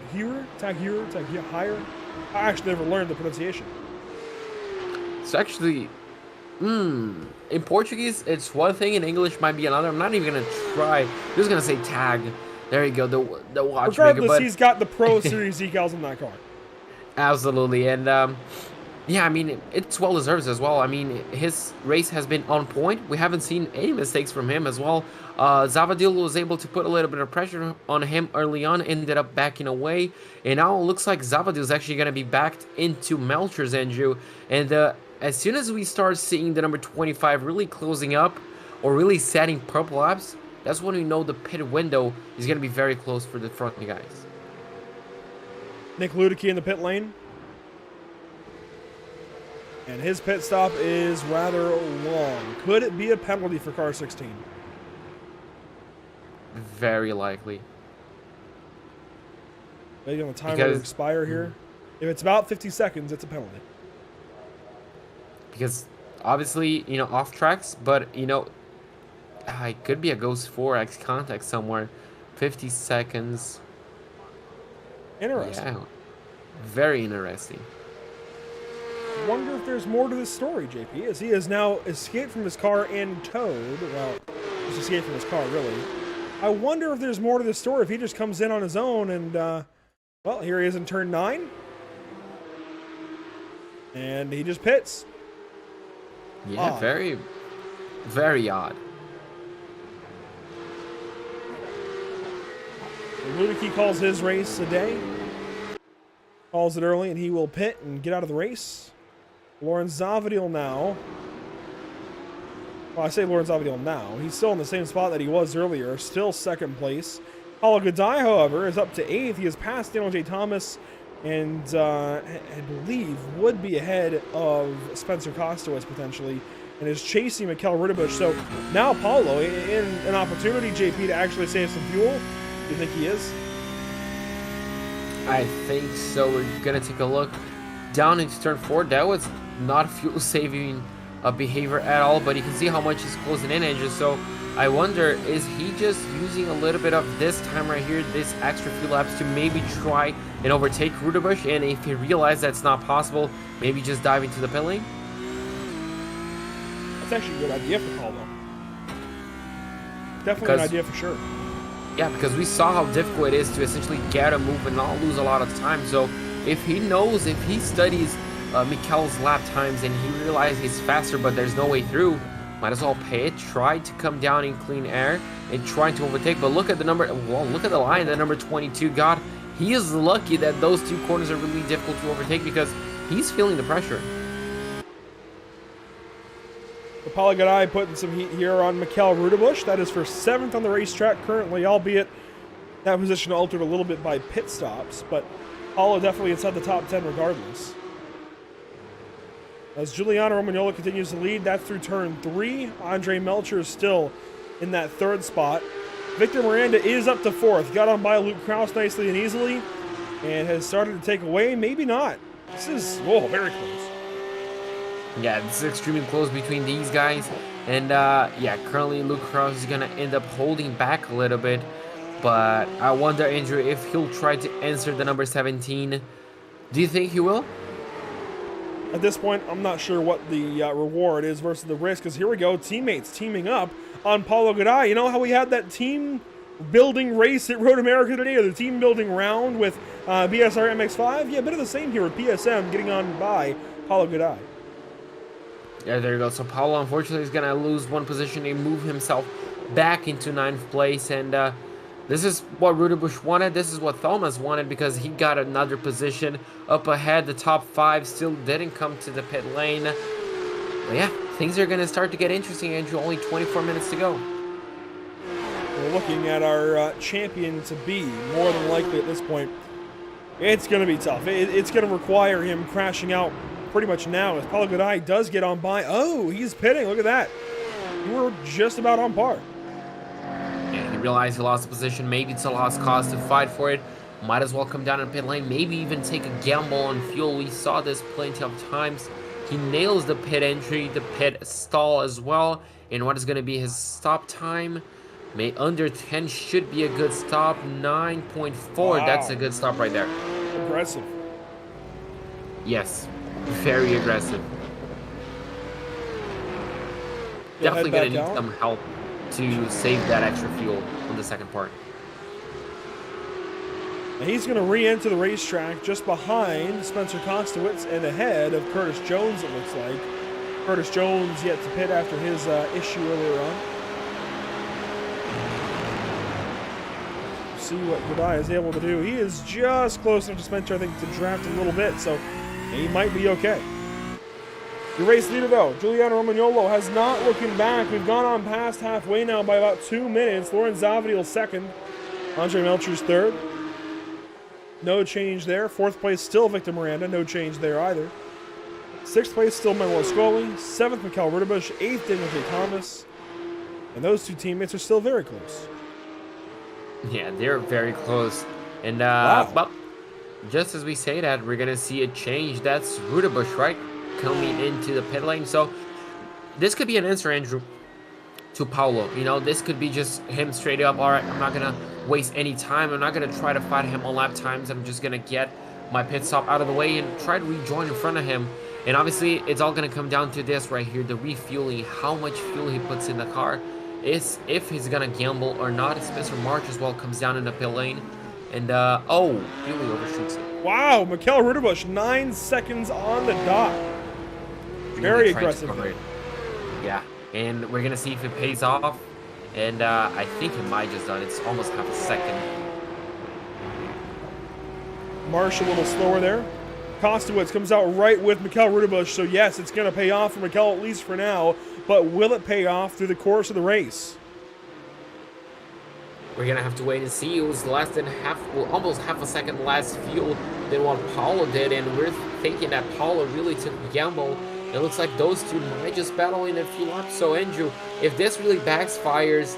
Tag higher? I actually never learned the pronunciation. It's actually, in Portuguese, it's one thing. In English, might be another. I'm not even going to try. I'm just going to say tag. There you go, the watchmaker. Regardless, he's got the Pro Series decals in that car. Absolutely, and yeah, I mean, it's well deserved as well. I mean, his race has been on point. We haven't seen any mistakes from him as well. Zavadil was able to put a little bit of pressure on him early on, ended up backing away, and now it looks like Zavadil is actually going to be backed into Melcher's, Andrew. And as soon as we start seeing the number 25 really closing up or really setting purple laps, that's when we know the pit window is going to be very close for the front guys. Nick Ludicky in the pit lane. And his pit stop is rather long. Could it be a penalty for car 16? Very likely. Maybe on the timer to expire here. If it's about 50 seconds, it's a penalty. Because obviously, off tracks, but, it could be a Ghost 4X contact somewhere. 50 seconds. Interesting. Yeah, very interesting. Wonder if there's more to this story, JP, as he has now escaped from his car and towed. Well, just escaped from his car, really. I wonder if there's more to this story, if he just comes in on his own and, well, here he is in turn 9. And he just pits. Yeah, odd. Very, very odd. Ludicky calls his race a day. Calls it early, and he will pit and get out of the race. Lawrence Zavadil now. Well, I say Lawrence Zavadil now. He's still in the same spot that he was earlier. Still second place. Paulo Gadai, however, is up to 8th. He has passed Daniel J. Thomas and I believe would be ahead of Spencer Kostowitz potentially, and is chasing Mikel Ritterbusch. So now Paulo in an opportunity, JP, to actually save some fuel. Do you think he is? I think so. We're gonna take a look down into turn 4. That was not fuel saving behavior at all, but you can see how much he's closing in, Andrew. So I wonder, is he just using a little bit of this time right here, this extra few laps, to maybe try and overtake Ritterbusch? And if he realizes that's not possible, maybe just dive into the pit lane? That's actually a good idea for Paulo. Definitely an idea for sure. Yeah, because we saw how difficult it is to essentially get a move and not lose a lot of time. So if he knows, if he studies Mikel's lap times and he realizes he's faster but there's no way through, might as well pay it, try to come down in clean air and try to overtake. But look at the number, well, look at the line that number 22 got. he is lucky that those two corners are really difficult to overtake because he's feeling the pressure. Paulo Gaday putting some heat here on Mikkel Rudebusch. That is for 7th on the racetrack currently, albeit that position altered a little bit by pit stops, but Paulo definitely inside the top 10 regardless. As Giuliano Romagnolo continues to lead, that's through turn 3. Andre Melcher is still in that 3rd spot. Victor Miranda is up to 4th. Got on by Luke Krause nicely and easily, and has started to take away. Maybe not. This is, very close. Yeah, this is extremely close between these guys. And yeah, currently Luke Krause is going to end up holding back a little bit. But I wonder, Andrew, if he'll try to answer the number 17. Do you think he will? At this point, I'm not sure what the reward is versus the risk, because here we go, teammates teaming up on Paulo Gaday. You know how we had that team building race at Road America today, or the team building round with BSR MX-5? Yeah, a bit of the same here with PSM getting on by Paulo Gaday. Yeah, there you go. So Paulo, unfortunately, is going to lose one position and move himself back into 9th place. And this is what Rudebusch wanted. This is what Thomas wanted, because he got another position up ahead. The top 5 still didn't come to the pit lane. But yeah, things are going to start to get interesting, Andrew. Only 24 minutes to go. We're looking at our champion to be, more than likely at this point. It's going to be tough. It's going to require him crashing out pretty much now, as Paulo Gaday does get on by. Oh, he's pitting. Look at that. You were just about on par. Yeah, he realized he lost the position. Maybe it's a lost cause to fight for it. Might as well come down in pit lane. Maybe even take a gamble on fuel. We saw this plenty of times. He nails the pit entry, the pit stall as well. And what is going to be his stop time? Under 10 should be a good stop. 9.4. Wow. That's a good stop right there. Aggressive. Yes. Very aggressive. Definitely going to need some help to save that extra fuel on the second part. And he's going to re-enter the racetrack just behind Spencer Kostowitz and ahead of Curtis Jones, it looks like. Curtis Jones yet to pit after his issue earlier on. See what Gaday is able to do. He is just close enough to Spencer, I think, to draft a little bit, so he might be okay. The race leader, though, Giuliano Romagnolo, has not looking back. We've gone on past halfway now by about 2 minutes. Lauren Zavadil second. Andre Melcher's third. No change there. 4th place, still Victor Miranda. No change there either. 6th place, still Manuel Scully. 7th, Mikkel Rudebusch. 8th, Daniel J. Thomas. And those two teammates are still very close. Yeah, they're very close. And, wow. But just as we say that, we're going to see a change. That's Rudebusch, right? Coming into the pit lane. So this could be an answer, Andrew, to Paulo. You know, this could be just him straight up. All right, I'm not going to waste any time. I'm not going to try to fight him on lap times. I'm just going to get my pit stop out of the way and try to rejoin in front of him. And obviously, it's all going to come down to this right here, the refueling, how much fuel he puts in the car. Is if he's going to gamble or not. Spencer March as well comes down in the pit lane. And, oh, really overshoots it. Wow, Mikkel Rudebusch, 9 seconds on the dot. Very aggressive. Yeah, and we're going to see if it pays off. And I think it might just done. It's almost half a second. Marsh a little slower there. Kostowitz comes out right with Mikkel Rudebusch. So, yes, it's going to pay off for Mikkel, at least for now. But will it pay off through the course of the race? We're going to have to wait and see. It was less than almost half a second less fuel than what Paulo did. And we're thinking that Paulo really took a gamble. It looks like those two might just battle in a few laps. So, Andrew, if this really backfires,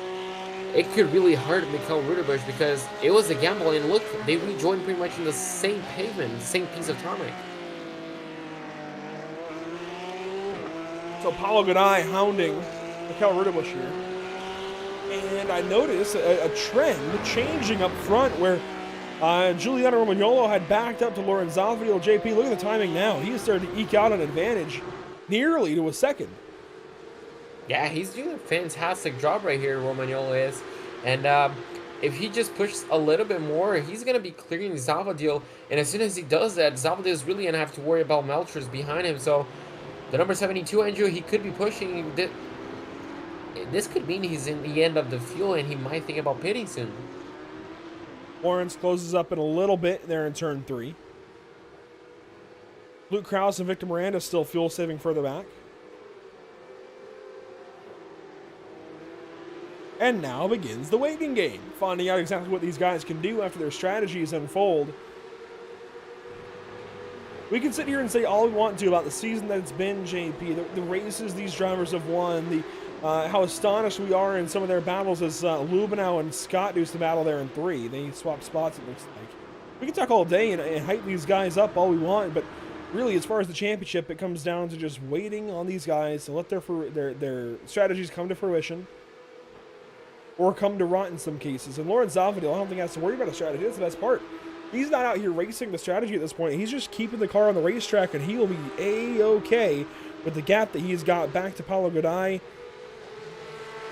it could really hurt Mikkel Rudebusch, because it was a gamble. And look, they rejoined pretty much in the same pavement, the same piece of tarmac. So Paulo Gaday hounding Mikkel Rudebusch here. And I notice a trend changing up front where Giuliano Romagnolo had backed up to Lauren Zavadil. JP, look at the timing now. He has started to eke out an advantage nearly to a second. Yeah, he's doing a fantastic job right here, Romagnolo is. And if he just pushes a little bit more, he's going to be clearing Zavadil. And as soon as he does that, Zavadil is really going to have to worry about Melcher's behind him. So the number 72, Andrew, he could be pushing. This could mean he's in the end of the fuel and he might think about pitting soon. Lawrence closes up in a little bit there in turn 3. Luke Krause and Victor Miranda still fuel saving further back. And now begins the waiting game, finding out exactly what these guys can do after their strategies unfold. We can sit here and say all we want to about the season that it's been, JP, the races these drivers have won, how astonished we are in some of their battles as Lubenow and Scott do some battle there in 3. They swap spots, it looks like. We can talk all day and hype these guys up all we want, but really, as far as the championship, it comes down to just waiting on these guys to let their strategies come to fruition. Or come to rot in some cases. And Lawrence Zavadil, I don't think has to worry about a strategy. That's the best part. He's not out here racing the strategy at this point. He's just keeping the car on the racetrack, and he will be A-okay with the gap that he's got back to Paulo Godai.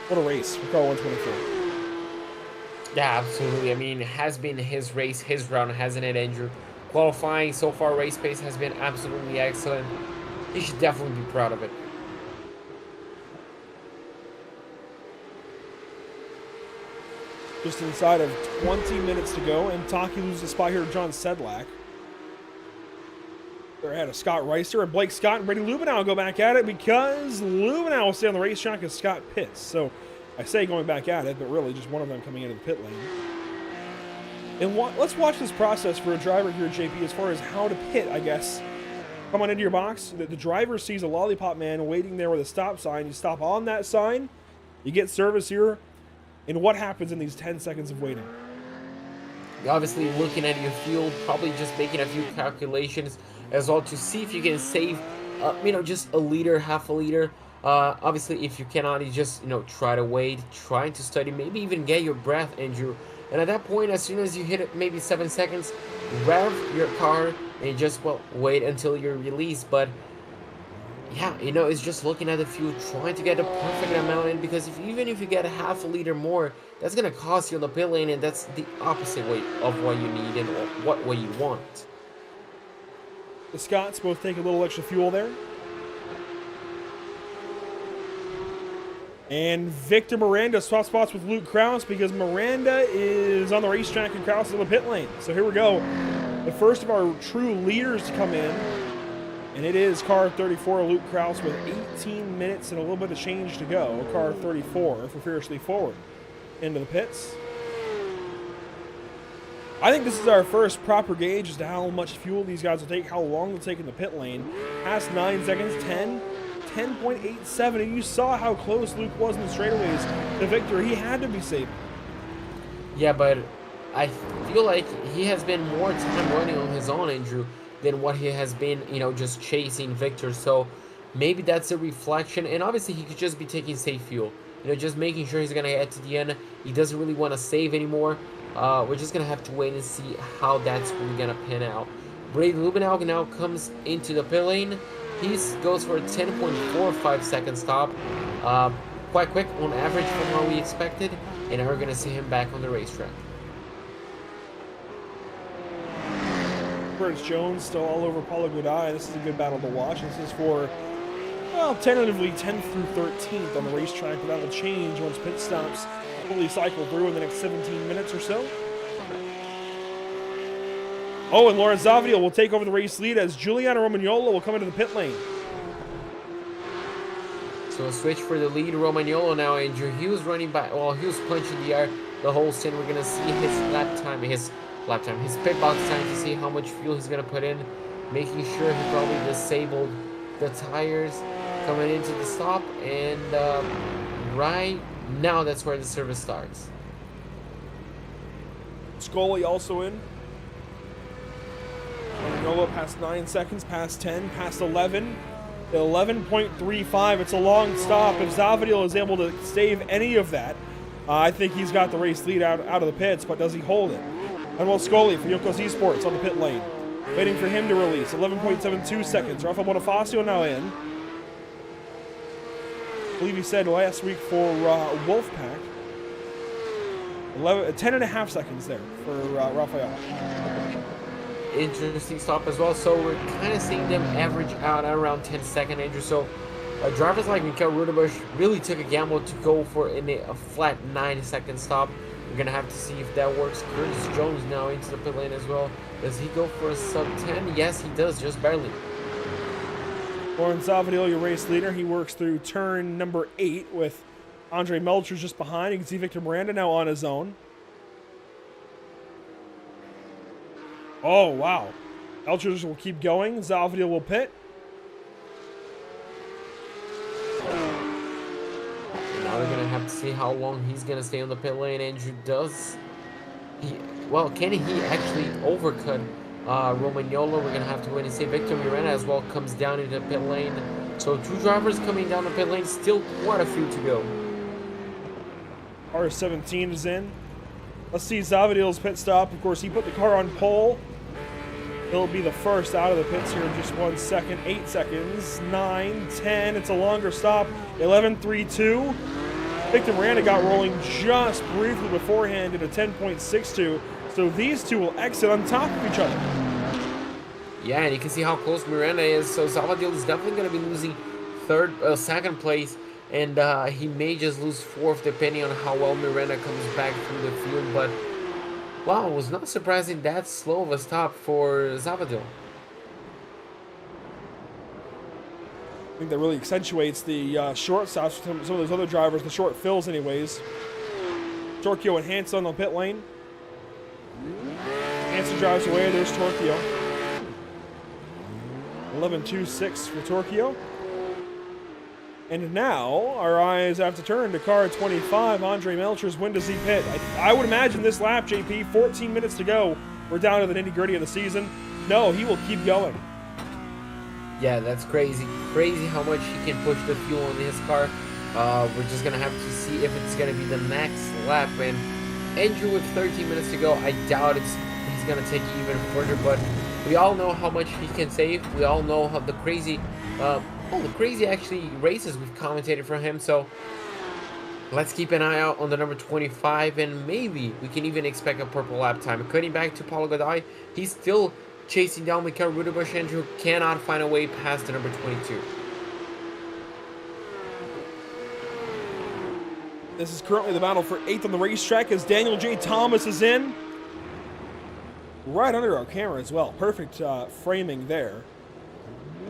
What a race for car 124. Yeah, absolutely. I mean, it has been his race, his run, hasn't it, Andrew? Qualifying so far, race pace has been absolutely excellent. He should definitely be proud of it. Just inside of 20 minutes to go, and Taki loses a spot here to John Sedlak. They're ahead of Scott Reister, and Blake Scott and Brady Lubenow go back at it because Lubenow will stay on the racetrack as Scott pits. So I say going back at it, but really just one of them coming into the pit lane. And let's watch this process for a driver here, JP, as far as how to pit, I guess. Come on into your box. The driver sees a lollipop man waiting there with a stop sign. You stop on that sign, you get service here. And what happens in these 10 seconds of waiting? You're obviously looking at your fuel, probably just making a few calculations as well to see if you can save, just a liter, half a liter. Obviously, if you cannot, you just, try to wait, trying to study, maybe even get your breath, Andrew. And at that point, as soon as you hit it, maybe 7 seconds, rev your car and just, wait until you're released. But yeah, it's just looking at the fuel, trying to get a perfect amount in, because even if you get a half a liter more, that's going to cost you on the pit lane, and that's the opposite way of what you need and what way you want. The Scots both take a little extra fuel there. And Victor Miranda swaps spots with Luke Krause because Miranda is on the racetrack and Krause is in the pit lane. So here we go. The first of our true leaders to come in. And it is car 34, Luke Krause, with 18 minutes and a little bit of change to go. Car 34 for Fiercely Forward into the pits. I think this is our first proper gauge as to how much fuel these guys will take, how long they'll take in the pit lane. Past 9 seconds, 10.87, and you saw how close Luke was in the straightaways to victory. He had to be saving. Yeah, but I feel like he has been more time running on his own, Andrew, than what he has been, just chasing Victor. So maybe that's a reflection. And obviously he could just be taking safe fuel, just making sure he's going to get to the end. He doesn't really want to save anymore. We're just going to have to wait and see how that's really going to pan out. Brady Lubenow now comes into the pit lane. He goes for a 10.45 second stop. Quite quick on average from what we expected. And now we're going to see him back on the racetrack. Curtis Jones still all over Paulo Godai. This is a good battle to watch. This is for, tentatively 10th through 13th on the racetrack, but that will change once pit stops fully cycle through in the next 17 minutes or so. Oh, and Lawrence Zavadil will take over the race lead as Giuliano Romagnolo will come into the pit lane. So a switch for the lead, Romagnolo now, Andrew. He was running by, he was punching the air the whole stint. We're going to see his his pit box time to see how much fuel he's going to put in, making sure he probably disabled the tires coming into the stop, and right now that's where the service starts. Scully also in. Romagnolo past 9 seconds, past 10, past 11. 11.35. It's a long stop. If Zavadil is able to save any of that, I think he's got the race lead out of the pits, but does he hold it? Manuel Scully for Yokos Esports on the pit lane. Waiting for him to release. 11.72 seconds. Rafael Bonifacio now in. I believe he said last week for Wolfpack. 10.5 seconds there for Rafael. Interesting stop as well. So we're kind of seeing them average out at around 10 seconds, Andrew. So drivers like Mikael Rudebusch really took a gamble to go for a flat 9 second stop. We're gonna have to see if that works. Curtis Jones now into the pit lane as well. Does he go for a sub 10? Yes, he does, just barely. Lauren Zavadil, your race leader, he works through turn number 8 with Andre Melcher just behind. You can see Victor Miranda now on his own. Oh, wow. Melcher will keep going. Zavadil will pit. Now we're going to have to see how long he's going to stay on the pit lane. Andrew does. Can he actually overcut Romagnolo? We're going to have to wait and see. Victor Miranda as well comes down into the pit lane. So 2 drivers coming down the pit lane. Still quite a few to go. R17 is in. Let's see Zavadil's pit stop. Of course, he put the car on pole. He'll be the first out of the pits here in just 1 second. 8 seconds. 9, 10. It's a longer stop. 11, 3, 2. Victor Miranda got rolling just briefly beforehand at a 10.62. So these two will exit on top of each other. Yeah, and you can see how close Miranda is. So Zavadil is definitely going to be losing second place. And he may just lose 4th depending on how well Miranda comes back through the field. But wow, it was not surprising that slow of a stop for Zavadil. I think that really accentuates the short stops from some of those other drivers, the short fills anyways. Torquio and Hanson on the pit lane. Hanson drives away, there's Torquio. 11.26 for Torquio. And now, our eyes have to turn to car 25, Andre Melcher's. When does he pit? I would imagine this lap, JP, 14 minutes to go. We're down to the nitty-gritty of the season. No, he will keep going. Yeah, that's crazy. Crazy how much he can push the fuel in his car. We're just going to have to see if it's going to be the next lap. And Andrew with 13 minutes to go, I doubt he's going to take it even further. But we all know how much he can save. We all know how the crazy actually races we've commentated for him. So let's keep an eye out on the number 25, and maybe we can even expect a purple lap time. Cutting back to Paulo Godoy, he's still chasing down Mikael Rudebusch. Andrew cannot find a way past the number 22. This is currently the battle for 8th on the racetrack as Daniel J. Thomas is in. Right under our camera as well. Perfect framing there.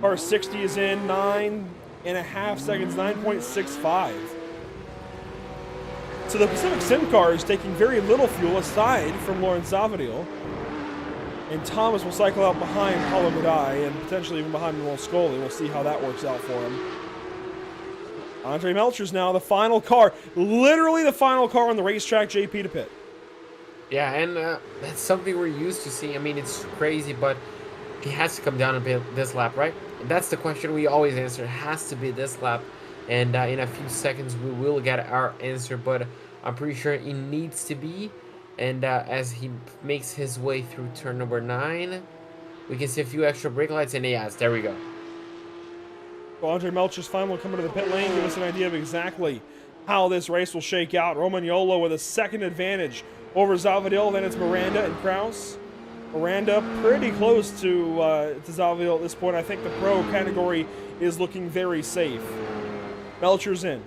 Car 60 is in, 9.5 seconds, 9.65. So the Pacific Sim car is taking very little fuel aside from Lawrence Zavadil. And Thomas will cycle out behind Paulo Godoy and potentially even behind Manuel Scully. We'll see how that works out for him. Andre Melcher's now the final car, literally the final car on the racetrack, JP, to pit. Yeah, and that's something we're used to seeing. I mean, it's crazy, but he has to come down a bit this lap, right? That's the question we always answer. It has to be this lap. And in a few seconds, we will get our answer. But I'm pretty sure it needs to be. And as he makes his way through turn number 9, we can see a few extra brake lights. And yes, there we go. So Andre Melcher's final will come into the pit lane. Give us an idea of exactly how this race will shake out. Romagnolo with a second advantage over Zavadil. Then it's Miranda and Kraus. Miranda pretty close to Zavadil at this point. I think the pro category is looking very safe. Melcher's in.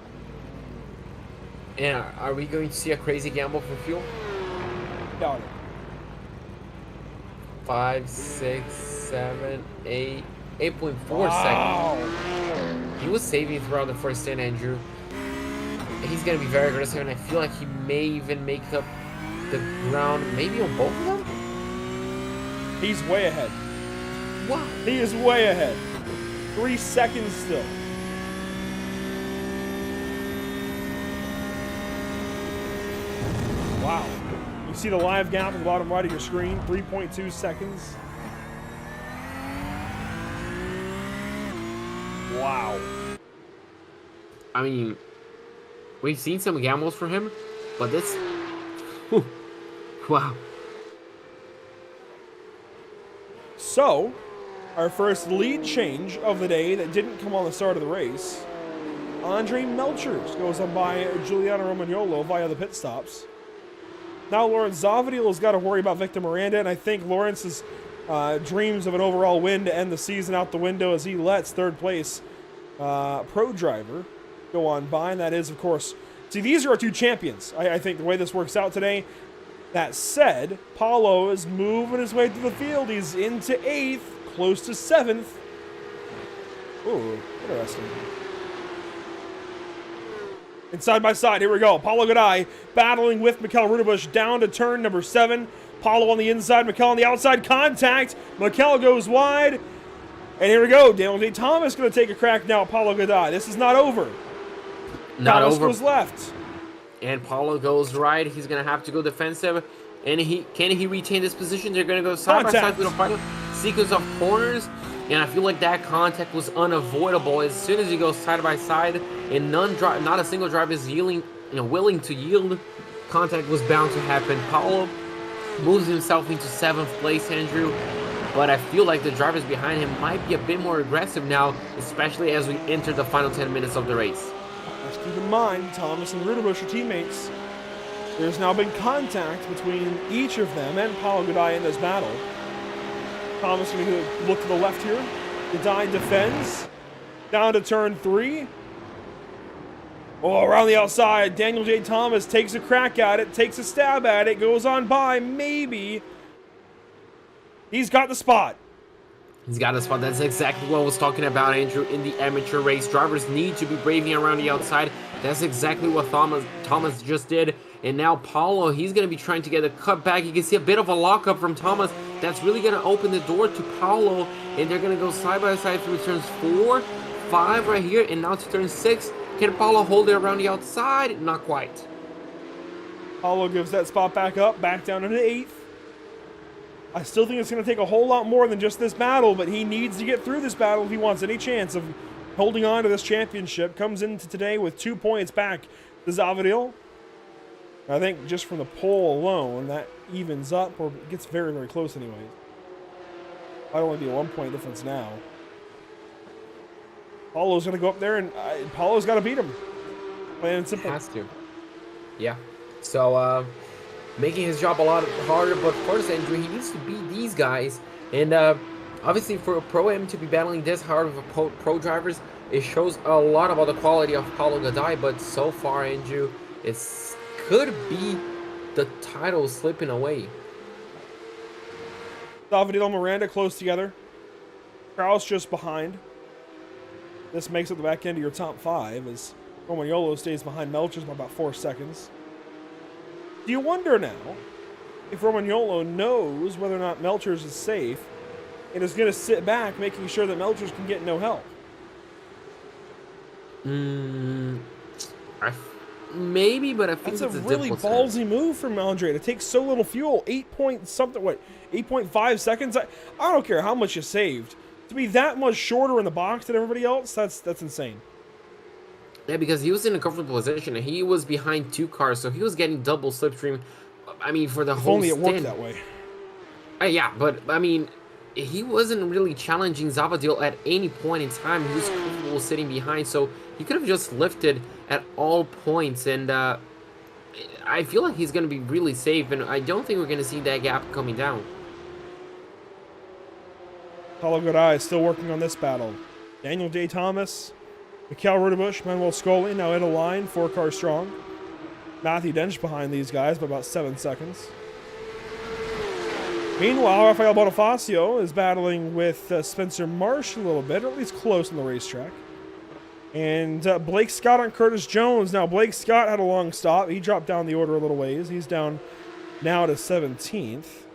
And are we going to see a crazy gamble for fuel? Doubt it. 5, 6, 7, 8, 8.4 Wow. seconds. He was saving throughout the first stint, Andrew. He's going to be very aggressive, and I feel like he may even make up the ground, maybe on both of them? He's way ahead. Wow. He is way ahead. 3 seconds still. Wow. You see the live gap at the bottom right of your screen, 3.2 seconds. Wow. I mean, we've seen some gambles from him, but this... Whew. Wow. So, our first lead change of the day that didn't come on the start of the race. Andre Melcher goes on by Giuliano Romagnolo via the pit stops. Now Lawrence Zavadil has got to worry about Victor Miranda, and I think Lawrence's dreams of an overall win to end the season out the window as he lets third place pro driver go on by, and that is, of course, See, these are our two champions, I think, the way this works out today. That said, Paulo is moving his way through the field. He's into 8th, close to 7th. Ooh, interesting. And side by side, here we go. Paulo Godai battling with Mikel Rudebush down to turn number 7. Paulo on the inside, Mikel on the outside. Contact. Mikel goes wide. And here we go. Daniel J. Thomas going to take a crack now at Paulo Godai. This is not over. Not Thomas over. goes left. And Paulo goes right. He's going to have to go defensive. And can he retain this position? They're going to go side by side with a final sequence of corners. And I feel like that contact was unavoidable. As soon as he goes side by side and not a single driver is willing to yield, contact was bound to happen. Paulo moves himself into 7th place, Andrew. But I feel like the drivers behind him might be a bit more aggressive now, especially as we enter the final 10 minutes of the race. Let's keep in mind, Thomas and Rudebush are teammates. There's now been contact between each of them and Paulo Godai in this battle. Thomas going to look to the left here. Godai defends. Down to turn 3. Oh, around the outside, Daniel J. Thomas takes a crack at it, takes a stab at it, goes on by, maybe. He's got the spot. He's got a spot. That's exactly what I was talking about, Andrew. In the amateur race, drivers need to be braving around the outside. That's exactly what Thomas just did. And now Paulo, he's going to be trying to get a cut back. You can see a bit of a lockup from Thomas. That's really going to open the door to Paulo. And they're going to go side by side through turns 4, 5 right here. And now to turn 6. Can Paulo hold it around the outside? Not quite. Paulo gives that spot back up, back down into 8th. I still think it's going to take a whole lot more than just this battle, but he needs to get through this battle if he wants any chance of holding on to this championship. Comes into today with 2 points back to Zavadil. I think just from the pole alone, that evens up, or gets very, very close anyways. Might only be a 1 point difference now. Paulo's going to go up there, and Paulo's got to beat him. Plain and simple. Has to. Yeah. So, making his job a lot harder, but first, Andrew, he needs to beat these guys. And obviously, for a Pro-Am to be battling this hard with pro drivers, it shows a lot about the quality of Paulo Godai. But so far, Andrew, it could be the title slipping away. Salvador and Miranda close together. Kraus just behind. This makes it the back end of your top 5 as Romagnolo stays behind Melchers by about 4 seconds. Do you wonder now if Romagnolo knows whether or not Melchers is safe and is going to sit back making sure that Melchers can get no help? Maybe, but I think that's a really ballsy move from Andre to take so little fuel. 8.5 seconds? I don't care how much you saved. To be that much shorter in the box than everybody else, that's insane. Yeah, because he was in a comfortable position and he was behind 2 cars, so he was getting double slipstream. I mean, for the whole only it stint. worked that way. Yeah, but I mean, he wasn't really challenging Zavadil at any point in time. He was comfortable sitting behind, so he could have just lifted at all points. And I feel like he's going to be really safe, and I don't think we're going to see that gap coming down. Paulo Godai is still working on this battle. Daniel J. Thomas, Mikel Rudebush, Manuel Scoli now in a line, 4 cars strong. Matthew Dench behind these guys by about 7 seconds. Meanwhile, Rafael Bonifacio is battling with Spencer Marsh a little bit, or at least close on the racetrack. And Blake Scott on Curtis Jones. Now, Blake Scott had a long stop. He dropped down the order a little ways. He's down now to 17th.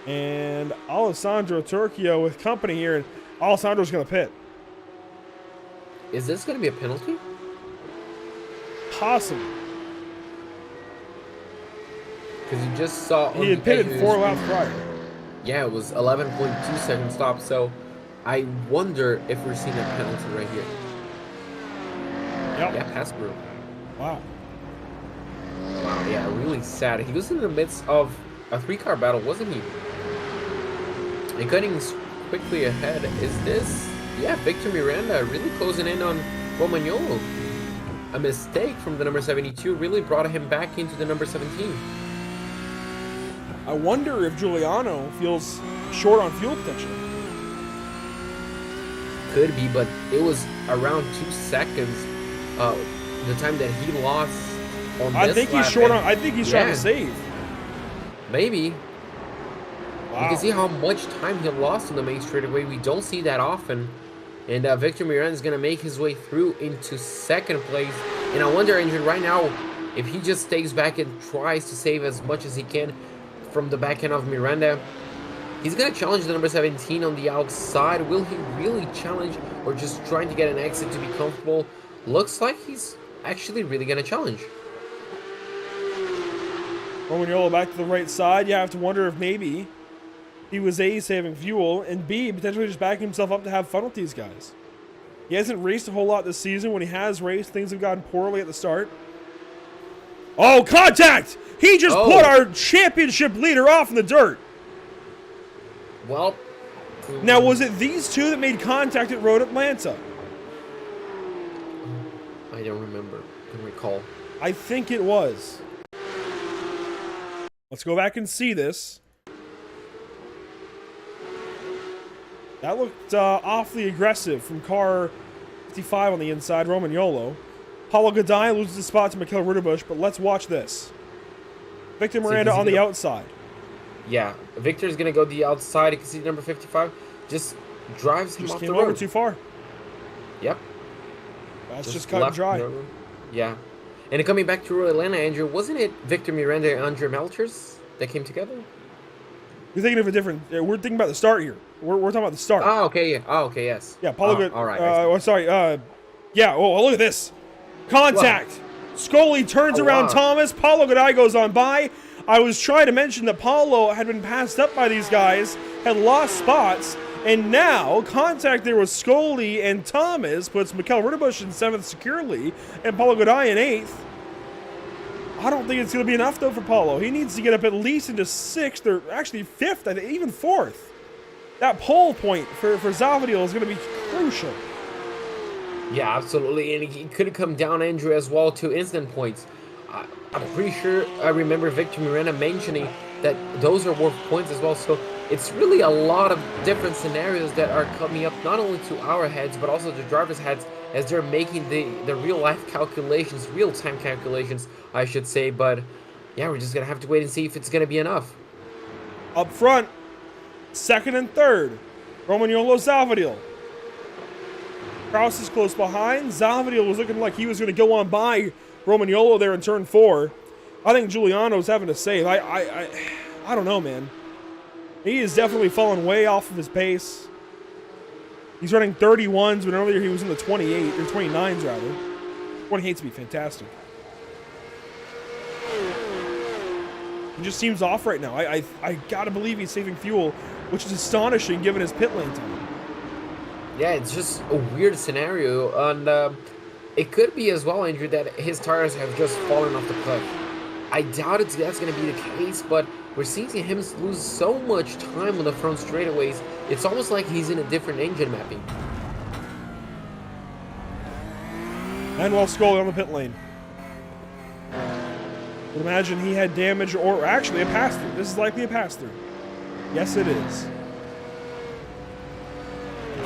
And Alessandro Turchio with company here, and Alessandro's going to pit. Is this going to be a penalty? Possibly. Because you just saw... He had pitted 4 laps prior. Yeah, it was 11.2 second stop, so I wonder if we're seeing a penalty right here. Yep. Yeah, pass through. Wow. Wow, yeah, really sad. He was in the midst of a 3-car battle, wasn't he? And cutting quickly ahead. Is this... Yeah, Victor Miranda really closing in on Romagnolo. A mistake from the number 72 really brought him back into the number 17. I wonder if Giuliano feels short on fuel potential. could be, but it was around 2 seconds. The time that he lost on this I think he's lap, short and- on. I think he's trying to save. Maybe. Wow. You can see how much time he lost on the main straightaway. We don't see that often. And Victor Miranda is going to make his way through into second place. And I wonder, Andrew, right now, if he just stays back and tries to save as much as he can from the back end of Miranda, he's going to challenge the number 17 on the outside. Will he really challenge, or just trying to get an exit to be comfortable? Looks like he's actually really going to challenge. Romagnola back to the right side. You have to wonder if maybe he was A, saving fuel, and B, potentially just backing himself up to have fun with these guys. He hasn't raced a whole lot this season. When he has raced, things have gone poorly at the start. Oh, contact! He just put our championship leader off in the dirt. Well, Now, was it these two that made contact at Road Atlanta? I don't remember. I can recall. I think it was. Let's go back and see this. That looked awfully aggressive from car 55 on the inside, Romagnola. Paulo Gaday loses his spot to Mikhail Rudebusch, but let's watch this. Victor Miranda on the outside. Yeah, Victor's going to go the outside. You can see number 55 just drives him Just off the came road. over too far. Yep. That's just cut and dry. Yeah. And coming back to Atlanta, Andrew, wasn't it Victor Miranda and Andre Melchers that came together? You're thinking of a different... we're thinking about the start here. We're talking about the start. Oh, okay, yeah. Oh, okay, yes. Yeah, Paulo... all right. Yeah, oh, look at this. Contact. What? Scully turns around Thomas. Paulo Gaday goes on by. I was trying to mention that Paulo had been passed up by these guys, had lost spots, and now contact there with Scully and Thomas puts Mikhail Rudebusch in 7th securely and Paulo Gaday in 8th. I don't think it's going to be enough, though, for Paulo. He needs to get up at least into 6th, or actually 5th, I think, even 4th. That pole point for Zavadil is going to be crucial. Yeah, absolutely. And he could have come down, Andrew, as well to instant points. I'm pretty sure I remember Victor Miranda mentioning that those are worth points as well. So it's really a lot of different scenarios that are coming up, not only to our heads, but also the drivers' heads, as they're making the real-life calculations, real-time calculations, I should say. But yeah, we're just going to have to wait and see if it's going to be enough. Up front, 2nd and 3rd, Romagnola Zavadil. Kraus is close behind. Zavadil was looking like he was going to go on by Romagnola there in turn 4. I think Giuliano's having to save. I don't know, man. He is definitely fallen way off of his pace. He's running 31s, but earlier he was in the 28, or 29s rather. 28s would be fantastic. He just seems off right now. I gotta believe he's saving fuel, which is astonishing given his pit lane time. Yeah, it's just a weird scenario, and it could be as well, Andrew, that his tires have just fallen off the cliff. I doubt that's going to be the case, but we're seeing him lose so much time on the front straightaways. It's almost like he's in a different engine mapping. Manuel Scully on the pit lane. Would imagine he had damage, or actually a pass-through. This is likely a pass-through. Yes, it is.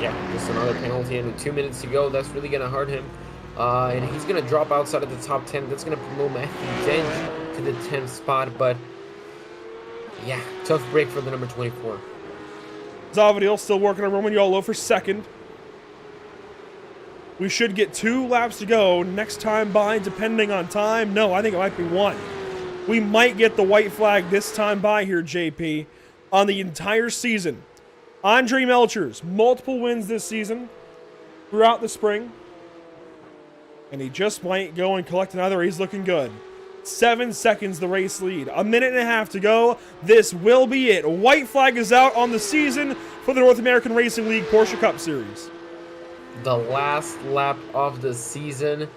Yeah, just another penalty, and with 2 minutes to go, that's really going to hurt him. And he's going to drop outside of the top 10. That's going to promote Matthew Dench to the 10th spot, but yeah, tough break for the number 24. Zavadil still working on Romagnola for 2nd. We should get 2 laps to go next time by, depending on time. No, I think it might be 1. We might get the white flag this time by here, JP, on the entire season. Andre Melchers, multiple wins this season throughout the spring. And he just might go and collect another. He's looking good. 7 seconds the race lead. 1.5 minutes to go. This will be it. White flag is out on the season for the North American Racing League Porsche Cup Series. The last lap of the season.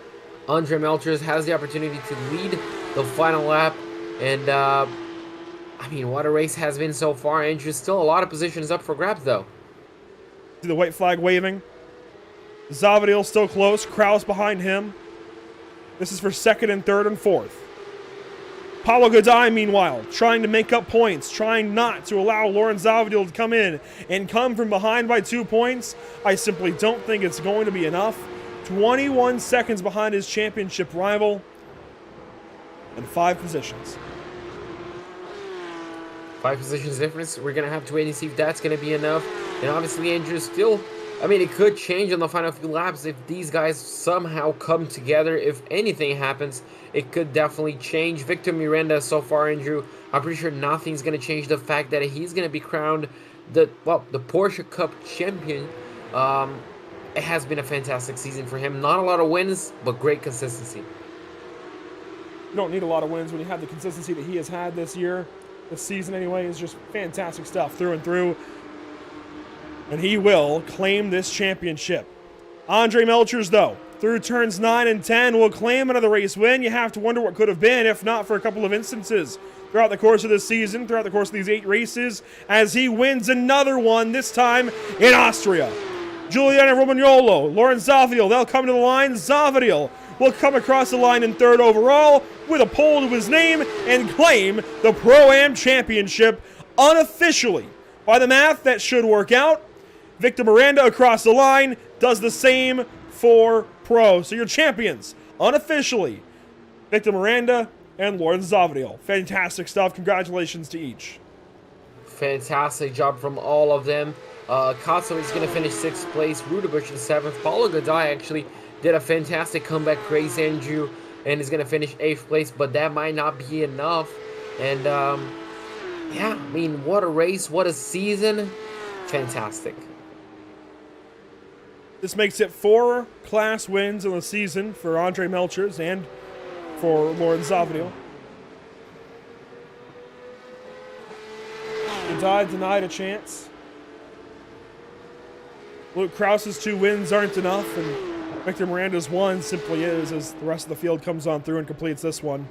Andre Melchers has the opportunity to lead the final lap. And, I mean, what a race has been so far. Andrew, still a lot of positions up for grabs, though. See the white flag waving. Zavadil still close. Kraus behind him. This is for 2nd and 3rd and 4th. Paulo Godai, meanwhile, trying to make up points, trying not to allow Lawrence Zavadil to come in and come from behind by 2 points. I simply don't think it's going to be enough. 21 seconds behind his championship rival and 5 positions. 5 positions difference. We're going to have to wait and see if that's going to be enough. And obviously, Andrew still, I mean, it could change on the final few laps if these guys somehow come together. If anything happens, it could definitely change. Victor Miranda so far, Andrew, I'm pretty sure nothing's going to change the fact that he's going to be crowned the Porsche Cup champion. It has been a fantastic season for him. Not a lot of wins, but great consistency. You don't need a lot of wins when you have the consistency that he has had this year. This season, anyway, is just fantastic stuff through and through. And he will claim this championship. Andre Melchers, though, through turns 9 and 10, will claim another race win. You have to wonder what could have been, if not for a couple of instances throughout the course of this season, throughout the course of these 8 races, as he wins another one, this time in Austria. Giuliano Romagnolo, Lawrence Zavadil, they'll come to the line. Zavadil will come across the line in 3rd overall with a pole to his name and claim the Pro-Am Championship unofficially. By the math, that should work out. Victor Miranda across the line does the same for Pro. So your champions, unofficially, Victor Miranda and Lawrence Zavadil. Fantastic stuff. Congratulations to each. Fantastic job from all of them. Kato is going to finish 6th place. Rudebush in 7th. Paulo Godai actually did a fantastic comeback race, Andrew, and is going to finish 8th place, but that might not be enough. And, yeah, I mean, what a race, what a season. Fantastic. This makes it 4 class wins in the season for Andre Melchers and for Lawrence Zavadil. Godai denied a chance. Luke Krause's 2 wins aren't enough, and Victor Miranda's 1 simply is, as the rest of the field comes on through and completes this one.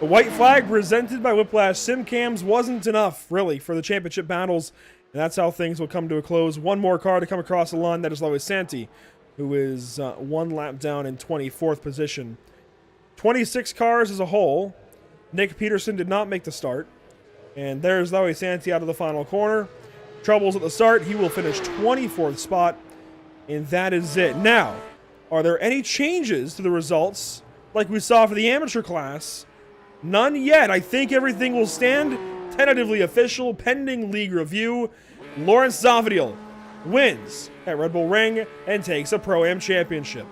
The white flag presented by Whiplash Simcams wasn't enough, really, for the championship battles, and that's how things will come to a close. One more car to come across the line, that is Lois Santi, who is 1 lap down in 24th position. 26 cars as a whole. Nick Peterson did not make the start, and there's Lois Santi out of the final corner. Troubles at the start, he will finish 24th spot, and that is it. Now, are there any changes to the results like we saw for the amateur class? None yet. I think everything will stand tentatively official, pending league review. Lawrence Zavadil wins at Red Bull Ring and takes a Pro-Am championship.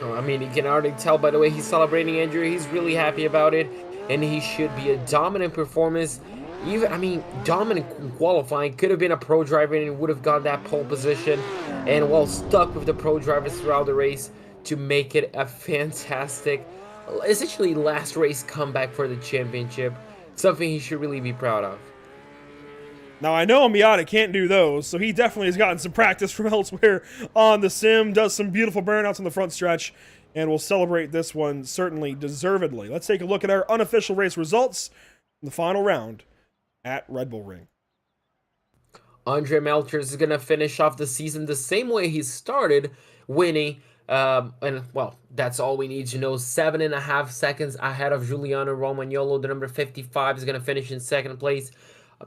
Oh, I mean, you can already tell by the way he's celebrating, Andrew. He's really happy about it, and he should be a dominant performance. Even, I mean, dominant qualifying. Could have been a pro driver and he would have got that pole position, and well, stuck with the pro drivers throughout the race to make it a fantastic, essentially last race comeback for the championship. Something he should really be proud of. Now, I know Miata can't do those, so he definitely has gotten some practice from elsewhere on the sim, does some beautiful burnouts on the front stretch, and will celebrate this one certainly deservedly. Let's take a look at our unofficial race results in the final round at Red Bull Ring. Andre Melchers is going to finish off the season the same way he started, winning. And, well, that's all we need to know. 7.5 seconds ahead of Giuliano Romagnolo. The number 55 is going to finish in 2nd place.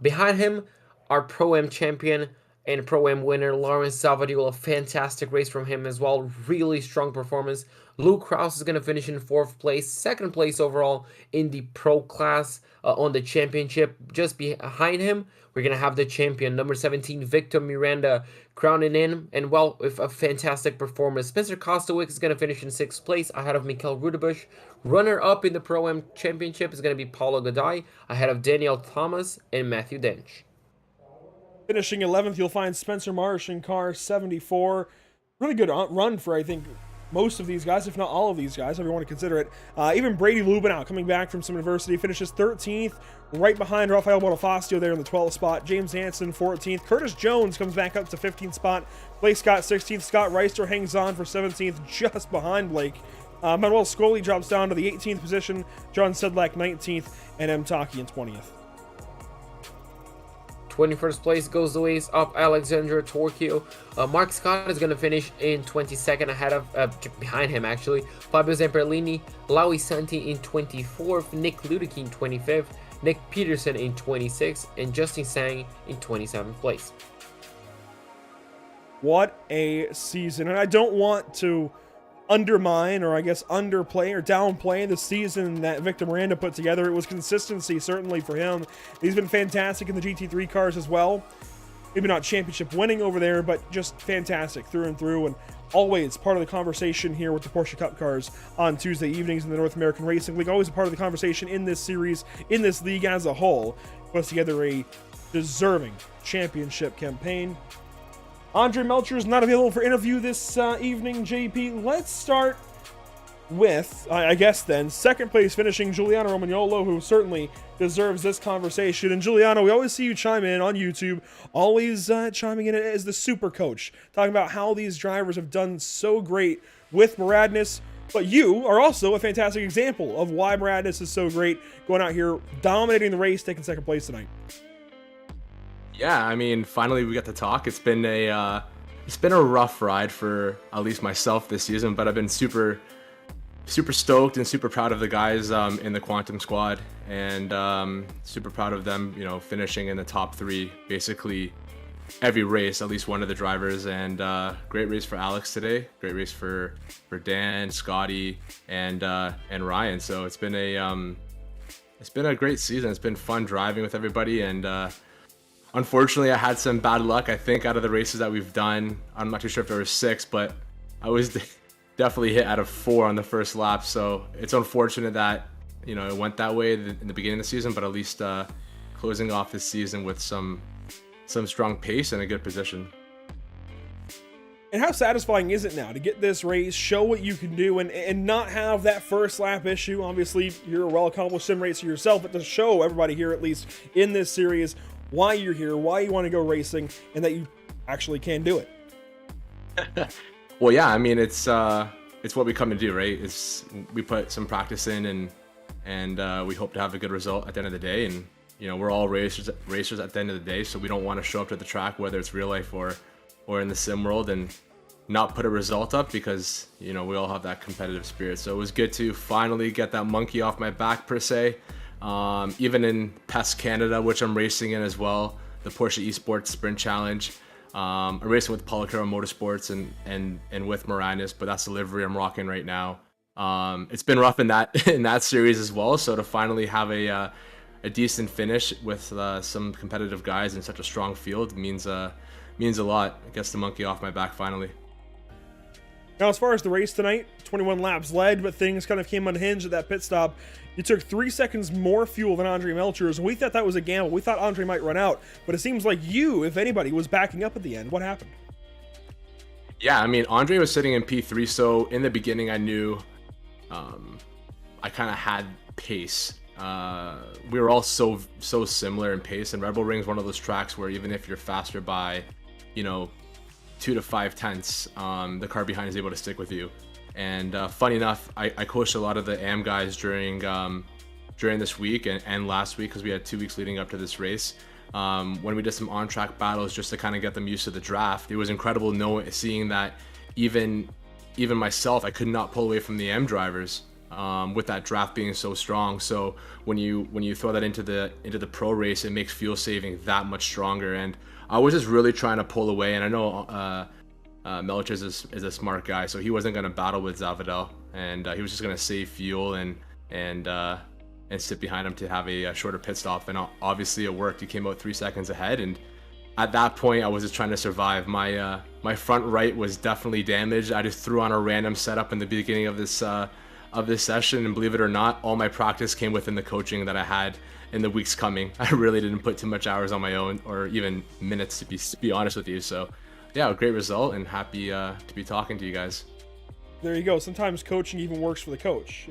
Behind him, our Pro-Am champion and Pro-Am winner, Lawrence Zavadil. A fantastic race from him as well. Really strong performance. Luke Krause is going to finish in 4th place. 2nd place overall in the Pro class on the championship. Just behind him, we're going to have the champion, number 17, Victor Miranda, crowning in, and well, with a fantastic performance. Spencer Kostowick is going to finish in 6th place ahead of Mikael Rudebush. Runner-up in the Pro-Am Championship is going to be Paulo Godai, ahead of Daniel Thomas and Matthew Dench. Finishing 11th, you'll find Spencer Marsh in car 74. Really good run for, I think, most of these guys, if not all of these guys, if you want to consider it. Even Brady Lubinow, coming back from some adversity, finishes 13th, right behind Rafael Bonifacio there in the 12th spot. James Hansen, 14th. Curtis Jones comes back up to 15th spot. Blake Scott, 16th. Scott Reister hangs on for 17th, just behind Blake. Manuel Scully drops down to the 18th position. John Sedlak, 19th. And M. Taki in 20th. 21st place goes the ways of Alexandra Torquio. Mark Scott is going to finish in 22nd ahead of behind him actually. Fabio Zamperlini, Laui Santi in 24th, Nick Ludicky in 25th, Nick Peterson in 26th, and Justin Sang in 27th place. What a season. And I don't want to undermine, or I guess underplay or downplay the season that Victor Miranda put together. It was consistency, certainly, for him. He's been fantastic in the GT3 cars as well. Maybe not championship winning over there, but just fantastic through and through, and always part of the conversation here with the Porsche Cup cars on Tuesday evenings in the North American Racing League. Always a part of the conversation in this series, in this league as a whole. Puts together a deserving championship campaign. Andre Melcher is not available for interview this evening, JP. Let's start with, I guess then, second place finishing Giuliano Romagnolo, who certainly deserves this conversation. And Giuliano, we always see you chime in on YouTube, always chiming in as the super coach, talking about how these drivers have done so great with Maradness. But you are also a fantastic example of why Maradness is so great, going out here, dominating the race, taking second place tonight. Yeah, I mean, finally we got to talk. It's been a rough ride for at least myself this season, but I've been super stoked and super proud of the guys in the Quantum squad, and super proud of them, you know, finishing in the top 3 basically every race, at least one of the drivers. And great race for Alex today, great race for Dan, Scotty, and Ryan. So it's been a great season. It's been fun driving with everybody, and unfortunately, I had some bad luck. I think out of the races that we've done, I'm not too sure if there were 6, but I was definitely hit out of 4 on the first lap. So it's unfortunate that, you know, it went that way in the beginning of the season, but at least closing off this season with some strong pace and a good position. And how satisfying is it now to get this race, show what you can do, and not have that first lap issue? Obviously, you're a well-accomplished sim racer yourself, but to show everybody here, at least in this series, why you're here, why you want to go racing, and that you actually can do it. Well, yeah, I mean, it's what we come to do, right? We put some practice in, and we hope to have a good result at the end of the day. And you know, we're all racers at the end of the day, so we don't want to show up to the track, whether it's real life or in the sim world, and not put a result up, because you know we all have that competitive spirit. So it was good to finally get that monkey off my back, per se. Even in PES Canada, which I'm racing in as well, the Porsche Esports Sprint Challenge. I'm racing with Polycaro Motorsports and with Moranis, but that's the livery I'm rocking right now. It's been rough in that series as well, so to finally have a decent finish with some competitive guys in such a strong field means a lot. It gets the monkey off my back finally. Now, as far as the race tonight, 21 laps led, but things kind of came unhinged at that pit stop. You took 3 seconds more fuel than Andre Melcher's, and we thought that was a gamble. We thought Andre might run out, but it seems like you, if anybody, was backing up at the end. What happened? Yeah, I mean, Andre was sitting in P3, so in the beginning I knew I kind of had pace. We were all so similar in pace, and Red Bull Ring's one of those tracks where even if you're faster by, you know, 2 to 5 tenths, the car behind is able to stick with you. And funny enough, I coached a lot of the AM guys during this week and last week, because we had 2 weeks leading up to this race. When we did some on-track battles just to kind of get them used to the draft, it was incredible seeing that even myself, I could not pull away from the AM drivers with that draft being so strong. So when you throw that into the pro race, it makes fuel saving that much stronger. And I was just really trying to pull away, and I know Melcher is a smart guy, so he wasn't going to battle with Zavadel, and he was just going to save fuel and sit behind him to have a shorter pit stop. And obviously it worked. He came out 3 seconds ahead, and at that point I was just trying to survive. My front right was definitely damaged. I just threw on a random setup in the beginning of this session, and believe it or not, all my practice came within the coaching that I had in the weeks coming. I really didn't put too much hours on my own, or even minutes, to be honest with you. So yeah, a great result, and happy to be talking to you guys. There you go. Sometimes coaching even works for the coach.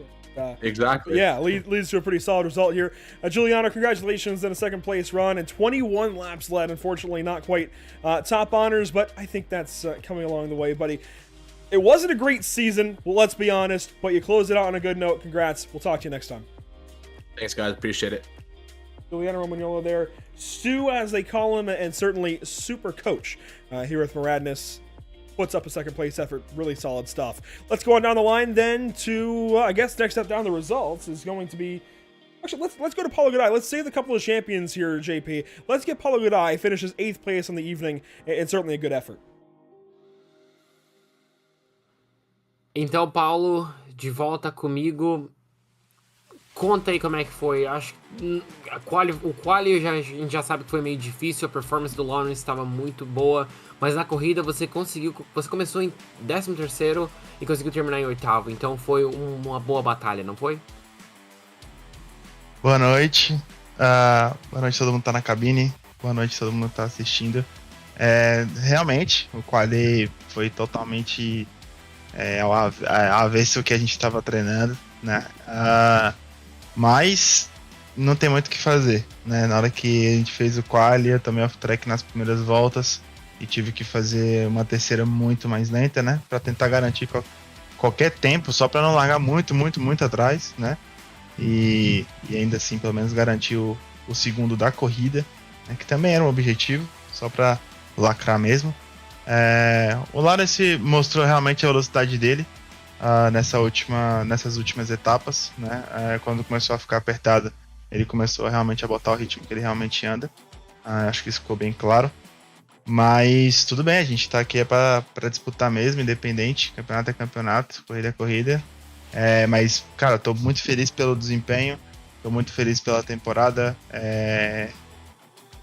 Exactly. Yeah, leads to a pretty solid result here. Giuliano, congratulations on a second place run and 21 laps led. Unfortunately, not quite top honors, but I think that's coming along the way, buddy. It wasn't a great season, well, let's be honest, but you closed it out on a good note. Congrats. We'll talk to you next time. Thanks, guys. Appreciate it. Juliano Romagnolo there, Stu as they call him, and certainly super coach here with Maradness. Puts up a second place effort. Really solid stuff. Let's go on down the line then to, I guess next up down the results is going to be, actually let's go to Paulo Goodai. Let's save the couple of champions here, JP. Let's get Paulo Goodai, finishes 8th place on the evening, and certainly a good effort. Então, Paulo, de volta comigo. Conta aí como é que foi. Acho que o quali a gente já sabe que foi meio difícil, a performance do Lawrence estava muito boa, mas na corrida você começou em 13º e conseguiu terminar em 8º, então foi uma boa batalha, não foi? Boa noite. Boa noite todo mundo que tá na cabine, boa noite todo mundo que tá assistindo. Realmente, o quali foi totalmente ao avesso que a gente estava treinando, né? Mas não tem muito o que fazer, né? Na hora que a gente fez o quali, eu tomei off-track nas primeiras voltas e tive que fazer uma terceira muito mais lenta, né? Para tentar garantir qualquer tempo, só para não largar muito atrás, né? E ainda assim, pelo menos garantir o segundo da corrida, né? Que também era um objetivo, só para lacrar mesmo. O Lawrence mostrou realmente a velocidade dele nessas últimas etapas, né? Quando começou a ficar apertado, ele começou realmente a botar o ritmo que ele realmente anda. Acho que isso ficou bem claro. Mas tudo bem, a gente tá aqui para disputar mesmo, independente. Campeonato é campeonato, corrida é corrida. Mas, cara, tô muito feliz pelo desempenho, tô muito feliz pela temporada.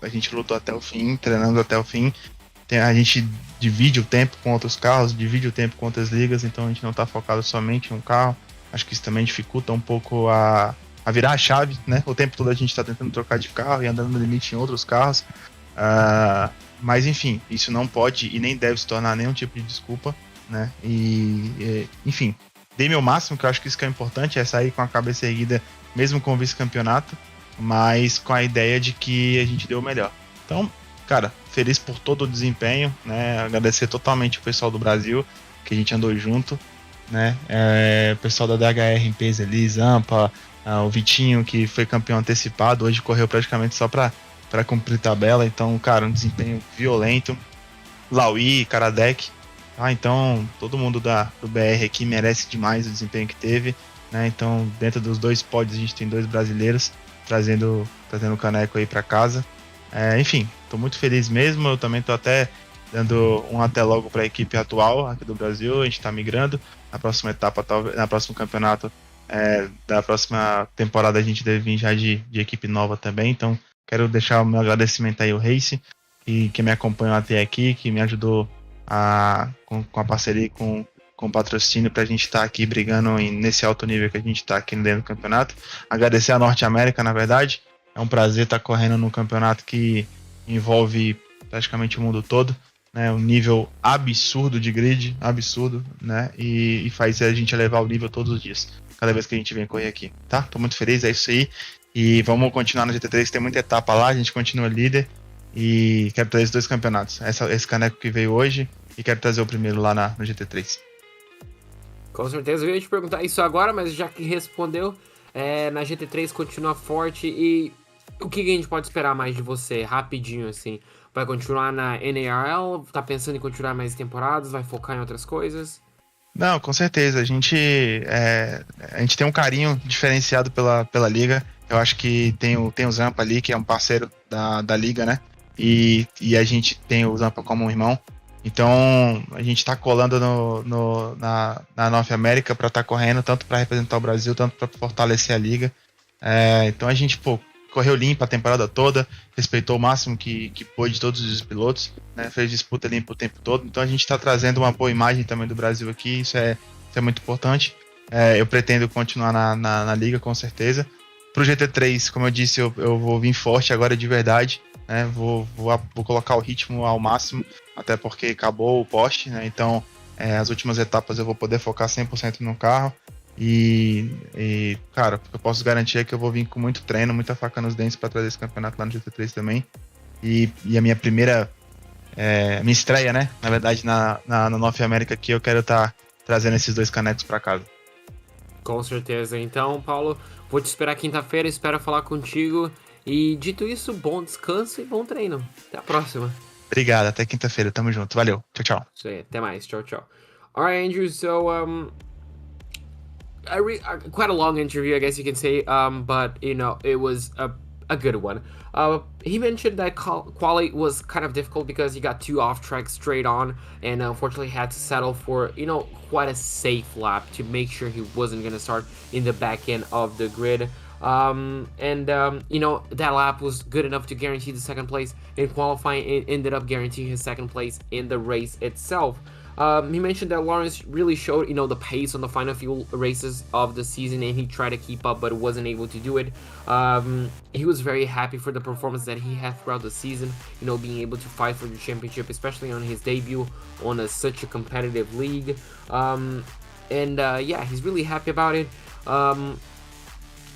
A gente lutou até o fim, treinando até o fim. A gente divide o tempo com outros carros, divide o tempo com outras ligas, então a gente não tá focado somente em um carro. Acho que isso também dificulta um pouco a virar a chave, né? O tempo todo a gente tá tentando trocar de carro e andando no limite em outros carros. Mas enfim, isso não pode e nem deve se tornar nenhum tipo de desculpa, né? Enfim, dei meu máximo, que eu acho que isso que é importante, é sair com a cabeça erguida, mesmo com o vice-campeonato, mas com a ideia de que a gente deu o melhor. Então, cara, feliz por todo o desempenho, né? Agradecer totalmente o pessoal do Brasil, que a gente andou junto, né? O pessoal da DHR em peso ali, Zampa, o Vitinho, que foi campeão antecipado, hoje correu praticamente só pra cumprir tabela, então, cara, um desempenho violento. Laui, Karadec, então todo mundo do BR aqui merece demais o desempenho que teve, né? Então, dentro dos 2 pódios, a gente tem 2 brasileiros trazendo o caneco aí pra casa. Enfim, tô muito feliz mesmo. Eu também tô até dando um até logo para a equipe atual aqui do Brasil. A gente tá migrando. Na próxima etapa, na próximo campeonato da próxima temporada, a gente deve vir já de equipe nova também. Então, quero deixar o meu agradecimento aí ao Race, que me acompanhou até aqui, que me ajudou com a parceria com o patrocínio pra gente estar aqui brigando nesse alto nível que a gente tá aqui dentro do campeonato. Agradecer a Norte América, na verdade. É um prazer estar correndo num campeonato que envolve praticamente o mundo todo, né? Um nível absurdo de grid, absurdo, né? E faz a gente elevar o nível todos os dias, cada vez que a gente vem correr aqui, tá? Tô muito feliz, é isso aí. E vamos continuar no GT3, tem muita etapa lá, a gente continua líder. E quero trazer os 2 campeonatos. Esse caneco que veio hoje e quero trazer o primeiro lá no GT3. Com certeza, eu ia te perguntar isso agora, mas já que respondeu, na GT3 continua forte. E o que a gente pode esperar mais de você, rapidinho assim? Vai continuar na NARL? Tá pensando em continuar mais temporadas? Vai focar em outras coisas? Não, com certeza. A gente tem um carinho diferenciado pela liga. Eu acho que tem o Zampa ali, que é um parceiro da liga, né? E a gente tem o Zampa como um irmão. Então, a gente tá colando na Norte América para estar correndo, tanto para representar o Brasil, tanto para fortalecer a liga. Então a gente, correu limpa a temporada toda, respeitou o máximo que pôde todos os pilotos, né? Fez disputa limpa o tempo todo. Então a gente está trazendo uma boa imagem também do Brasil aqui, isso é muito importante. Eu pretendo continuar na liga, com certeza. Pro GT3, como eu disse, eu vou vir forte agora de verdade, né? Vou colocar o ritmo ao máximo, até porque acabou o Porsche, né? Então as últimas etapas eu vou poder focar 100% no carro. E, cara, o que eu posso garantir é que eu vou vir com muito treino, muita faca nos dentes para trazer esse campeonato lá no GT3 também. E a minha primeira, minha estreia, né? Na verdade, na Norte América aqui, eu quero estar trazendo esses 2 canecos para casa. Com certeza. Então, Paulo, vou te esperar quinta-feira, espero falar contigo. E dito isso, bom descanso e bom treino. Até a próxima. Obrigado, até quinta-feira. Tamo junto. Valeu. Tchau, tchau. Isso aí, até mais. Tchau, tchau. All right, Andrew. So, quite a long interview, I guess you can say. But you know, it was a good one. He mentioned that quali was kind of difficult because he got 2 off tracks straight on, and unfortunately had to settle for, you know, quite a safe lap to make sure he wasn't gonna start in the back end of the grid. You know, that lap was good enough to guarantee the 2nd place in qualifying. It ended up guaranteeing his 2nd place in the race itself. He mentioned that Lawrence really showed, you know, the pace on the final few races of the season, and he tried to keep up but wasn't able to do it. He was very happy for the performance that he had throughout the season, you know, being able to fight for the championship, especially on his debut on such a competitive league. Yeah, he's really happy about it.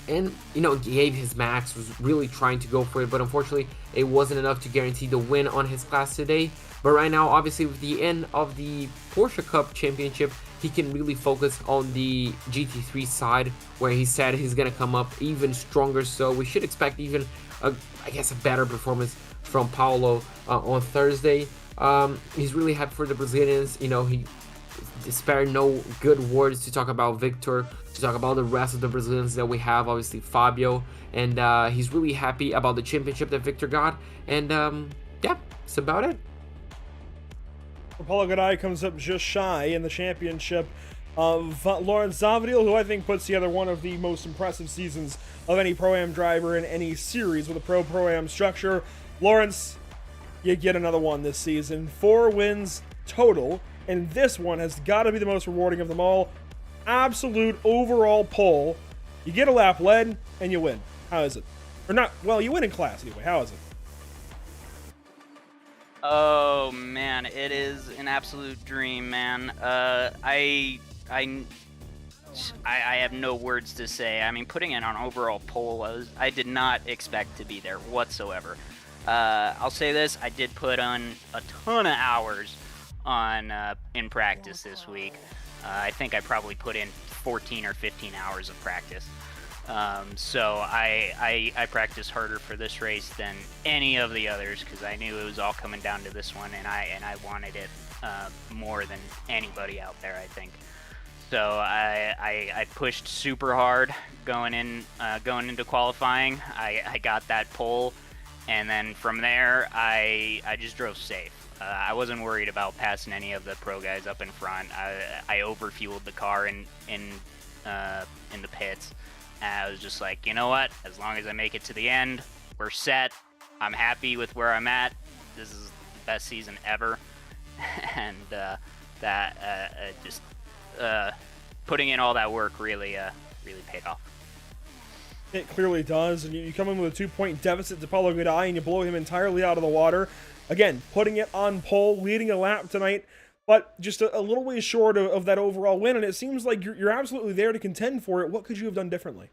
And, you know, gave his max, was really trying to go for it, but unfortunately it wasn't enough to guarantee the win on his class today. But right now, obviously, with the end of the Porsche Cup championship, he can really focus on the GT3 side, where he said he's going to come up even stronger. So we should expect even, a better performance from Paulo on Thursday. He's really happy for the Brazilians. You know, he spared no good words to talk about Victor, to talk about the rest of the Brazilians that we have, obviously Fabio. And he's really happy about the championship that Victor got. And yeah, that's about it. Paulo Garay comes up just shy in the championship of Lawrence Zavadil, who I think puts together one of the most impressive seasons of any Pro-Am driver in any series with a Pro-Am structure. Lawrence, you get another one this season. 4 wins total, and this one has got to be the most rewarding of them all. Absolute overall pole. You get a lap led, and you win. How is it? Or not, well, you win in class anyway. How is it? Oh man, it is an absolute dream, man. I have no words to say. I mean, putting it on overall pole, I did not expect to be there whatsoever. I'll say this: I did put on a ton of hours on in practice this week. I think I probably put in 14 or 15 hours of practice. So I practiced harder for this race than any of the others because I knew it was all coming down to this one, and I wanted it more than anybody out there, I think. So I pushed super hard going into qualifying. I got that pole, and then from there I just drove safe. I wasn't worried about passing any of the pro guys up in front. I overfueled the car in the pits. And I was just like, you know what? As long as I make it to the end, we're set. I'm happy with where I'm at. This is the best season ever, and putting in all that work really paid off. It clearly does, and you come in with a 2-point deficit to Paulo Garay, and you blow him entirely out of the water. Again, putting it on pole, leading a lap tonight, but just a little ways short of that overall win, and it seems like you're absolutely there to contend for it. What could you have done differently?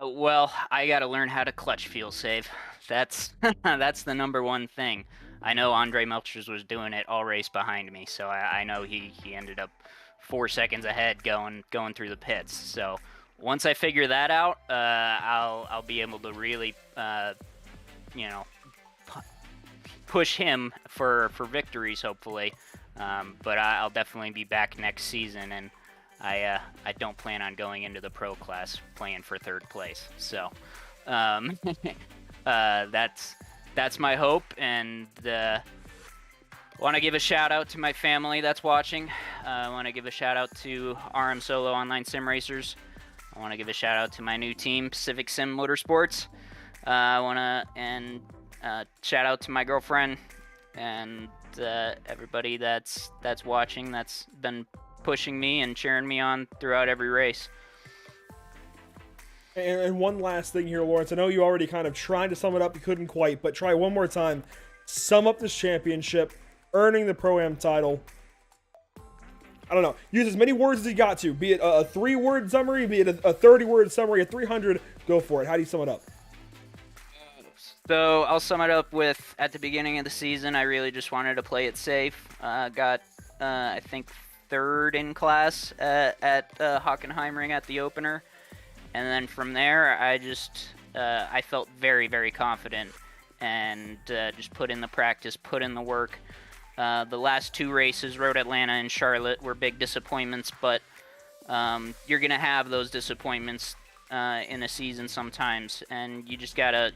Well, I got to learn how to clutch fuel save. That's that's the number one thing. I know Andre Melchers was doing it all race behind me, so I know he ended up 4 seconds ahead going through the pits. So once I figure that out, I'll be able to really push him for victories, hopefully. But I'll definitely be back next season, and I don't plan on going into the pro class playing for 3rd place. So that's my hope, and want to give a shout out to my family that's watching. I want to give a shout out to RM Solo Online Sim Racers. I want to give a shout out to my new team, Pacific Sim Motorsports. Shout out to my girlfriend and everybody that's watching, that's been pushing me and cheering me on throughout every race. And one last thing here, Lawrence. I know you already kind of tried to sum it up, you couldn't quite, but try one more time. Sum up this championship, earning the Pro-Am title. I don't know. Use as many words as you got to. Be it a 3-word summary, be it a 30-word summary, a 300. Go for it. How do you sum it up? So I'll sum it up with, at the beginning of the season, I really just wanted to play it safe. Got, I think, 3rd in class at Hockenheimring at the opener. And then from there, I just I felt very, very confident and just put in the practice, put in the work. The last 2 races, Road Atlanta and Charlotte, were big disappointments, but you're going to have those disappointments in a season sometimes, and you just got to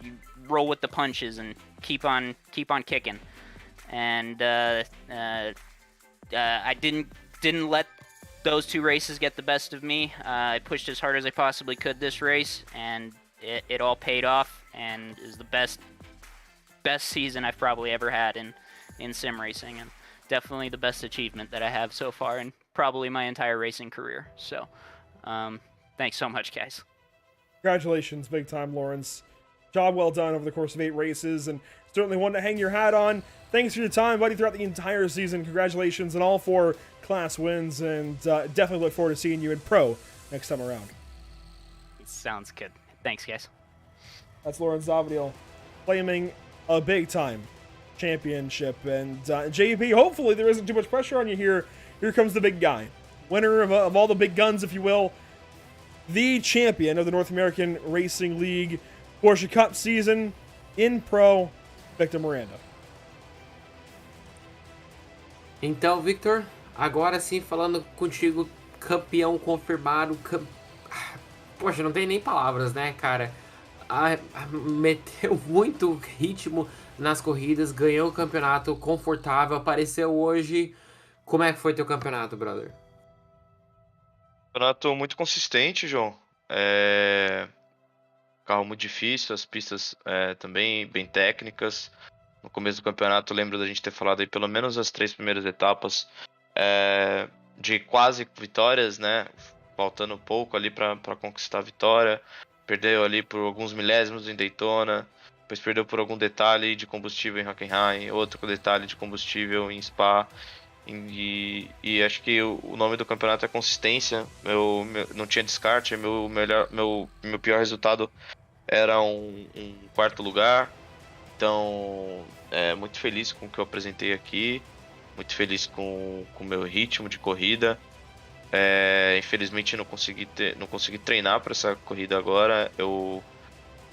roll with the punches and keep on kicking. And I didn't let those 2 races get the best of me. I pushed as hard as I possibly could this race, and it all paid off, and is the best season I've probably ever had in sim racing, and definitely the best achievement that I have so far in probably my entire racing career. So thanks so much, guys. Congratulations, big time, Lawrence. Job well done over the course of 8 races, and certainly one to hang your hat on. Thanks for your time, buddy, throughout the entire season. Congratulations on all 4 class wins, and definitely look forward to seeing you in pro next time around. Sounds good. Thanks, guys. That's Lawrence Zavadiel claiming a big time championship. And JP, hopefully there isn't too much pressure on you here. Here comes the big guy. Winner of all the big guns, if you will. The champion of the North American Racing League Porsche Cup season in pro, Victor Miranda. Então, Victor, agora sim, falando contigo, campeão confirmado. Poxa, não tem nem palavras, né, cara? Meteu muito ritmo nas corridas, ganhou o campeonato confortável, apareceu hoje. Como é que foi teu campeonato, brother? Campeonato muito consistente, João. Carro muito difícil, as pistas também bem técnicas. No começo do campeonato, eu lembro da gente ter falado aí pelo menos as 3 primeiras etapas de quase vitórias, né? Faltando pouco ali para conquistar a vitória. Perdeu ali por alguns milésimos em Daytona. Depois perdeu por algum detalhe de combustível em Hockenheim. Outro detalhe de combustível em Spa. E acho que o nome do campeonato é consistência. Não tinha descarte. Meu pior resultado era um 4º lugar. Então, muito feliz com o que eu apresentei aqui. Muito feliz com o meu ritmo de corrida. Infelizmente não consegui treinar para essa corrida agora. Eu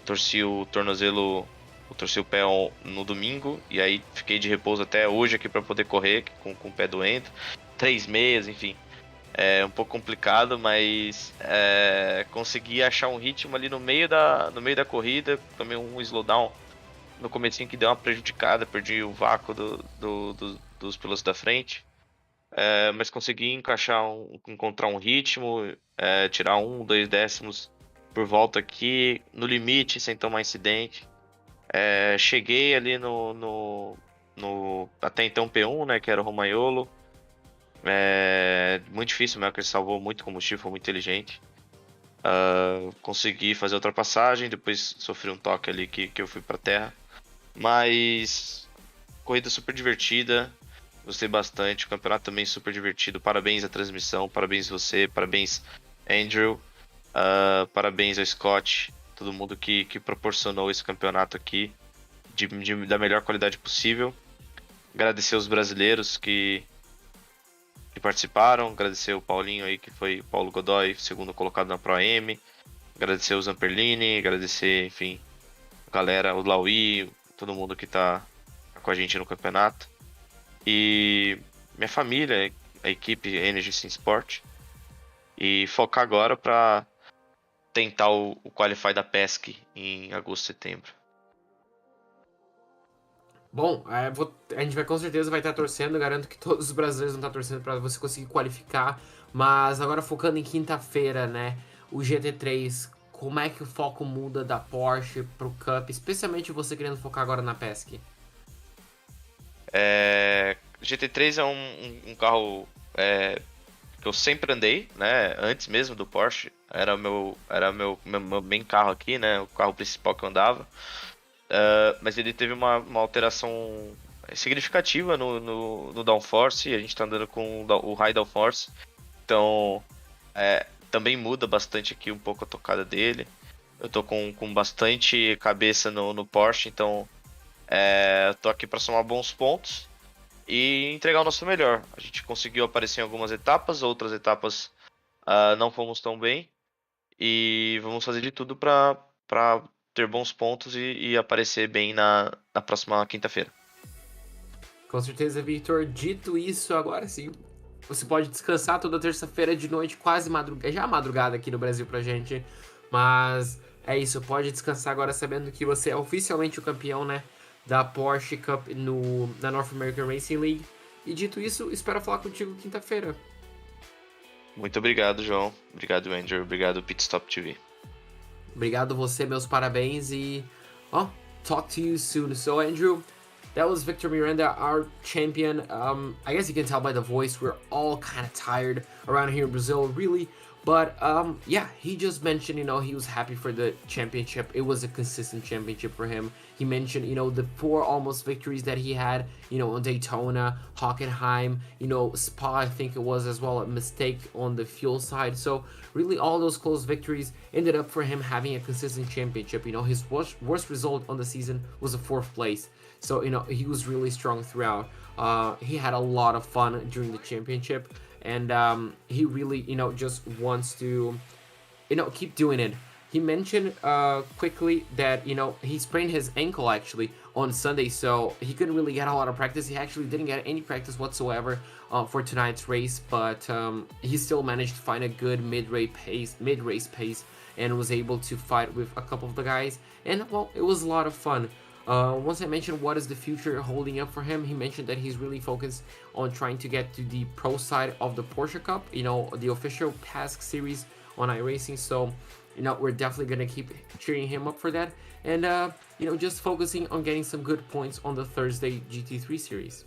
torci o tornozelo, torci o pé no domingo, e aí fiquei de repouso até hoje aqui para poder correr com o pé doendo. 3 meses, enfim. É um pouco complicado, mas consegui achar um ritmo ali no meio da corrida. Tomei um slowdown no comecinho que deu uma prejudicada, perdi o vácuo dos pilotos da frente. Mas consegui encontrar um ritmo, tirar 1, 2 décimos por volta aqui, no limite, sem tomar incidente. Cheguei ali no até então P1, né, que era o Romagnolo. Muito difícil, o Melker salvou muito combustível, foi muito inteligente. Consegui fazer a ultrapassagem, depois sofri um toque ali que eu fui pra terra. Mas corrida super divertida, gostei bastante, o campeonato também super divertido. Parabéns à transmissão, parabéns você, parabéns Andrew, parabéns ao Scott, todo mundo que proporcionou esse campeonato aqui da melhor qualidade possível. Agradecer os brasileiros que participaram, agradecer o Paulinho aí, que foi o Paulo Godoy, segundo colocado na Pro AM, agradecer o Zamperlini, agradecer, enfim, a galera, o Laui, todo mundo que tá com a gente no campeonato. E minha família, a equipe Energy Sim Sport. E focar agora para tentar o Qualify da PESC em agosto, setembro. Bom, a gente com certeza vai estar torcendo, garanto que todos os brasileiros vão estar torcendo para você conseguir qualificar, mas agora focando em quinta-feira, né, o GT3, como é que o foco muda da Porsche pro Cup, especialmente você querendo focar agora na PESC? GT3 é um carro que eu sempre andei, né, antes mesmo do Porsche, era meu main carro aqui, né, o carro principal que eu andava. Mas ele teve uma alteração significativa no downforce. A gente está andando com o high downforce, então também muda bastante aqui um pouco a tocada dele. Eu tô com bastante cabeça no Porsche, então tô aqui para somar bons pontos e entregar o nosso melhor. A gente conseguiu aparecer em algumas etapas, outras etapas não fomos tão bem, e vamos fazer de tudo para ter bons pontos e aparecer bem na próxima quinta-feira. Com certeza, Victor. Dito isso, agora sim, você pode descansar toda terça-feira de noite, quase madrugada, já madrugada aqui no Brasil pra gente, mas é isso, pode descansar agora sabendo que você é oficialmente o campeão, né, da Porsche Cup na North American Racing League. E dito isso, espero falar contigo quinta-feira. Muito obrigado, João. Obrigado, Andrew. Obrigado, Pitstop TV. Obrigado você, meus parabéns e talk to you soon. So Andrew, that was Victor Miranda, our champion. I guess you can tell by the voice we're all kind of tired around here in Brazil, really. But yeah, he just mentioned, he was happy for the championship. It was a consistent championship for him. He mentioned, the 4 almost victories that he had, on Daytona, Hockenheim, Spa, I think it was as well, a mistake on the fuel side. So really all those close victories ended up for him having a consistent championship. His worst result on the season was a 4th place. So, he was really strong throughout. He had a lot of fun during the championship. And he really, just wants to, keep doing it. He mentioned quickly that, he sprained his ankle actually on Sunday, so he couldn't really get a lot of practice. He actually didn't get any practice whatsoever for tonight's race, but he still managed to find a good mid-race pace, and was able to fight with a couple of the guys. And, well, it was a lot of fun. Once I mentioned what is the future holding up for him, he mentioned that he's really focused on trying to get to the pro side of the Porsche Cup, the official task series on iRacing. So, we're definitely going to keep cheering him up for that. And, just focusing on getting some good points on the Thursday GT3 series.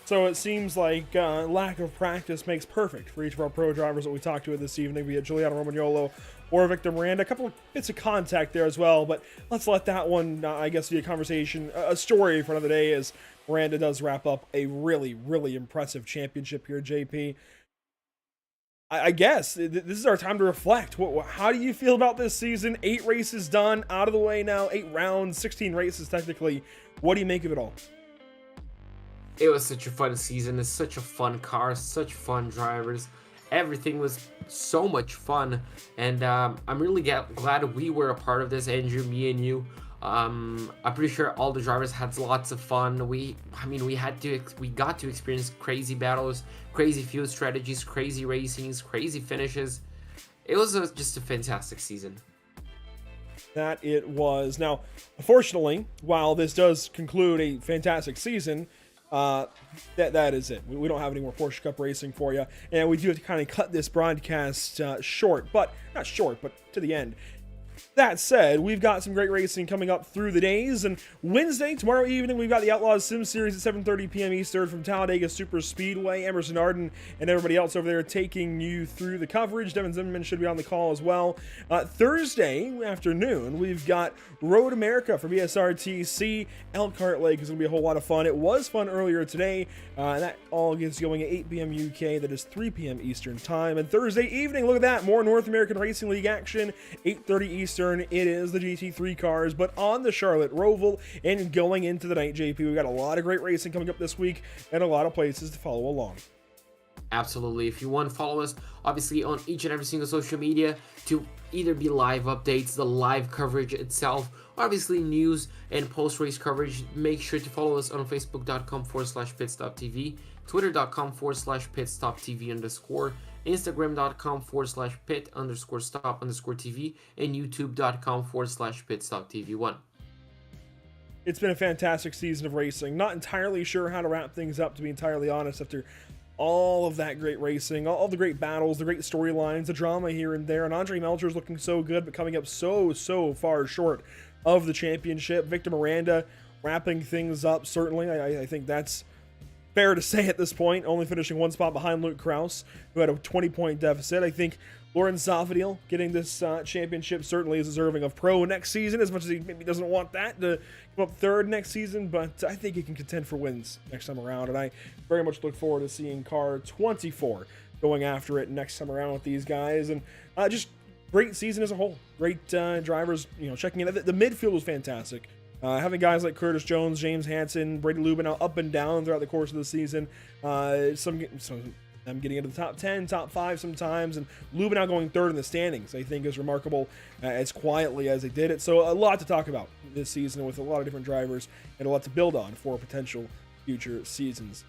So it seems like lack of practice makes perfect for each of our pro drivers that we talked to this evening, be it Giuliano Romagnolo or Victor Miranda. A couple of bits of contact there as well, but let's let that one, I guess, be a conversation, a story for another day, as Miranda does wrap up a really, really impressive championship here, JP. I guess this is our time to reflect. How do you feel about this season? 8 races done, out of the way now, 8 rounds, 16 races technically. What do you make of it all? It was such a fun season. It's such a fun car, such fun drivers. Everything was so much fun, and I'm really glad we were a part of this, Andrew, me and you. I'm pretty sure all the drivers had lots of fun. We got to experience crazy battles, crazy field strategies, crazy racings, crazy finishes. It was just a fantastic season. That it was. Now, unfortunately, while this does conclude a fantastic season, that is it. We don't have any more Porsche Cup racing for you, and we do have to kind of cut this broadcast short, but not short, but to the end. That said, we've got some great racing coming up through the days, and Wednesday, tomorrow evening, we've got the Outlaws Sim Series at 7:30 p.m. Eastern from Talladega Super Speedway. Emerson Arden and everybody else over there taking you through the coverage. Devin Zimmerman should be on the call as well. Thursday afternoon, we've got Road America from BSRTC. Elkhart Lake is going to be a whole lot of fun. It was fun earlier today, and that all gets going at 8 p.m. UK. That is 3 p.m. Eastern time. And Thursday evening, look at that, more North American Racing League action, 8:30 Eastern. It is the GT3 cars, but on the Charlotte Roval. And going into the night, JP, we've got a lot of great racing coming up this week and a lot of places to follow along. Absolutely. If you want to follow us, obviously, on each and every single social media to either be live updates, the live coverage itself, obviously news and post-race coverage, make sure to follow us on facebook.com/pitstoptv, twitter.com/pitstoptv_, Instagram.com/pit_stop_TV, and YouTube.com/pitstoptv1. It's been a fantastic season of racing. Not entirely sure how to wrap things up, to be entirely honest, after all of that great racing, all the great battles, the great storylines, the drama here and there. And Andre Melcher's looking so good, but coming up so far short of the championship. Victor Miranda wrapping things up, certainly. I think that's fair to say at this point, only finishing one spot behind Luke Krause, who had a 20-point deficit. I think Lauren Zafadil getting this championship certainly is deserving of pro next season, as much as he maybe doesn't want that to come up third next season, but I think he can contend for wins next time around, and I very much look forward to seeing car 24 going after it next time around with these guys. And just great season as a whole. Great drivers, checking in. The midfield was fantastic. Having guys like Curtis Jones, James Hansen, Brady Lubin out up and down throughout the course of the season. Some Getting into the top 10, top 5 sometimes, and Lubin out going third in the standings, I think is remarkable as quietly as they did it. So a lot to talk about this season with a lot of different drivers and a lot to build on for potential future seasons.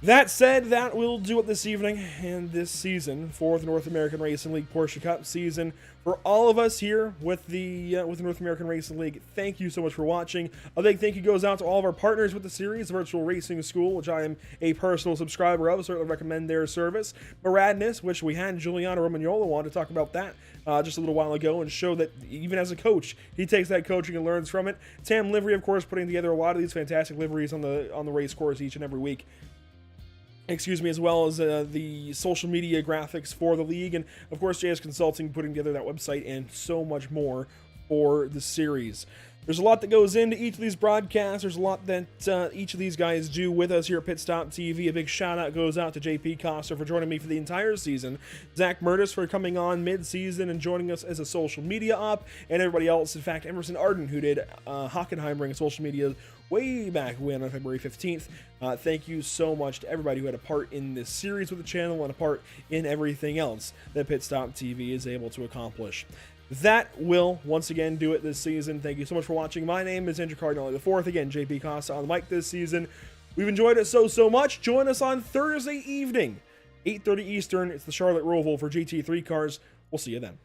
That said, that will do it this evening and this season for the North American Racing League Porsche Cup season. For all of us here with the North American Racing League, thank you so much for watching. A big thank you goes out to all of our partners with the series, Virtual Racing School, which I am a personal subscriber of. Certainly recommend their service. Maradness, which we had Giuliano Romagnola on to talk about that just a little while ago and show that even as a coach, he takes that coaching and learns from it. Tam Livery, of course, putting together a lot of these fantastic liveries on the race course each and every week. As well as the social media graphics for the league, and of course JS Consulting putting together that website and so much more for the series. There's a lot that goes into each of these broadcasts. There's a lot that each of these guys do with us here at Pit Stop TV. A big shout out goes out to JP Costa for joining me for the entire season, Zach Murtis for coming on mid-season and joining us as a social media op, and everybody else. In fact, Emerson Arden, who did Hockenheimring social media way back when on February 15th. Thank you so much to everybody who had a part in this series with the channel and a part in everything else that Pit Stop TV is able to accomplish. That will once again do it this season. Thank you so much for watching. My name is Andrew Cardinale IV. Again, JP Costa on the mic this season. We've enjoyed it so much. Join us on Thursday evening, 8:30 Eastern. It's the Charlotte Roval for GT3 cars. We'll see you then.